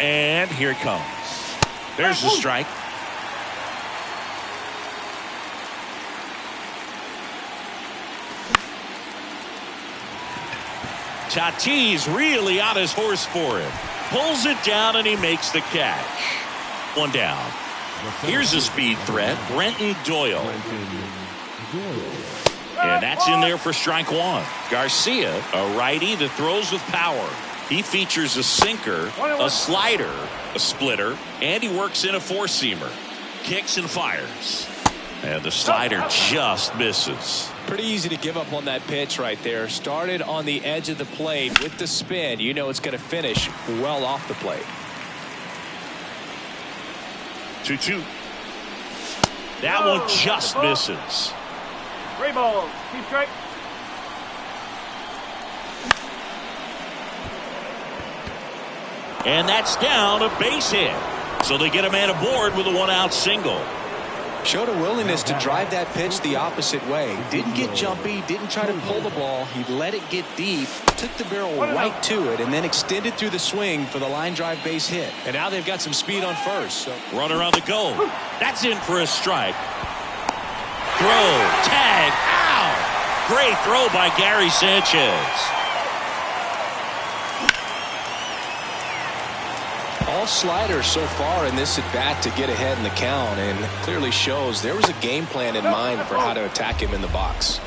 And here it comes. There's the strike. Tatis really on his horse for it. Pulls it down and he makes the catch. One down. Here's a speed threat, Brenton Doyle. And that's in there for strike one. Garcia, a righty that throws with power. He features a sinker, a slider, a splitter, and he works in a four-seamer. Kicks and fires. And the slider just misses. Pretty easy to give up on that pitch right there. Started on the edge of the plate with the spin. You know it's going to finish well off the plate. 2-2. That one just misses. 3 balls. Keep straight. And that's down, a base hit. So they get a man aboard with a one-out single. Showed a willingness to drive that pitch the opposite way. Didn't get jumpy, didn't try to pull the ball. He let it get deep, took the barrel right to it, and then extended through the swing for the line drive base hit. And now they've got some speed on first. So. Runner on the go. That's in for a strike. Throw, tag, ow! Great throw by Gary Sanchez. All sliders so far in this at bat to get ahead in the count, and clearly shows there was a game plan in mind for how to attack him in the box.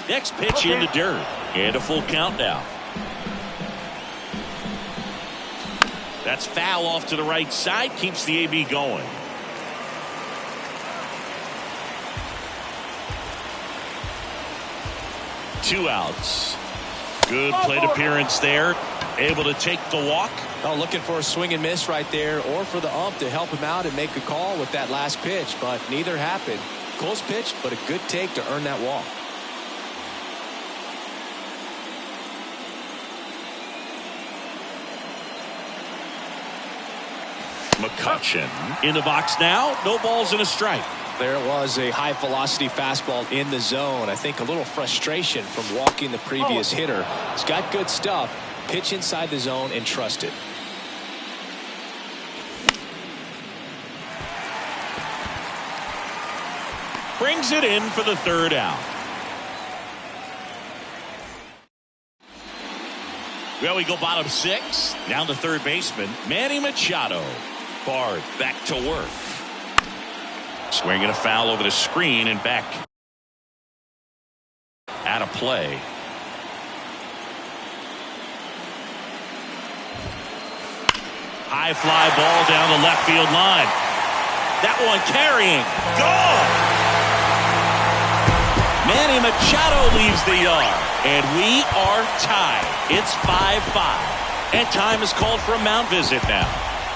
Next pitch in the dirt, and a full count now. That's foul off to the right side, keeps the AB going. Two outs. Good plate appearance there. Able to take the walk. Oh, looking for a swing and miss right there, or for the ump to help him out and make a call with that last pitch, but neither happened. Close pitch, but a good take to earn that walk. McCutchen in the box now. No balls and a strike. There it was, a high velocity fastball in the zone. I think a little frustration from walking the previous hitter. He's got good stuff. Pitch inside the zone and trust it. Brings it in for the third out. Well, we go bottom six. Down to third baseman, Manny Machado. Bard back to work. Swinging a foul over the screen and back out of play. High fly ball down the left field line. That one carrying. Gone. Manny Machado leaves the yard. And we are tied. It's 5-5. And time is called for a mound visit now.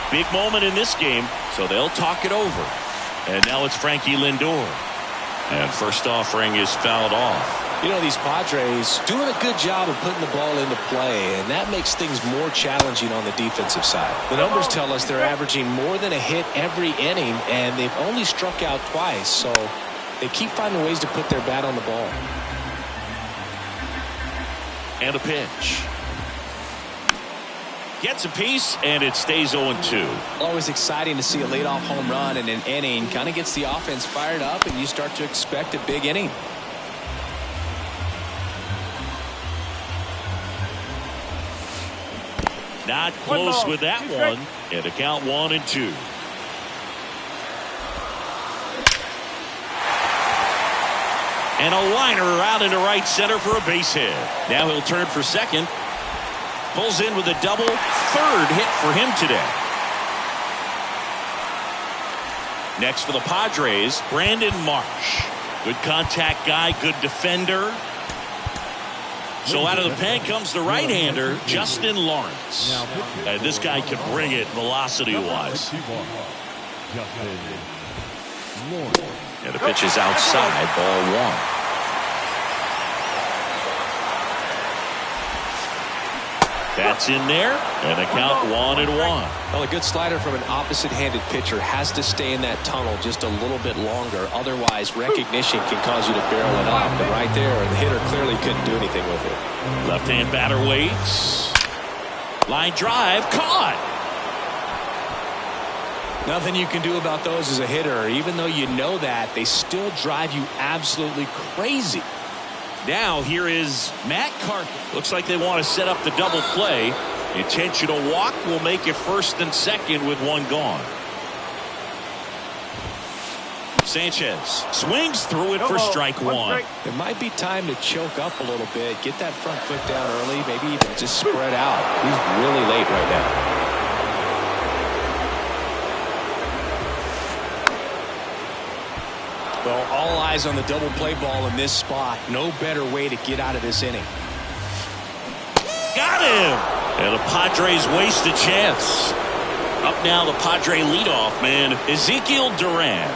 Big moment in this game, so they'll talk it over. And now it's Frankie Lindor. And first offering is fouled off. You know, these Padres doing a good job of putting the ball into play, and that makes things more challenging on the defensive side. The numbers tell us they're averaging more than a hit every inning, and they've only struck out twice, so they keep finding ways to put their bat on the ball. And a pitch. Gets a piece, and it stays 0-2. Always exciting to see a leadoff home run in an inning. Kind of gets the offense fired up, and you start to expect a big inning. Not close with that one. And a count 1-2. And a liner out into right center for a base hit. Now he'll turn for second. Pulls in with a double. Third hit for him today. Next for the Padres, Brandon Marsh. Good contact guy, good defender. So out of the pen comes the right-hander, Justin Lawrence. And this guy can bring it velocity-wise. And the pitch is outside, ball one. That's in there, and a count 1-1. Well, a good slider from an opposite-handed pitcher has to stay in that tunnel just a little bit longer. Otherwise, recognition can cause you to barrel it up. And right there, the hitter clearly couldn't do anything with it. Left-hand batter waits. Line drive, caught. Nothing you can do about those as a hitter. Even though you know that, they still drive you absolutely crazy. Now here is Matt Carter. Looks like they want to set up the double play. Intentional walk will make it first and second with one gone. Sanchez swings through it for strike one. It might be time to choke up a little bit, get that front foot down early, maybe even just spread out. He's really late right now. Well, all eyes on the double play ball in this spot. No better way to get out of this inning. Got him! And the Padres waste a chance. Up now, the Padre leadoff man, Ezekiel Duran.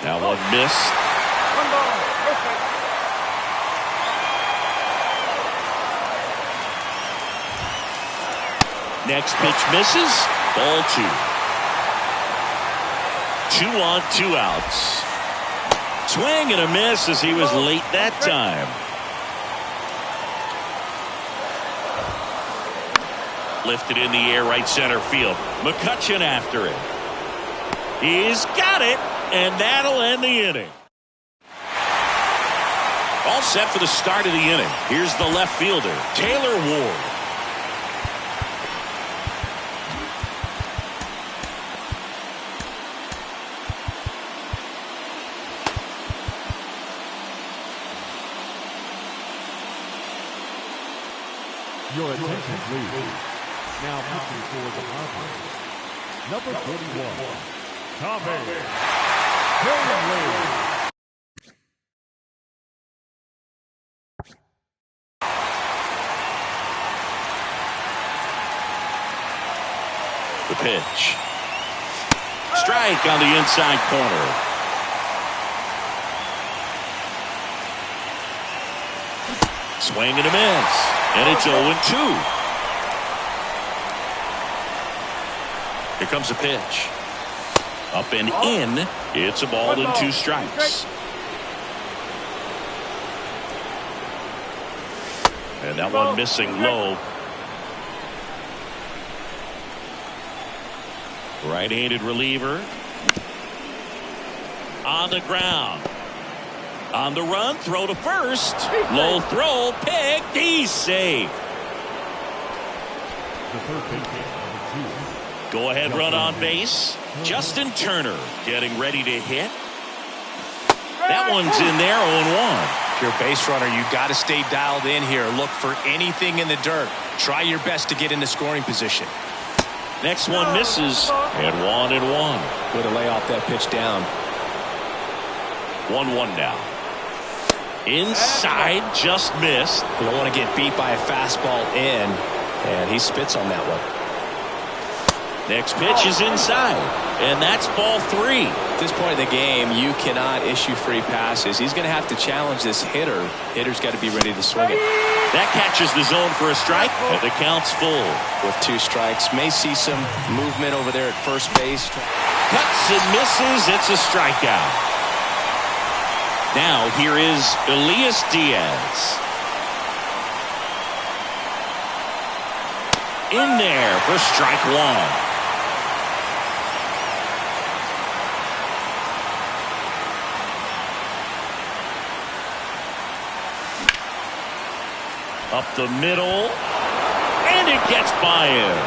Now one missed. One ball. Okay. Next pitch misses. Ball two. 2 on, 2 outs. Swing and a miss as he was late that time. Lifted in the air, right center field. McCutchen after it. He's got it, and that'll end the inning. All set for the start of the inning. Here's the left fielder, Taylor Ward. Your attention, please. Now pitching for the Padres, number 41, Tommy Hilliard. The pitch. Strike on the inside corner. Swing and a miss. And it's 0-2. Here comes a pitch. Up and in. It's a ball and 2 strikes. And that one missing low. Right-handed reliever. On the ground. On the run, throw to first. Low throw, picked. He's safe. Go ahead run on base. Justin Turner getting ready to hit. That one's in there, 0-1. If you're a base runner, you got to stay dialed in here. Look for anything in the dirt. Try your best to get into scoring position. Next one misses, and 1-1. Way to lay off that pitch down. 1-1 now. Inside, just missed. You don't want to get beat by a fastball in, and he spits on that one. Next pitch is inside, and that's ball 3. At this point in the game, you cannot issue free passes. He's going to have to challenge this hitter. Hitter's got to be ready to swing it. That catches the zone for a strike, and the count's full. With 2 strikes, may see some movement over there at first base. Cuts and misses, it's a strikeout. Now here is Elias Diaz. In there for strike 1. Up the middle, and it gets by him.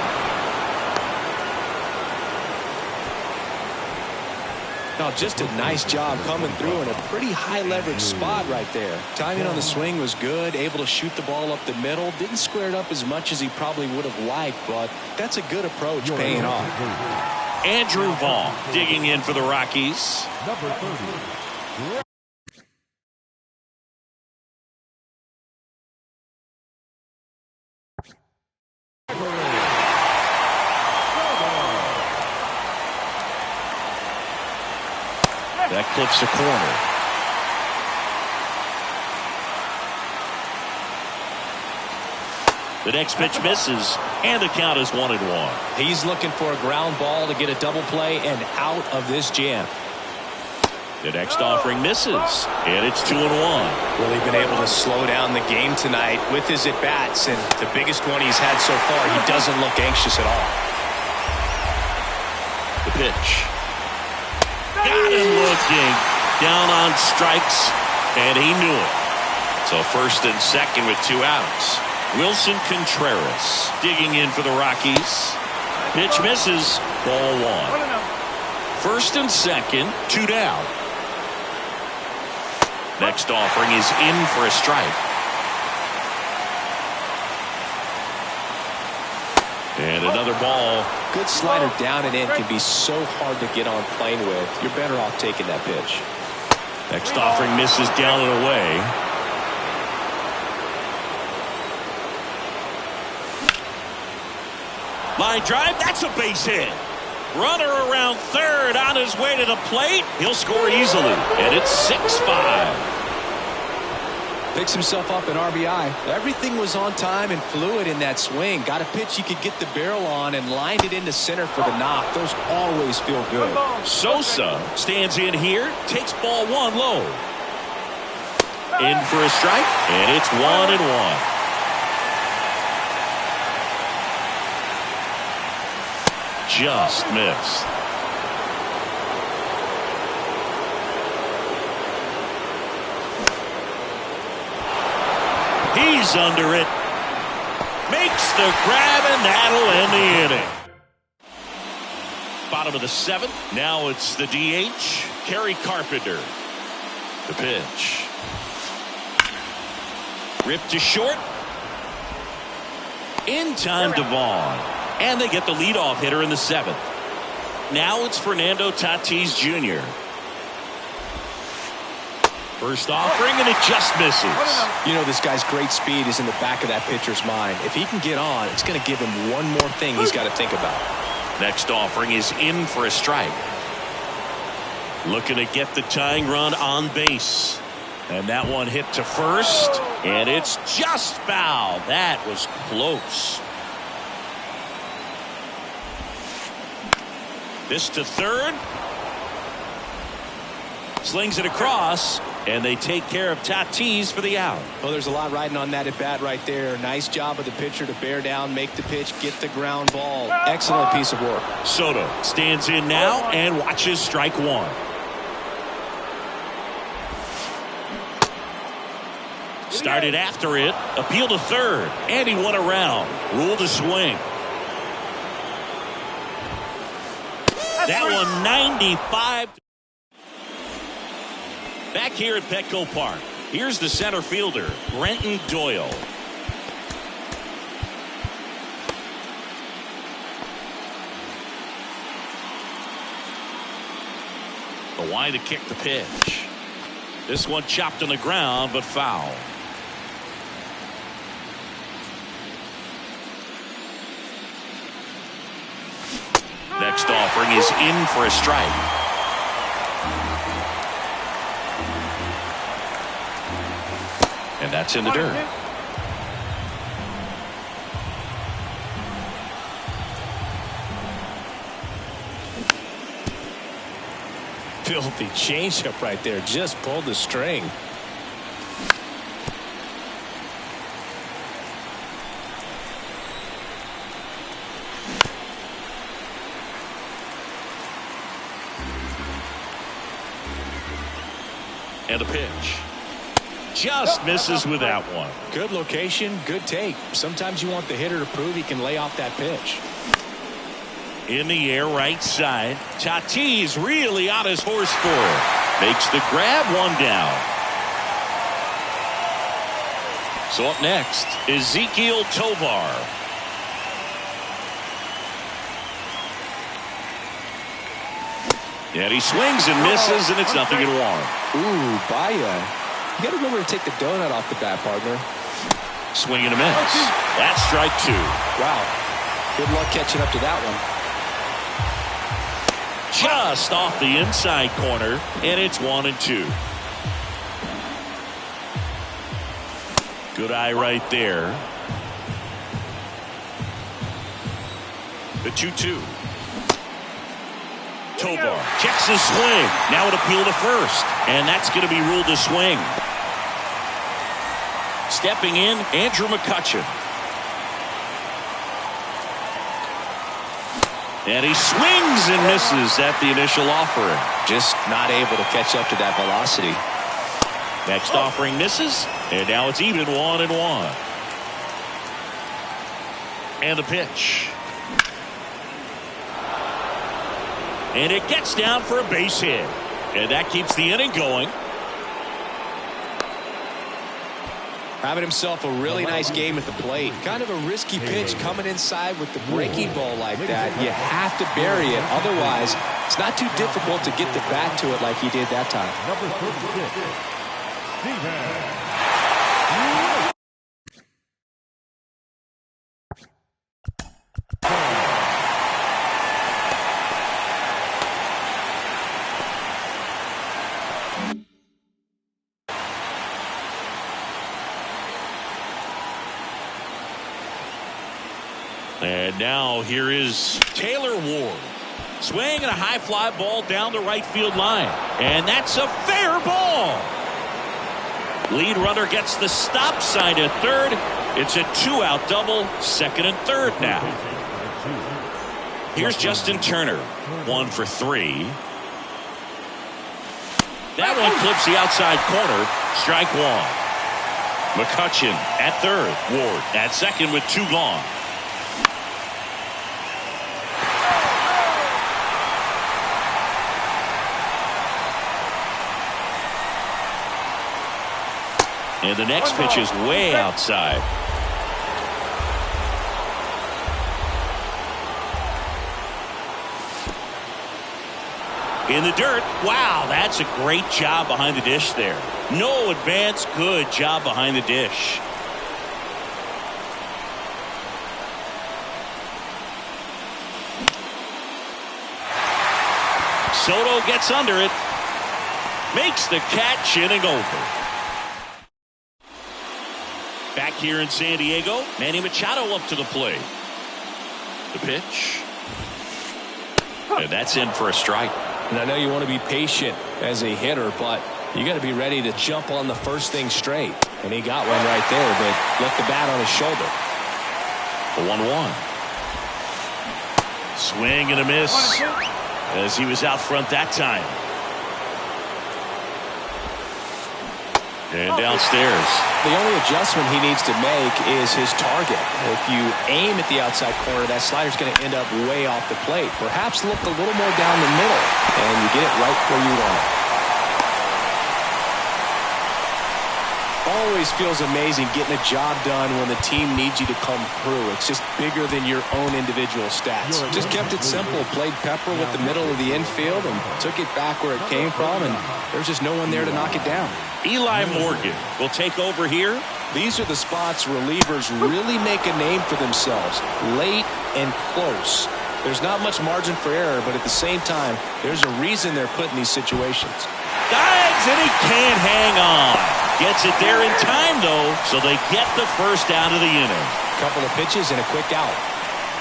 Now, just a nice job coming through in a pretty high leverage spot right there. Timing on the swing was good, able to shoot the ball up the middle. Didn't square it up as much as he probably would have liked, but that's a good approach paying off. Andrew Vaughn digging in for the Rockies. Number 30. That clips the corner. The next pitch misses, and the count is 1-1. He's looking for a ground ball to get a double play and out of this jam. The next offering misses, and it's 2-1. Really been able to slow down the game tonight with his at-bats, and the biggest one he's had so far, he doesn't look anxious at all. The pitch. Got him looking. Down on strikes, and he knew it. So first and second with 2 outs. Wilson Contreras digging in for the Rockies. Pitch misses. Ball 1. First and second, 2 down. Next offering is in for a strike. And another ball. Good slider down and in can be so hard to get on plane with. You're better off taking that pitch. Next offering misses down and away. Line drive, that's a base hit. Runner around third on his way to the plate. He'll score easily, and it's 6-5. Picks himself up an RBI. Everything was on time and fluid in that swing. Got a pitch he could get the barrel on and lined it into center for the knock. Those always feel good. Sosa stands in here, takes ball 1 low. In for a strike, and it's 1-1. Just missed. He's under it. Makes the grab, and that'll end the inning. Bottom of the 7th. Now it's the DH, Kerry Carpenter. The pitch. Ripped to short. In time to Vaughn. And they get the leadoff hitter in the 7th. Now it's Fernando Tatis Jr. First offering, and it just misses. You know, this guy's great speed is in the back of that pitcher's mind. If he can get on, it's going to give him one more thing he's got to think about. Next offering is in for a strike. Looking to get the tying run on base. And that one hit to first, and it's just foul. That was close. This to third. Slings it across, and they take care of Tatis for the out. Well, there's a lot riding on that at bat right there. Nice job of the pitcher to bear down, make the pitch, get the ground ball. Excellent piece of work. Soto stands in now and watches strike 1. Started after it, appeal to third, and he won around. Ruled a swing. That one 95. Back here at Petco Park, here's the center fielder, Brenton Doyle. The line to kick the pitch. This one chopped on the ground, but foul. Next offering is in for a strike. And that's in the dirt. Filthy changeup right there. Just pulled the string. And a pitch. Just misses with that one. Good location, good take. Sometimes you want the hitter to prove he can lay off that pitch. In the air, right side. Tatis really on his horse for it. Makes the grab, 1 down. So up next, Ezequiel Tovar. And he swings and misses, and it's 0-1. Ooh, Baya. You got to remember to take the donut off the bat, partner. Swing and a miss. That's strike 2. Wow. Good luck catching up to that one. just off the inside corner, and it's 1-2. Good eye right there. The 2-2. Tovar checks his swing. Now an appeal to first, and that's going to be ruled a swing. Stepping in, Andrew McCutchen. And he swings and misses at the initial offering. Just not able to catch up to that velocity. Next offering misses, and now it's even 1-1. And the pitch. And it gets down for a base hit. And that keeps the inning going. Having himself a really nice game at the plate. Kind of a risky pitch coming inside with the breaking ball like that. You have to bury it. Otherwise, it's not too difficult to get the bat to it like he did that time. Number 36, Steven. And now here is Taylor Ward. Swinging a high fly ball down the right field line. And that's a fair ball. Lead runner gets the stop sign at third. It's a 2-out double, second and third now. Here's Justin Turner, 1 for 3. That one clips the outside corner, strike 1. McCutchen at third, Ward at second with 2 gone. And the next pitch is way outside. In the dirt. Wow, that's a great job behind the dish there. No advance, good job behind the dish. Soto gets under it. Makes the catch, inning over. Back here in San Diego, Manny Machado up to the plate. The pitch. And that's in for a strike. And I know you want to be patient as a hitter, but you got to be ready to jump on the first thing straight. And he got one right there, but left the bat on his shoulder. The 1-1. Swing and a miss as he was out front that time. And downstairs. The only adjustment he needs to make is his target. If you aim at the outside corner, that slider's going to end up way off the plate. Perhaps look a little more down the middle, and you get it right where you want it. Always feels amazing getting a job done when the team needs you to come through. It's just bigger than your own individual stats. Just kept it simple. Played pepper with the middle of the infield and took it back where it came from, and there's just no one there to knock it down. Eli Morgan will take over here. These are the spots relievers really make a name for themselves. Late and close. There's not much margin for error, but at the same time, there's a reason they're put in these situations. Dives, and he can't hang on. Gets it there in time, though, so they get the first out of the inning. Couple of pitches and a quick out.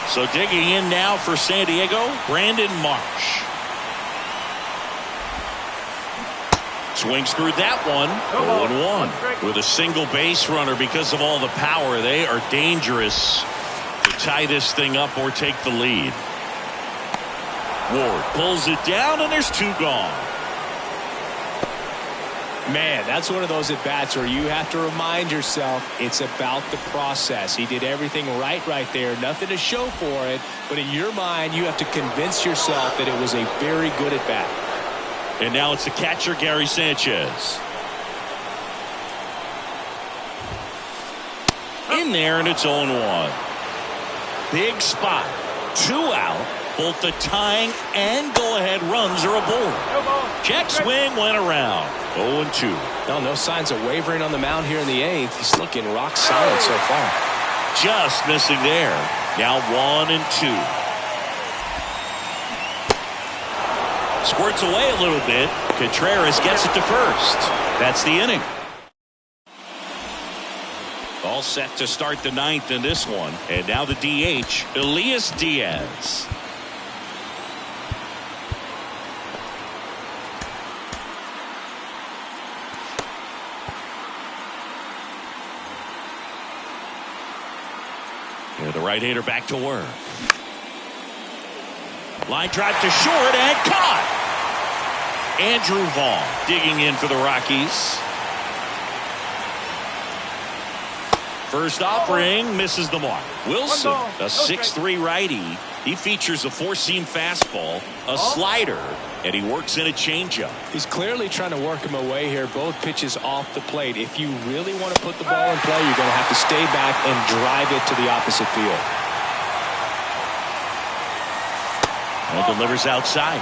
So digging in now for San Diego, Brandon Marsh. Swings through that one. 0-1. With a single base runner because of all the power, they are dangerous to tie this thing up or take the lead. Ward pulls it down, and there's 2 gone. Man, that's one of those at-bats where you have to remind yourself it's about the process. He did everything right there. Nothing to show for it. But in your mind, you have to convince yourself that it was a very good at-bat. And now it's the catcher, Gary Sanchez. In there, and it's 0-1. Big spot. 2 out. Both the tying and go-ahead runs are aboard. Check swing went around. 0-2. No signs of wavering on the mound here in the 8th. He's looking rock solid so far. Just missing there. Now 1-2. Squirts away a little bit. Contreras gets it to first. That's the inning. All set to start the ninth in this one. And now the DH, Elias Diaz. And the right-hander back to work. Line drive to short and caught. Andrew Vaughn digging in for the Rockies. First offering misses the mark. Wilson, a 6'3" righty. He features a four-seam fastball, a slider, and he works in a changeup. He's clearly trying to work him away here. Both pitches off the plate. If you really want to put the ball in play, you're going to have to stay back and drive it to the opposite field. And delivers outside.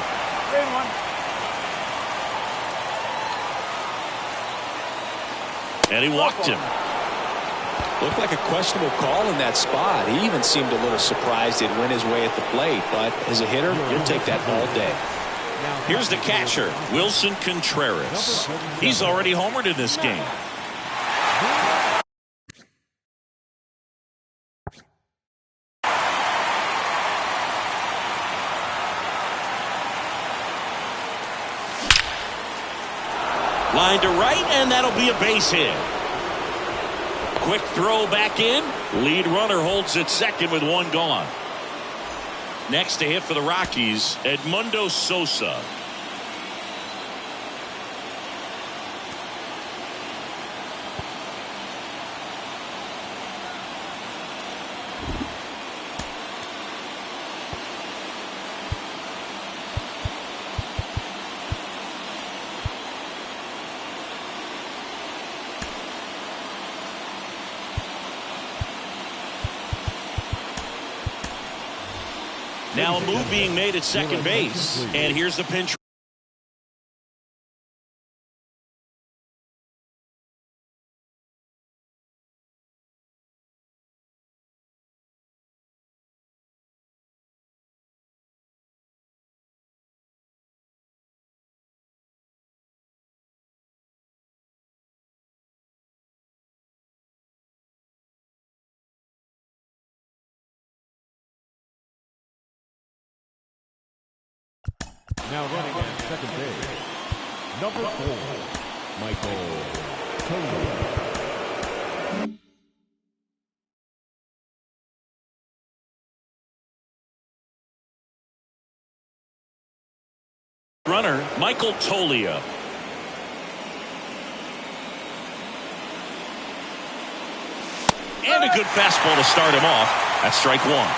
And he walked him. Looked like a questionable call in that spot. He even seemed a little surprised it went his way at the plate. But as a hitter, you'll take that all day. Here's the catcher, Wilson Contreras. He's already homered in this game. Line to right, and that'll be a base hit. Quick throw back in. Lead runner holds at second with one gone. Next to hit for the Rockies, Edmundo Sosa. Now a move being made at second base. And here's the pinch. Now running at second base, number 4, Michael Tony. Runner, Michael Toglia. And a good fastball to start him off. That's strike one.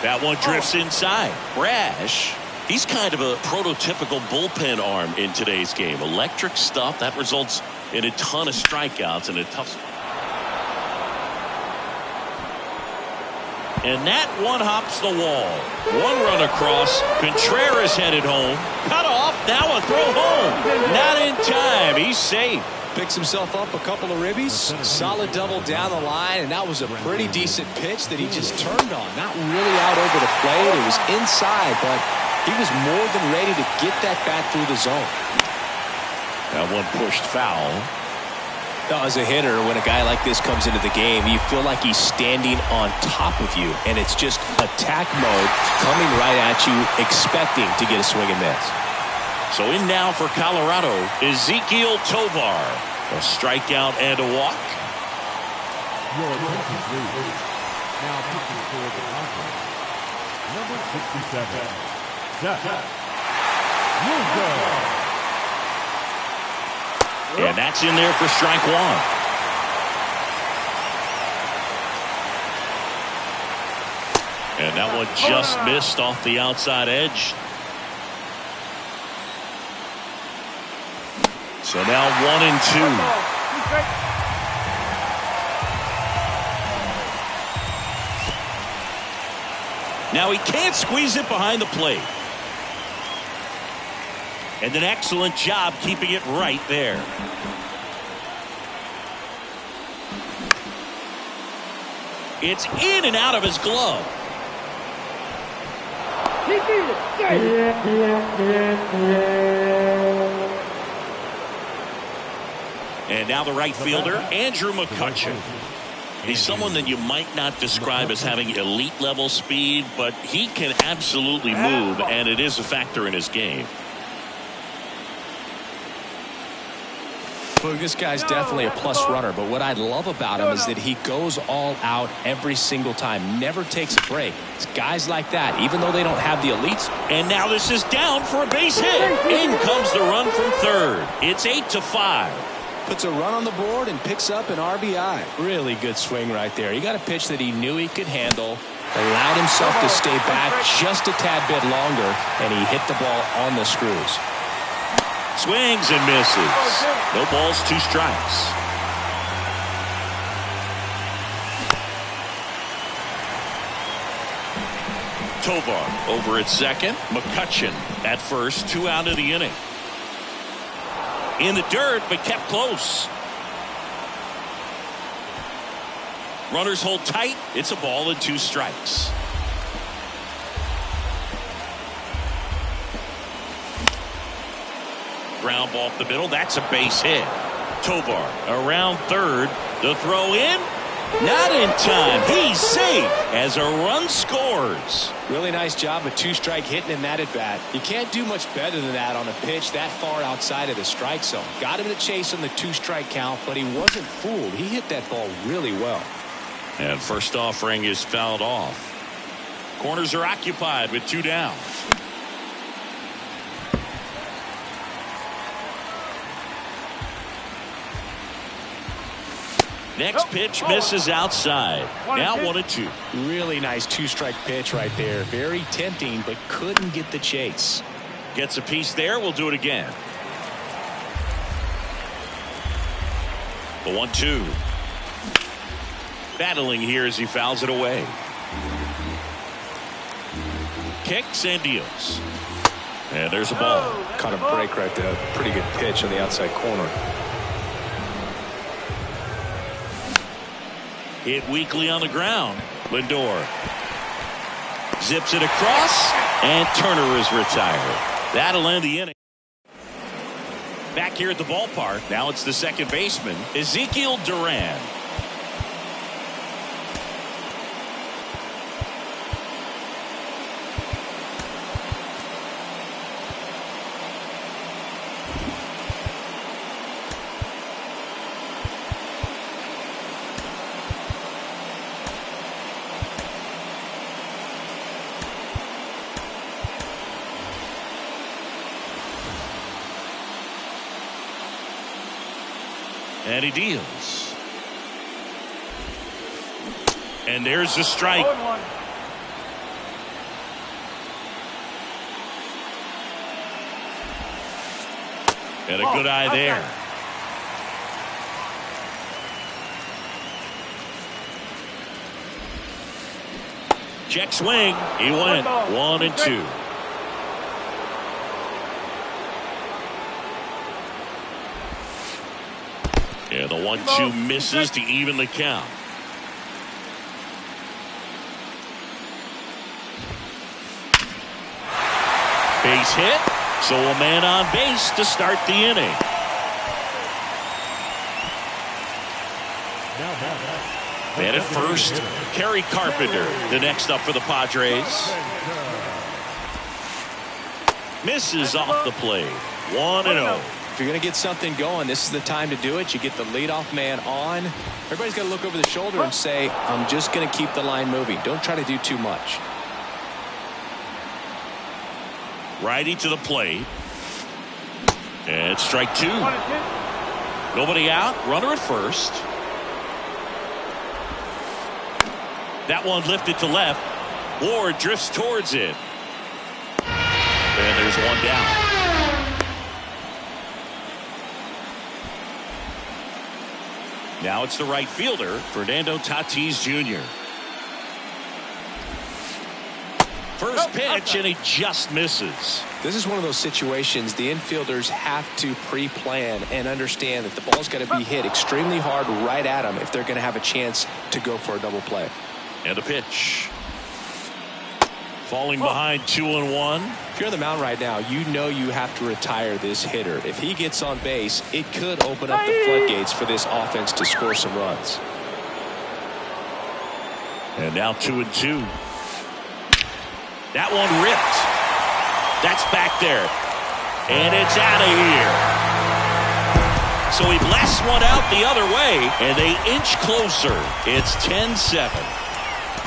That one drifts inside. Brash, he's kind of a prototypical bullpen arm in today's game. Electric stuff that results in a ton of strikeouts and a tough spot. And that one hops the wall. One run across. Contreras headed home. Cut off. Now a throw home. Not in time. He's safe. Picks himself up a couple of ribbies. Solid double down the line, and that was a pretty decent pitch that he just turned on. Not really out over the plate. It was inside, but he was more than ready to get that bat through the zone. That one pushed foul. Now, as a hitter, when a guy like this comes into the game, you feel like he's standing on top of you, and it's just attack mode coming right at you, expecting to get a swing and miss. So in now for Colorado, Ezequiel Tovar. A strikeout and a walk. Your attention, please. Now pitching for the Padres, number 67, Seth Lugo. And that's in there for strike one. And that one just missed off the outside edge. So now 1-2. Now he can't squeeze it behind the plate. And an excellent job keeping it right there. It's in and out of his glove. And now the right fielder, Andrew McCutchen. He's someone that you might not describe as having elite level speed, but he can absolutely move, and it is a factor in his game. Look, this guy's definitely a plus runner, but what I love about him is that he goes all out every single time, never takes a break. It's guys like that, even though they don't have the elites. And now this is down for a base hit. In comes the run from third. It's 8-5. Puts a run on the board and picks up an RBI. Really good swing right there. He got a pitch that he knew he could handle, allowed himself to stay back just a tad bit longer, and he hit the ball on the screws. Swings and misses. No balls, 2 strikes. Tovar over at second. McCutchen at first. 2 out of the inning. In the dirt, but kept close. Runners hold tight. It's a ball and 2 strikes. Ground ball up the middle. That's a base hit. Tovar around third. The throw in. Not in time. He's safe as a run scores. Really nice job with 2-strike hitting in that at bat. You can't do much better than that on a pitch that far outside of the strike zone. Got him to chase on the 2-strike count, but he wasn't fooled. He hit that ball really well. And first offering is fouled off. Corners are occupied with 2 down. Next pitch misses outside. Now 1-2. Really nice 2-strike pitch right there. Very tempting, but couldn't get the chase. Gets a piece there. We'll do it again. The 1-2. Battling here as he fouls it away. Kicks and deals. And there's a ball. Caught a break right there. Pretty good pitch on the outside corner. Hit weakly on the ground. Lindor zips it across, and Turner is retired. That'll end the inning. Back here at the ballpark, now it's the second baseman, Ezekiel Duran. And he deals. And there's the strike. And a good eye there. Check swing. He went 1-2. Yeah, the 1-2 misses to even the count. Base hit, so a man on base to start the inning. Man at first, Kerry Carpenter, the next up for the Padres. Misses off the plate. 1-0. If you're going to get something going, this is the time to do it. You get the leadoff man on. Everybody's got to look over the shoulder and say, I'm just going to keep the line moving. Don't try to do too much. Righty to the plate. And strike 2. Nobody out. Runner at first. That one lifted to left. Ward drifts towards it. And there's one down. Now it's the right fielder, Fernando Tatis Jr. First pitch, and he just misses. This is one of those situations the infielders have to pre-plan and understand that the ball's got to be hit extremely hard right at them if they're going to have a chance to go for a double play. And a pitch. Falling behind 2-1. If you're on the mound right now, you know you have to retire this hitter. If he gets on base, it could open up the floodgates for this offense to score some runs. And now 2-2. That one ripped. That's back there. And it's out of here. So he blasts one out the other way, and they inch closer. It's 10-7.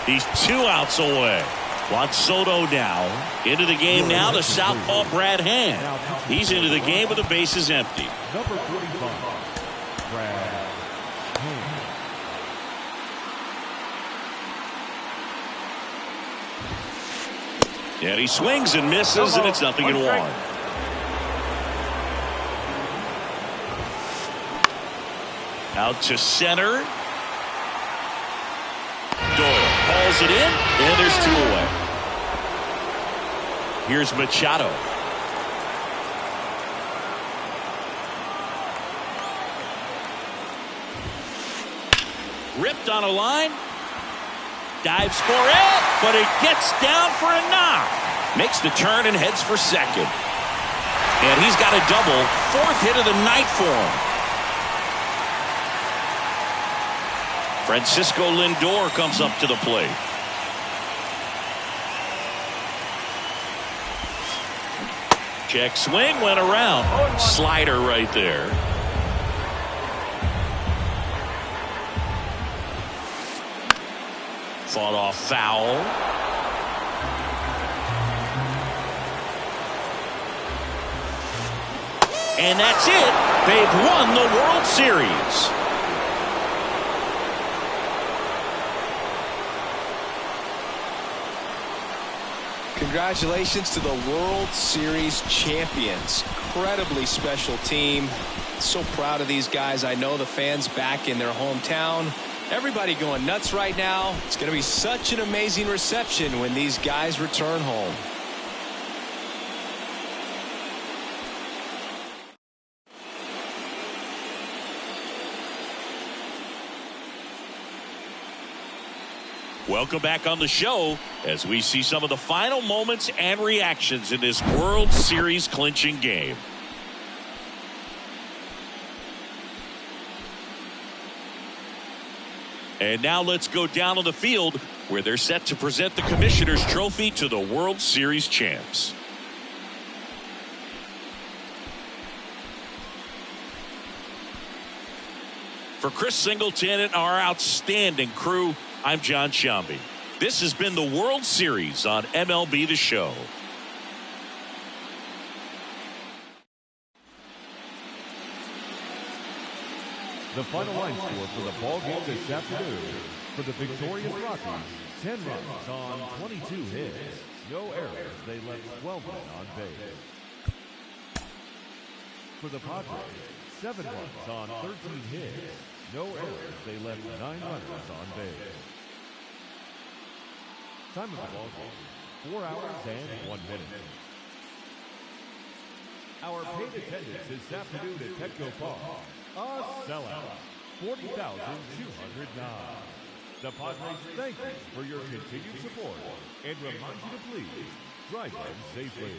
He's 2 outs away. Juan Soto now into the game now. The southpaw Brad Hand. He's into the game with the bases empty. Number 45, Brad Hand. And he swings and misses, and it's 0-1. Out to center. Doyle hauls it in, and there's 2 away. Here's Machado. Ripped on a line. Dives for it, but it gets down for a knock. Makes the turn and heads for second. And he's got a double. 4th hit of the night for him. Francisco Lindor comes up to the plate. Check swing, went around. Slider right there. Fought off foul. And that's it. They've won the World Series. Congratulations to the World Series champions. Incredibly special team. So proud of these guys. I know the fans back in their hometown. Everybody going nuts right now. It's going to be such an amazing reception when these guys return home. Welcome back on the show as we see some of the final moments and reactions in this World Series clinching game. And now let's go down on the field where they're set to present the Commissioner's Trophy to the World Series champs. For Chris Singleton and our outstanding crew, I'm John Shambi. This has been the World Series on MLB The Show. The final line score for the ball game this afternoon. For the victorious Rockies, 10 runs on 22 hits. No errors. They left 12 men on base. For the Padres, 7 runs on 13 hits. No errors. They left 9 runners on base. Time of the ball game, 4 hours and 1 minute. Our paid attendance this afternoon at Petco Park, a sellout, 40,209. The Padres thank you for your continued support and remind you to please drive them safely.